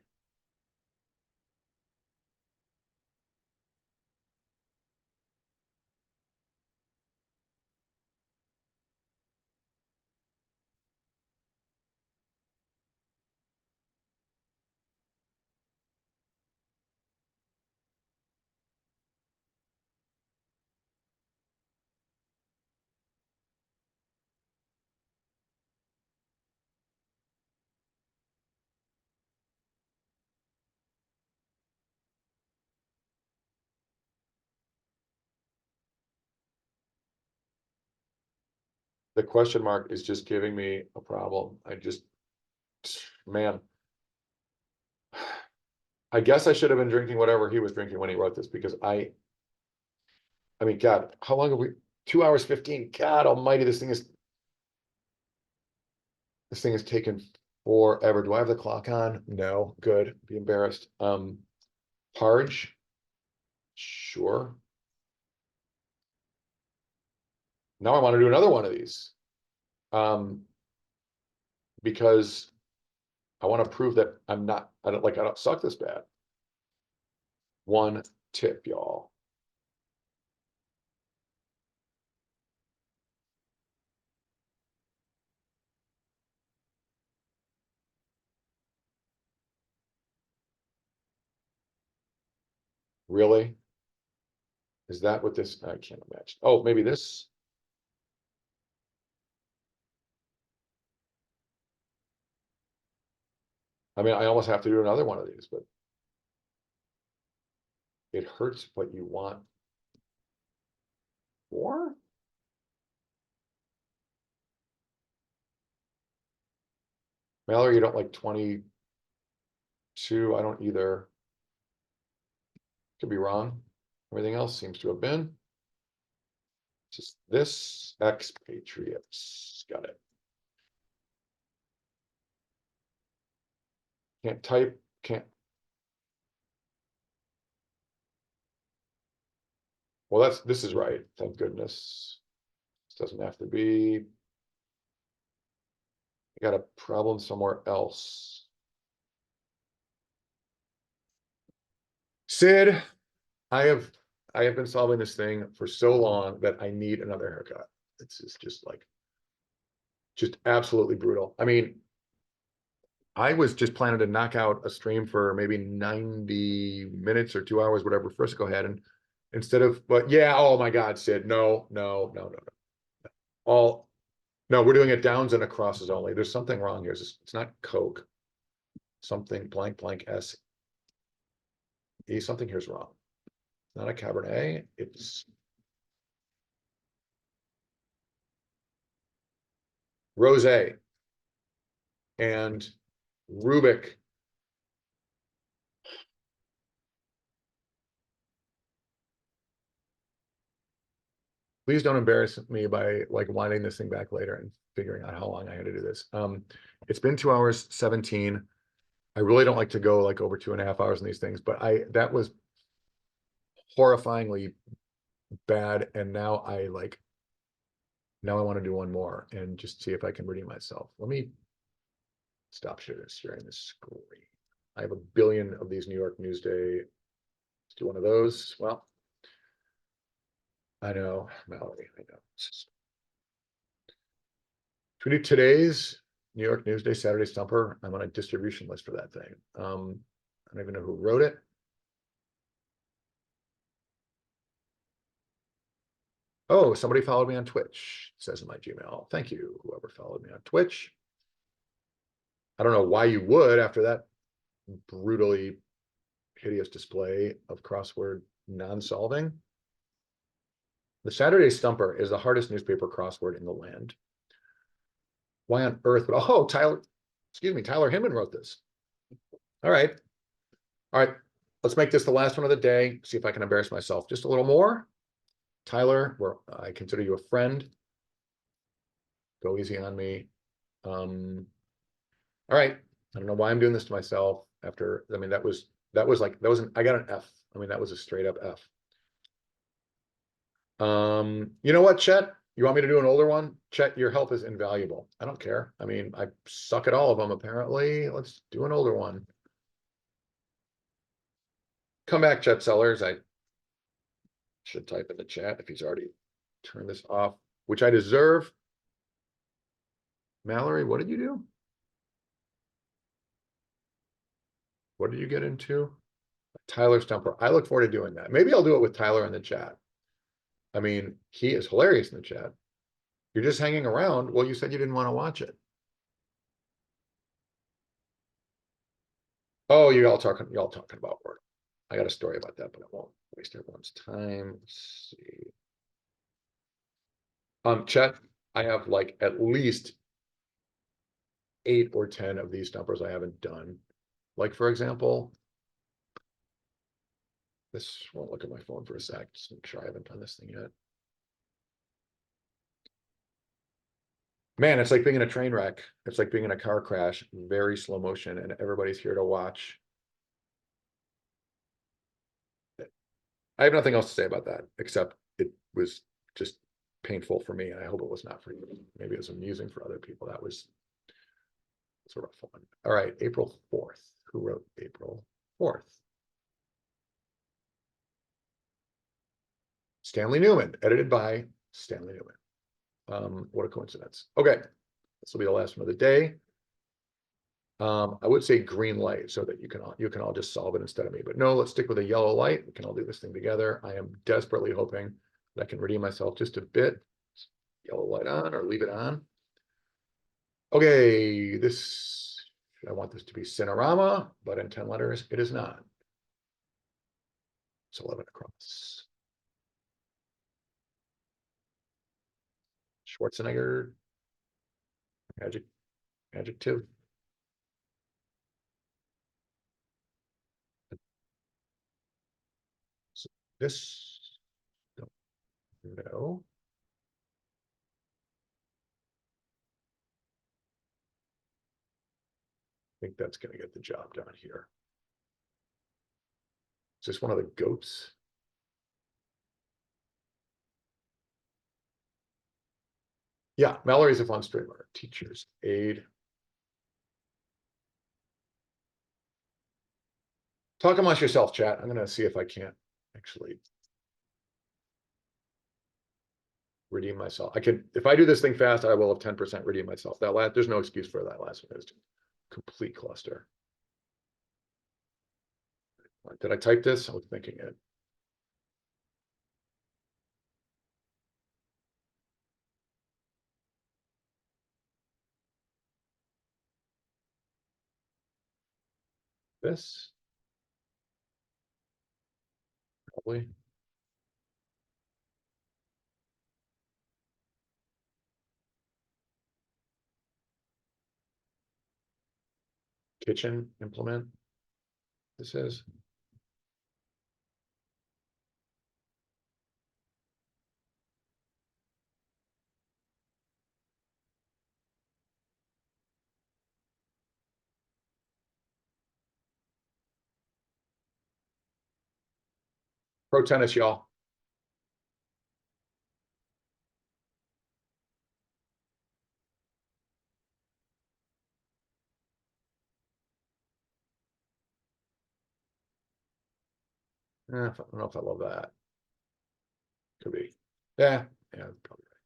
the question mark is just giving me a problem. Man. I guess I should have been drinking whatever he was drinking when he wrote this, because I mean, God, how long have we, 2 hours 15, God almighty, this thing is taken forever. Do I have the clock on? No, good, be embarrassed. Parge. Sure. Now I want to do another one of these. Because I want to prove that I don't suck this bad. One tip, y'all. Really? Is that what this, I can't imagine. Oh, maybe this. I mean, I almost have to do another one of these, but it hurts, but you want more? Mallory, you don't like 22. I don't either. Could be wrong. Everything else seems to have been. Just this expatriates. Got it. Can't type, can't. Well, this is right. Thank goodness. This doesn't have to be. I got a problem somewhere else. Sid, I have been solving this thing for so long that I need another haircut. This is just absolutely brutal. I mean, I was just planning to knock out a stream for maybe 90 minutes or 2 hours, whatever. First, go ahead and instead of, but yeah, oh my God, Sid, no. All, no, we're doing it downs and acrosses only. There's something wrong here. It's not Coke. Something blank S. Something here's wrong. Not a Cabernet. It's Rosé and Rubik. Please don't embarrass me by like winding this thing back later and figuring out how long I had to do this. It's been 2 hours 17. I really don't like to go like over 2.5 hours in these things, but that was horrifyingly bad. And now I want to do one more and just see if I can redeem myself. Let me stop sharing this screen. I have a billion of these New York Newsday. Let's do one of those. Well, I know, Mallory, I know. Should we do today's New York Newsday Saturday Stumper? I'm on a distribution list for that thing. I don't even know who wrote it. Oh, somebody followed me on Twitch, it says in my Gmail. Thank you, whoever followed me on Twitch. I don't know why you would after that brutally hideous display of crossword non-solving. The Saturday Stumper is the hardest newspaper crossword in the land. Why on earth would, oh, Tyler Hinman wrote this. All right. Let's make this the last one of the day. See if I can embarrass myself just a little more. Tyler, I consider you a friend. Go easy on me. All right. I don't know why I'm doing this to myself after, I mean, I got an F. I mean, that was a straight up F. You know what, Chet? You want me to do an older one? Chet, your help is invaluable. I don't care. I mean, I suck at all of them, apparently. Let's do an older one. Come back, Chet Sellers. I should type in the chat if he's already turned this off, which I deserve. Mallory, what did you do? What did you get into? Tyler Stumper. I look forward to doing that. Maybe I'll do it with Tyler in the chat. I mean, he is hilarious in the chat. You're just hanging around. Well, you said you didn't want to watch it. Oh, y'all talking about work. I got a story about that, but I won't waste everyone's time. Let's see. Chet, I have like at least 8 or 10 of these numbers I haven't done. Like, for example, this, won't look at my phone for a sec, just make sure I haven't done this thing yet. Man, it's like being in a train wreck. It's like being in a car crash, very slow motion, and everybody's here to watch. I have nothing else to say about that, except it was just painful for me, and I hope it was not for you. Maybe it was amusing for other people. That was sort of fun. All right, April 4th. Who wrote April 4th? Stanley Newman, edited by Stanley Newman. What a coincidence. Okay, this will be the last one of the day. I would say green light so that you can all just solve it instead of me, but no, let's stick with a yellow light. We can all do this thing together. I am desperately hoping that I can redeem myself just a bit. Yellow light on or leave it on. Okay, I want this to be Cinerama, but in 10 letters, it is not. It's 11 across. Schwarzenegger, adjective. So this, don't know. I think that's going to get the job done here. Is this one of the goats? Yeah, Mallory's a fun streamer. Teacher's aide. Talk amongst yourself, chat. I'm gonna see if I can't actually redeem myself. I can, if I do this thing fast, I will have 10% redeem myself. There's no excuse for that last one. It's complete cluster. Did I type this? I was thinking it. This probably. Kitchen implement. This is. Pro tennis, y'all. I don't know if I love that. Could be. Yeah, probably right.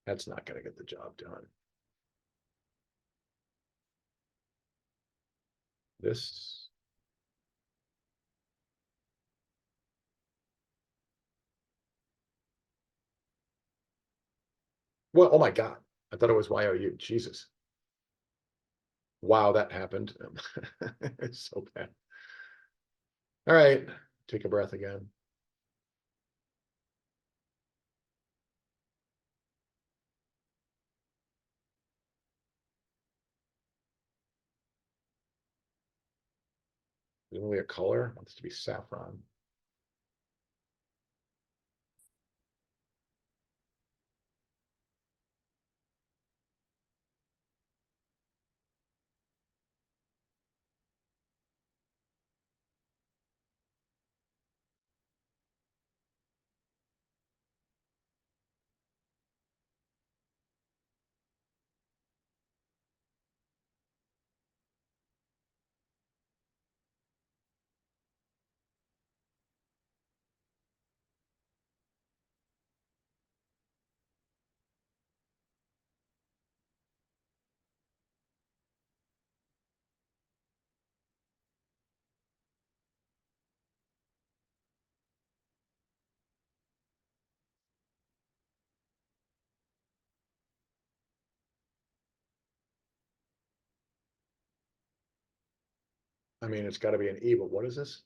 That's not gonna get the job done. This. Well, oh my God. I thought it was YOU. Jesus. Wow, that happened. It's so bad. All right, take a breath again. Presumably a color. I want this to be saffron. I mean, it's got to be an E, but what is this?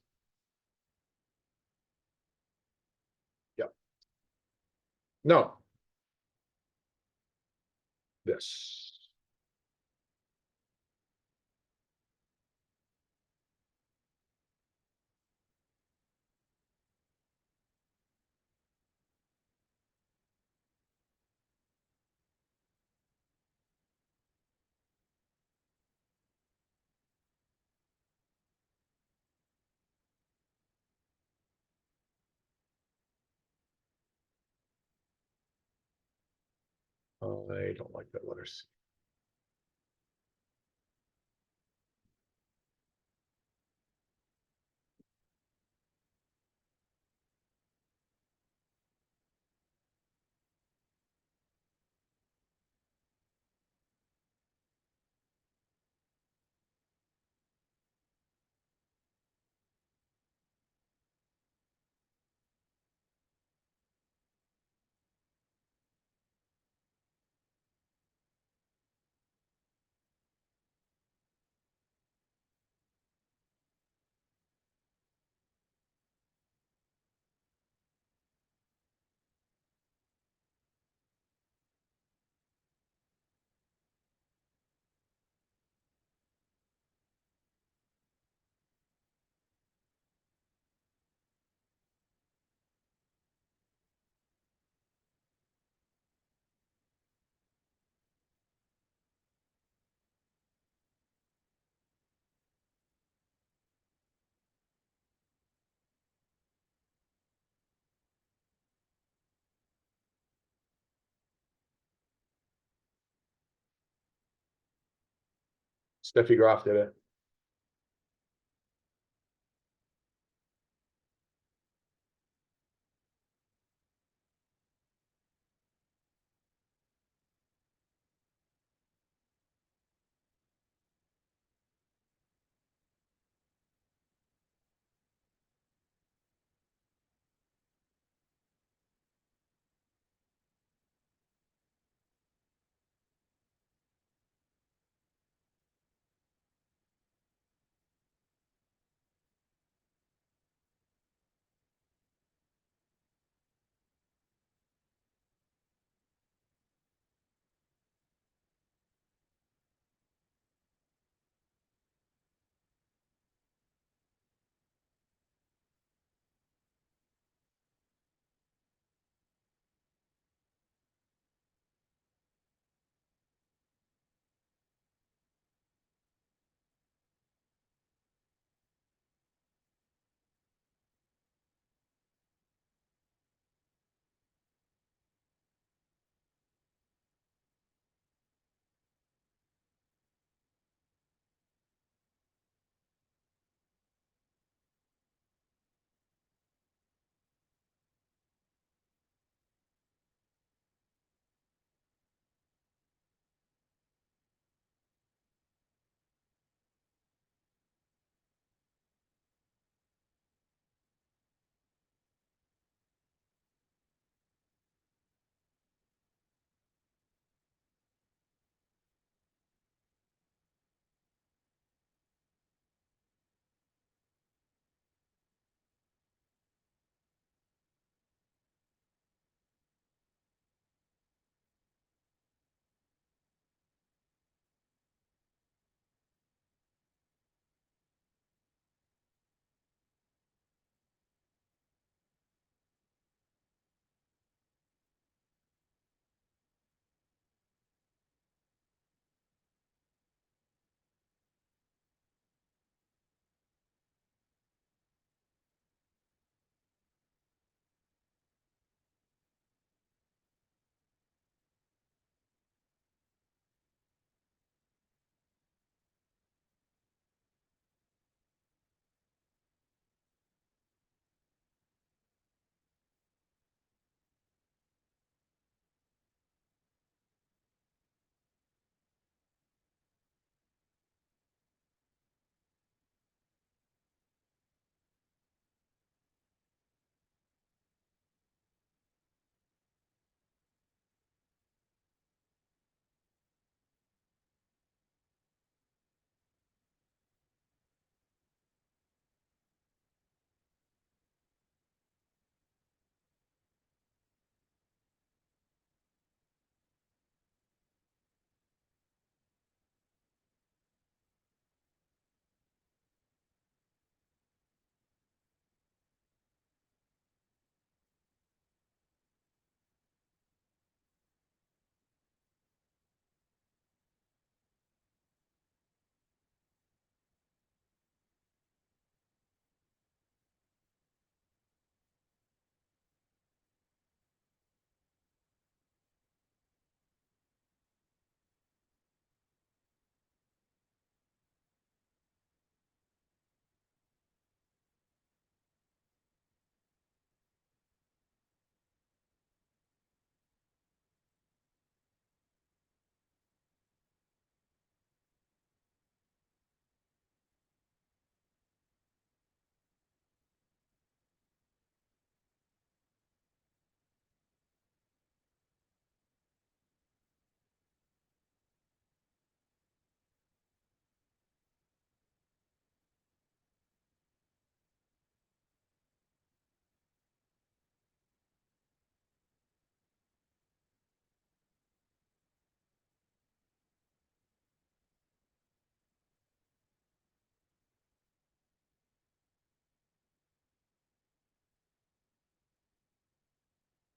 No. This. I don't like that letter C. Steffi Graf did it.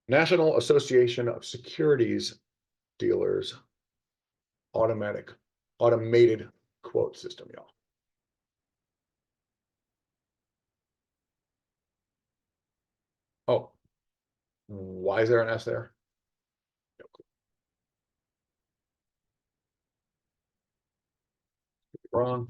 National Association of Securities Dealers automatic, automated quote system, y'all. Oh, why is there an S there? No clue. Wrong.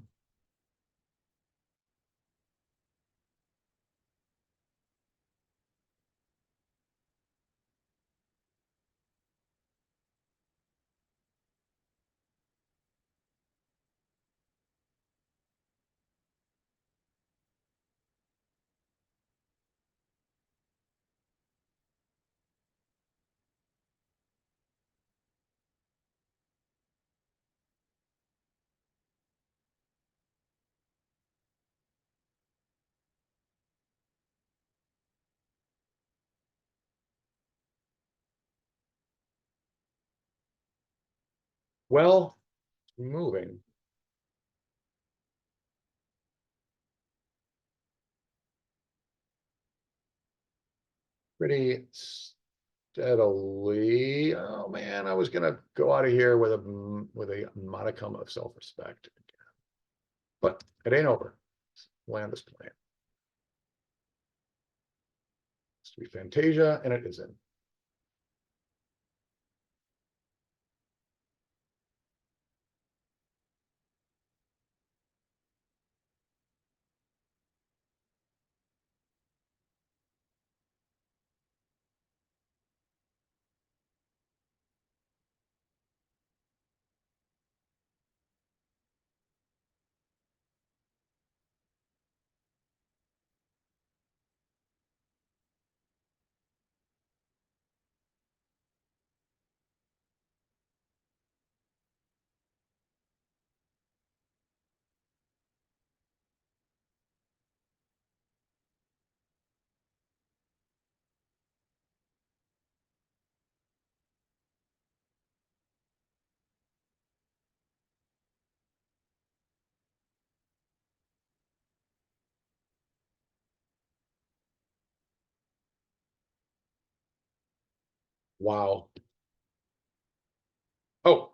Well, moving. Pretty steadily. Oh man, I was gonna go out of here with a modicum of self-respect, but it ain't over. Land this plane. It's to be Fantasia, and it isn't. Wow. Oh,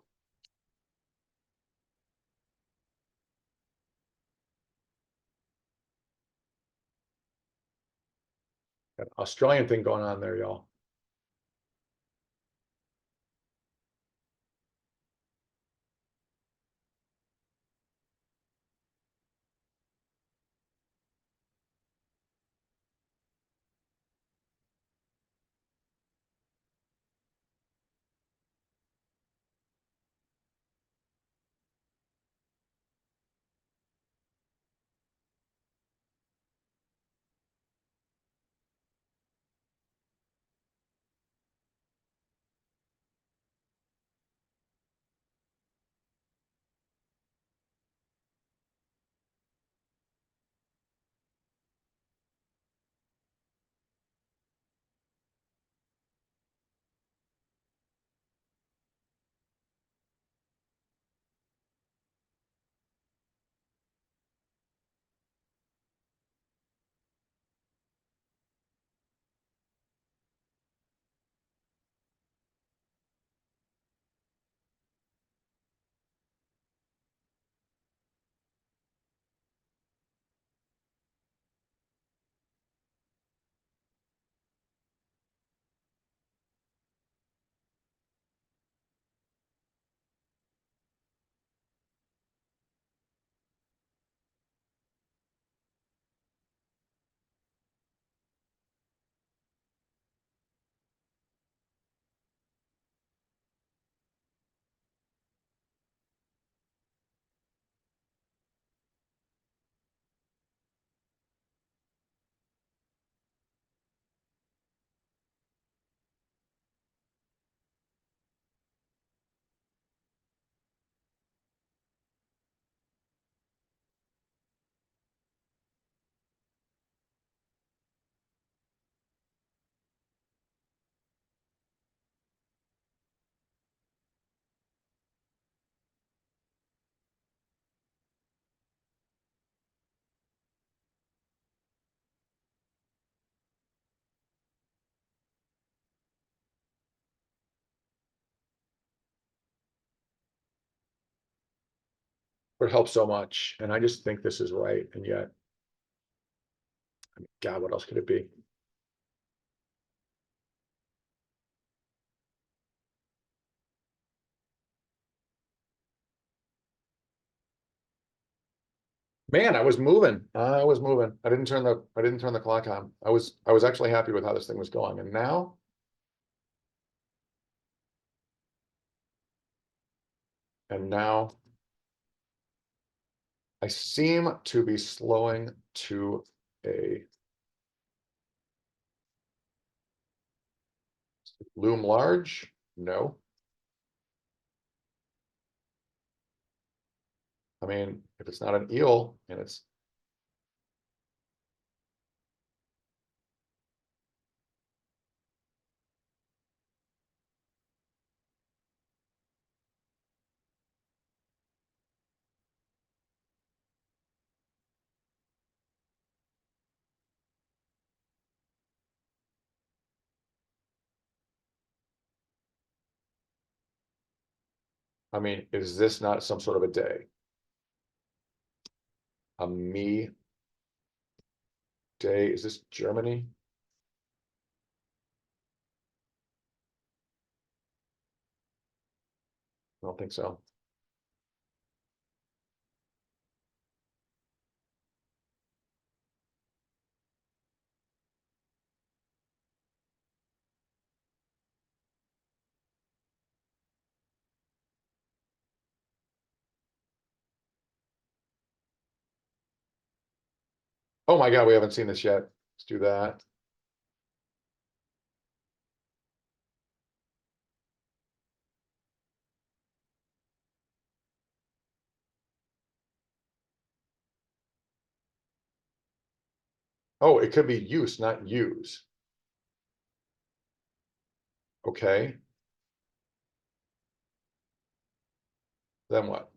got an Australian thing going on there, y'all. would help so much, and I just think this is right, and yet. I mean, God, what else could it be? Man, I was moving. I was moving. I didn't turn the clock on. I was actually happy with how this thing was going. And now I seem to be slowing to a loom large. No. I mean, if it's not an eel and it's, I mean, is this not some sort of a day? A me day? Is this Germany? I don't think so. Oh my God, we haven't seen this yet. Let's do that. Oh, it could be use, not use. Okay, then what?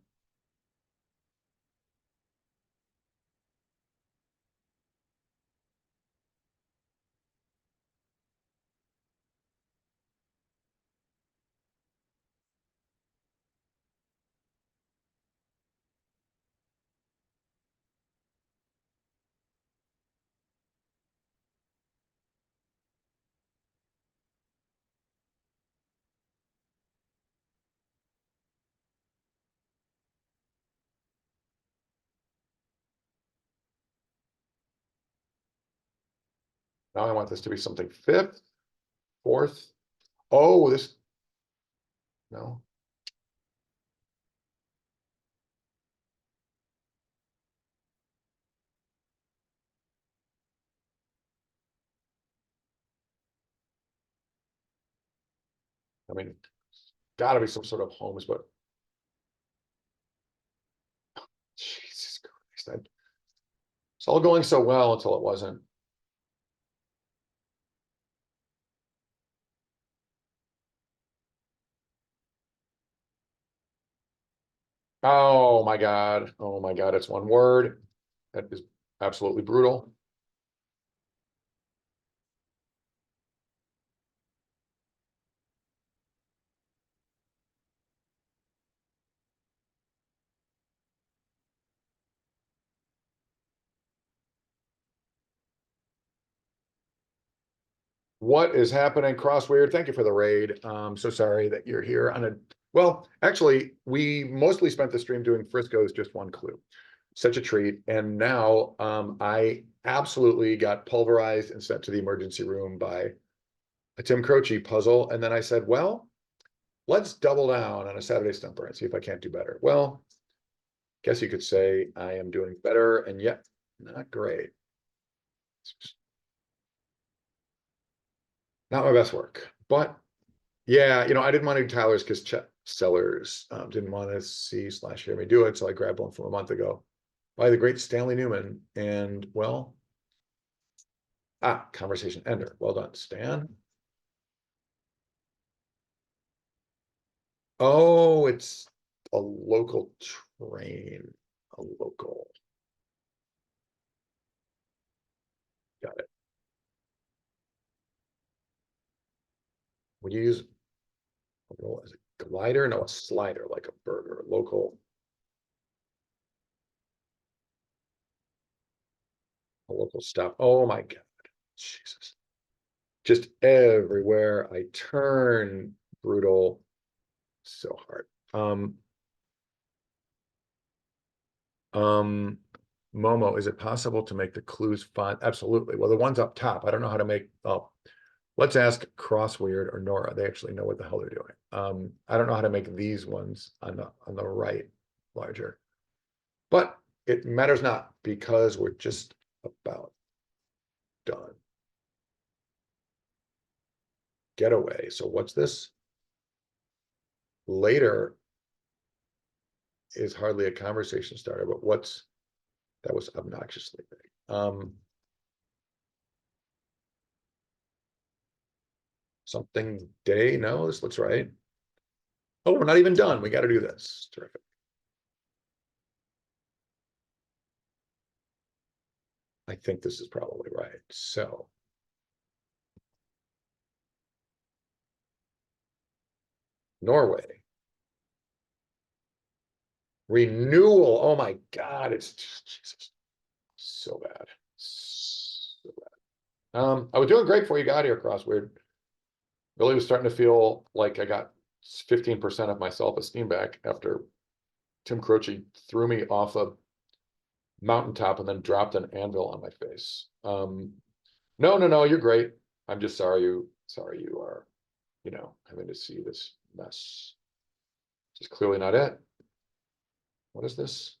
Now I want this to be something fifth, fourth. Oh, this, no. I mean, gotta be some sort of homes, but Jesus Christ, it's all going so well until it wasn't. Oh my God. Oh my God. It's one word. That is absolutely brutal. What is happening? Crossweird? Thank you for the raid. So sorry that you're here on a, well, actually, we mostly spent the stream doing Frisco's Just One Clue. Such a treat. And now I absolutely got pulverized and sent to the emergency room by a Tim Croce puzzle. And then I said, well, let's double down on a Saturday stumper and see if I can't do better. Well, guess you could say I am doing better and yet not great. Not my best work, but yeah, I didn't want to do Tyler's because Chet Sellers didn't want to see slash hear me do it. So I grabbed one from a month ago by the great Stanley Newman. And well, conversation ender. Well done, Stan. Oh, it's a local train. A local. Got it. When you use a roll as a glider, no, a slider like a burger, local. local stuff. Oh my God. Jesus. Just everywhere I turn, brutal. So hard. Momo, is it possible to make the clues font? Absolutely. Well, the ones up top, I don't know how to make, oh, let's ask Crossweird or Nora. They actually know what the hell they're doing. I don't know how to make these ones on the right larger, but it matters not because we're just about done. Getaway. So what's this? Later is hardly a conversation starter, but what's that was obnoxiously big. Something day? No, this looks right. Oh, we're not even done. We got to do this. Terrific. I think this is probably right. So Norway. Renewal. Oh my God, it's just Jesus. So bad. So bad. I was doing great before you got here, Crossword. Really was starting to feel like I got 15% of my self-esteem back after Tim Croce threw me off a mountaintop and then dropped an anvil on my face. No, you're great. I'm just sorry you are, having to see this mess. Just clearly not it. What is this?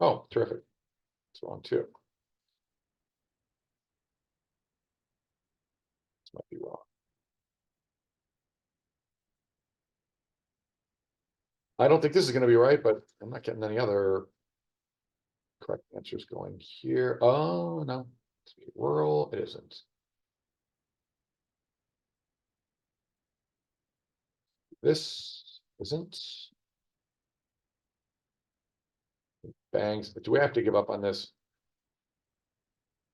Oh, terrific. It's wrong too. This might be wrong. I don't think this is going to be right, but I'm not getting any other correct answers going here. Oh, no. It's rural. It isn't. This isn't. Bangs. Do we have to give up on this?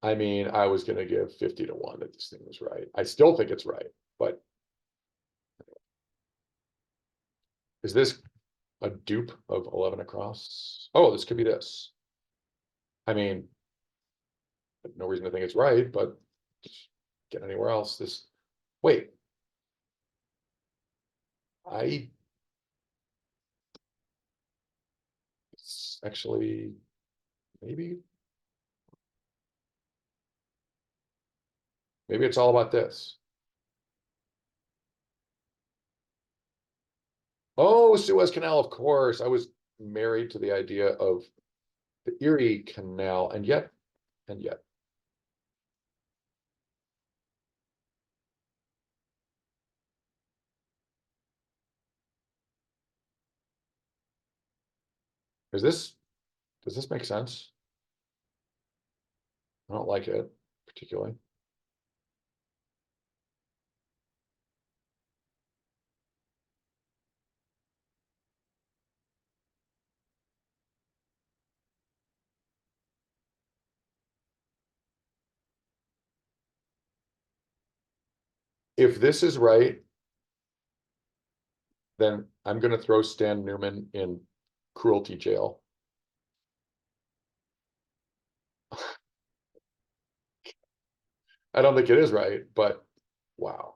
I mean, I was going to give 50 to 1 that this thing was right. I still think it's right, but is this a dupe of 11 across? Oh, this could be this. I mean, no reason to think it's right, but get anywhere else. Wait. It's actually, maybe it's all about this. Oh, Suez Canal, of course. I was married to the idea of the Erie Canal, and yet. Does this make sense? I don't like it particularly. If this is right, then I'm going to throw Stan Newman in cruelty jail. I don't think it is right, but wow.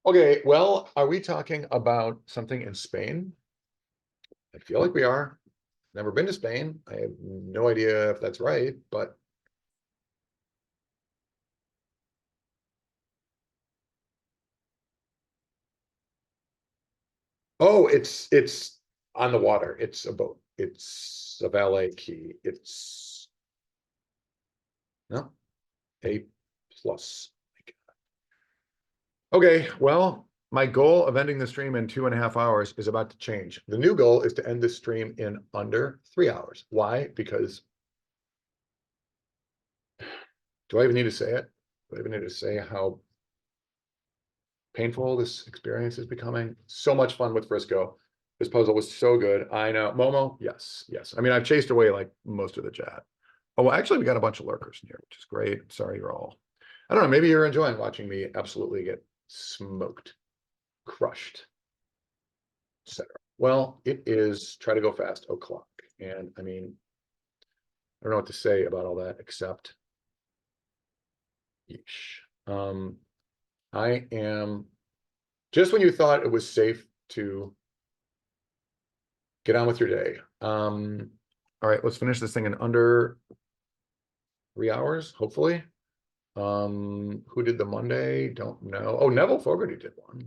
Okay, well, are we talking about something in Spain? I feel like we are. Never been to Spain. I have no idea if that's right, but oh, it's on the water. It's a boat. It's a valet key. It's no A plus. Okay, well, my goal of ending the stream in 2.5 hours is about to change. The new goal is to end this stream in under 3 hours. Why? Because Do I even need to say it? Do I even need to say how painful this experience is becoming? So much fun with Frisco. This puzzle was so good. I know. Momo, yes, yes. I mean, I've chased away like most of the chat. Oh, well, actually, we got a bunch of lurkers in here, which is great. Sorry, you're all. I don't know. Maybe you're enjoying watching me absolutely get smoked, crushed, etc. Well, it is try to go fast o'clock. And I mean, I don't know what to say about all that except yeesh. I am just when you thought it was safe to get on with your day. All right, let's finish this thing in under 3 hours, hopefully. Who did the Monday? Don't know. Oh, Neville Fogarty did one.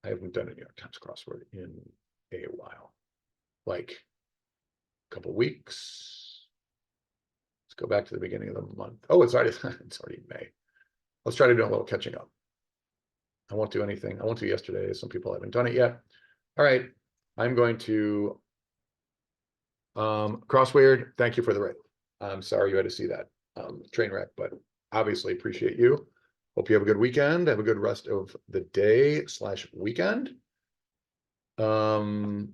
I haven't done a New York Times crossword in a while, like a couple weeks. Let's go back to the beginning of the month. Oh, it's already it's already May. Let's try to do a little catching up. I won't do anything. I won't do yesterday. Some people haven't done it yet. All right, I'm going to Crossweird. Thank you for the rate. I'm sorry you had to see that train wreck, but obviously appreciate you. Hope you have a good weekend. Have a good rest of the day slash weekend. Look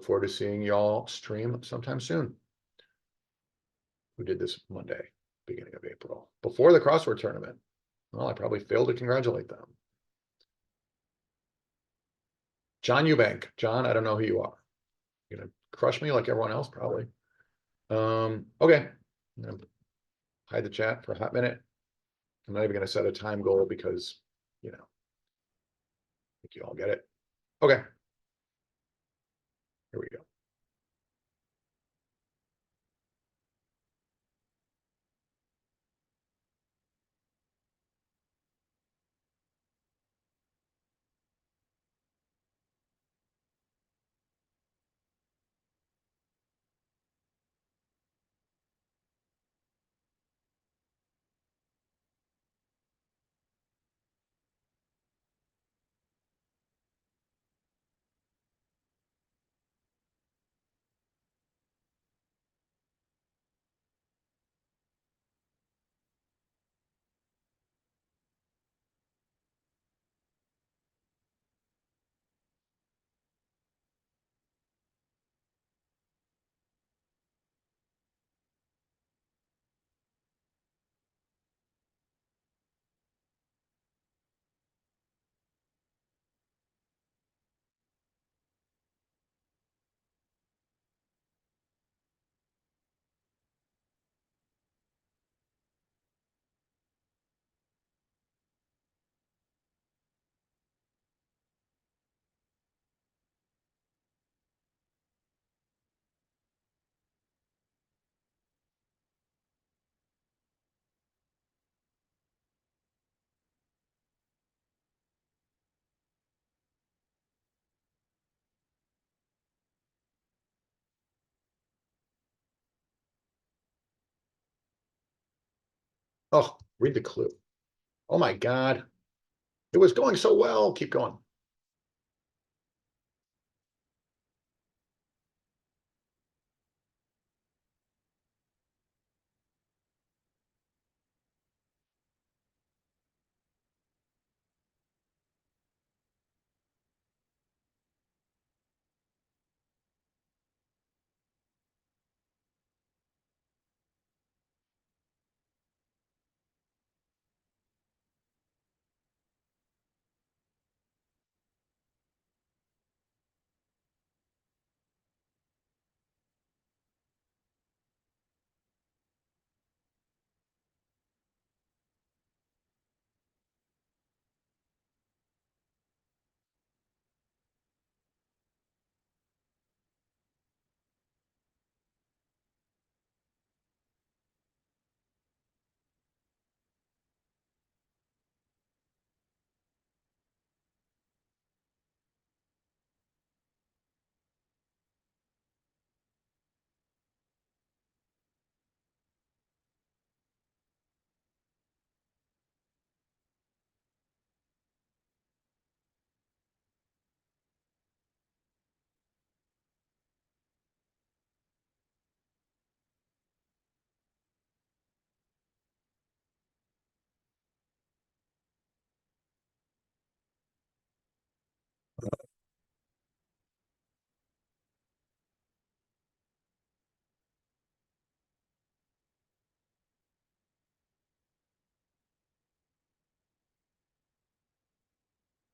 forward to seeing y'all stream sometime soon. Who did this Monday, beginning of April, before the crossword tournament? Well, I probably failed to congratulate them. John Eubank. John, I don't know who you are. You're gonna crush me like everyone else, probably. Okay. I'm gonna hide the chat for a hot minute. I'm not even gonna set a time goal because, you know, I think you all get it. Okay. Here we go. Oh, read the clue. Oh my God. It was going so well. Keep going.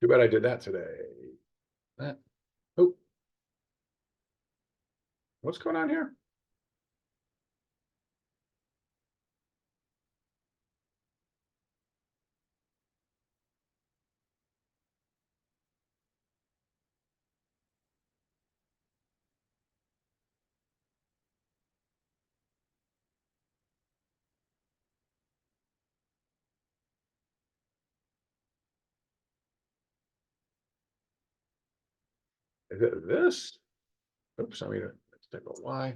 bad I did that today. Oh. What's going on here? Is it this? Oops, I mean, let's type a Y.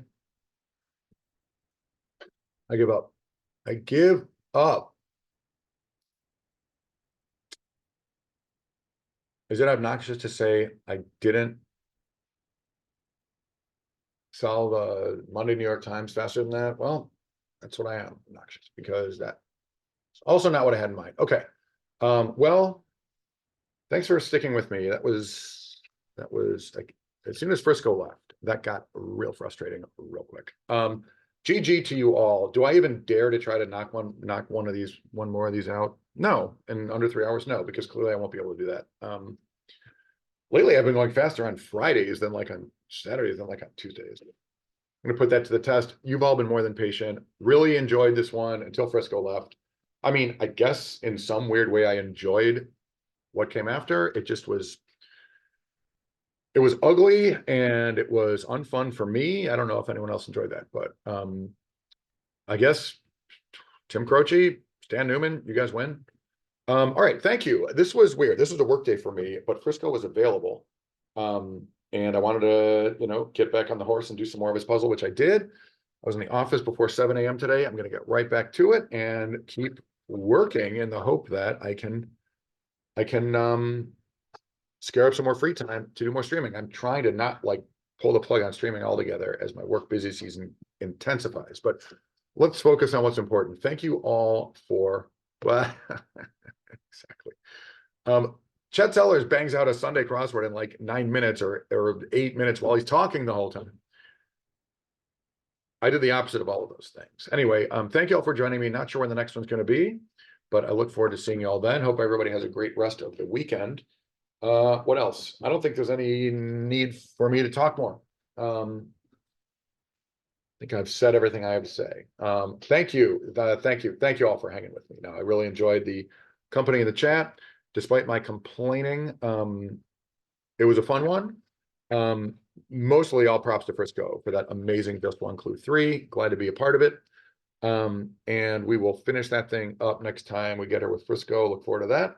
I give up. I give up. Is it obnoxious to say I didn't solve a Monday New York Times faster than that? Well, that's what I am, obnoxious, because that's also not what I had in mind. Okay. Well, thanks for sticking with me. That was like, as soon as Frisco left, that got real frustrating real quick. GG to you all. Do I even dare to try to knock one more of these out? No, in under 3 hours, no, because clearly I won't be able to do that. Lately I've been going faster on Fridays than like on Saturdays than like on Tuesdays. I'm gonna put that to the test. You've all been more than patient. Really enjoyed this one until Frisco left. I mean, I guess in some weird way I enjoyed what came after. It just was, it was ugly and it was unfun for me. I don't know if anyone else enjoyed that, but I guess Tim Croce, Stan Newman, you guys win. All right, thank you. This was weird. This was a work day for me, but Frisco was available. And I wanted to, get back on the horse and do some more of his puzzle, which I did. I was in the office before 7 a.m. today. I'm going to get right back to it and keep working in the hope that I can scare up some more free time to do more streaming. I'm trying to not like pull the plug on streaming altogether as my work busy season intensifies, but let's focus on what's important. Thank you all for, well, exactly. Chet Sellers bangs out a Sunday crossword in like 9 minutes or 8 minutes while he's talking the whole time. I did the opposite of all of those things. Anyway, thank you all for joining me. Not sure when the next one's going to be, but I look forward to seeing you all then. Hope everybody has a great rest of the weekend. What else? I don't think there's any need for me to talk more. I think I've said everything I have to say. Thank you. Thank you all for hanging with me. Now, I really enjoyed the company in the chat, despite my complaining. It was a fun one. Mostly all props to Frisco for that amazing Just One Clue 3. Glad to be a part of it. And we will finish that thing up next time we get her with Frisco. Look forward to that.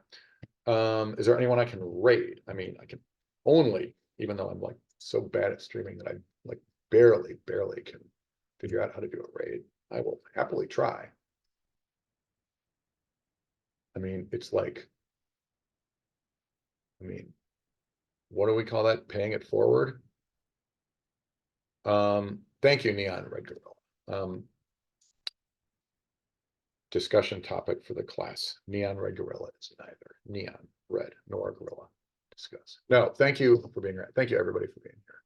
Is there anyone I can raid? I mean, I can only, even though I'm like so bad at streaming that I like barely can figure out how to do a raid. I will happily try. I mean, it's like, what do we call that? Paying it forward. Thank you, Neon Red Gorilla. Discussion topic for the class. Neon Red Gorilla is neither neon red nor gorilla. Discuss. No, thank you for being here. Thank you everybody for being here.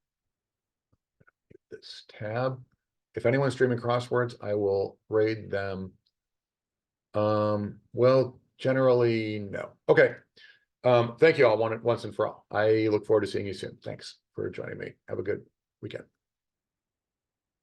This tab. If anyone's streaming crosswords, I will raid them. Well, generally, no. Okay. Thank you all once and for all. I look forward to seeing you soon. Thanks for joining me. Have a good weekend.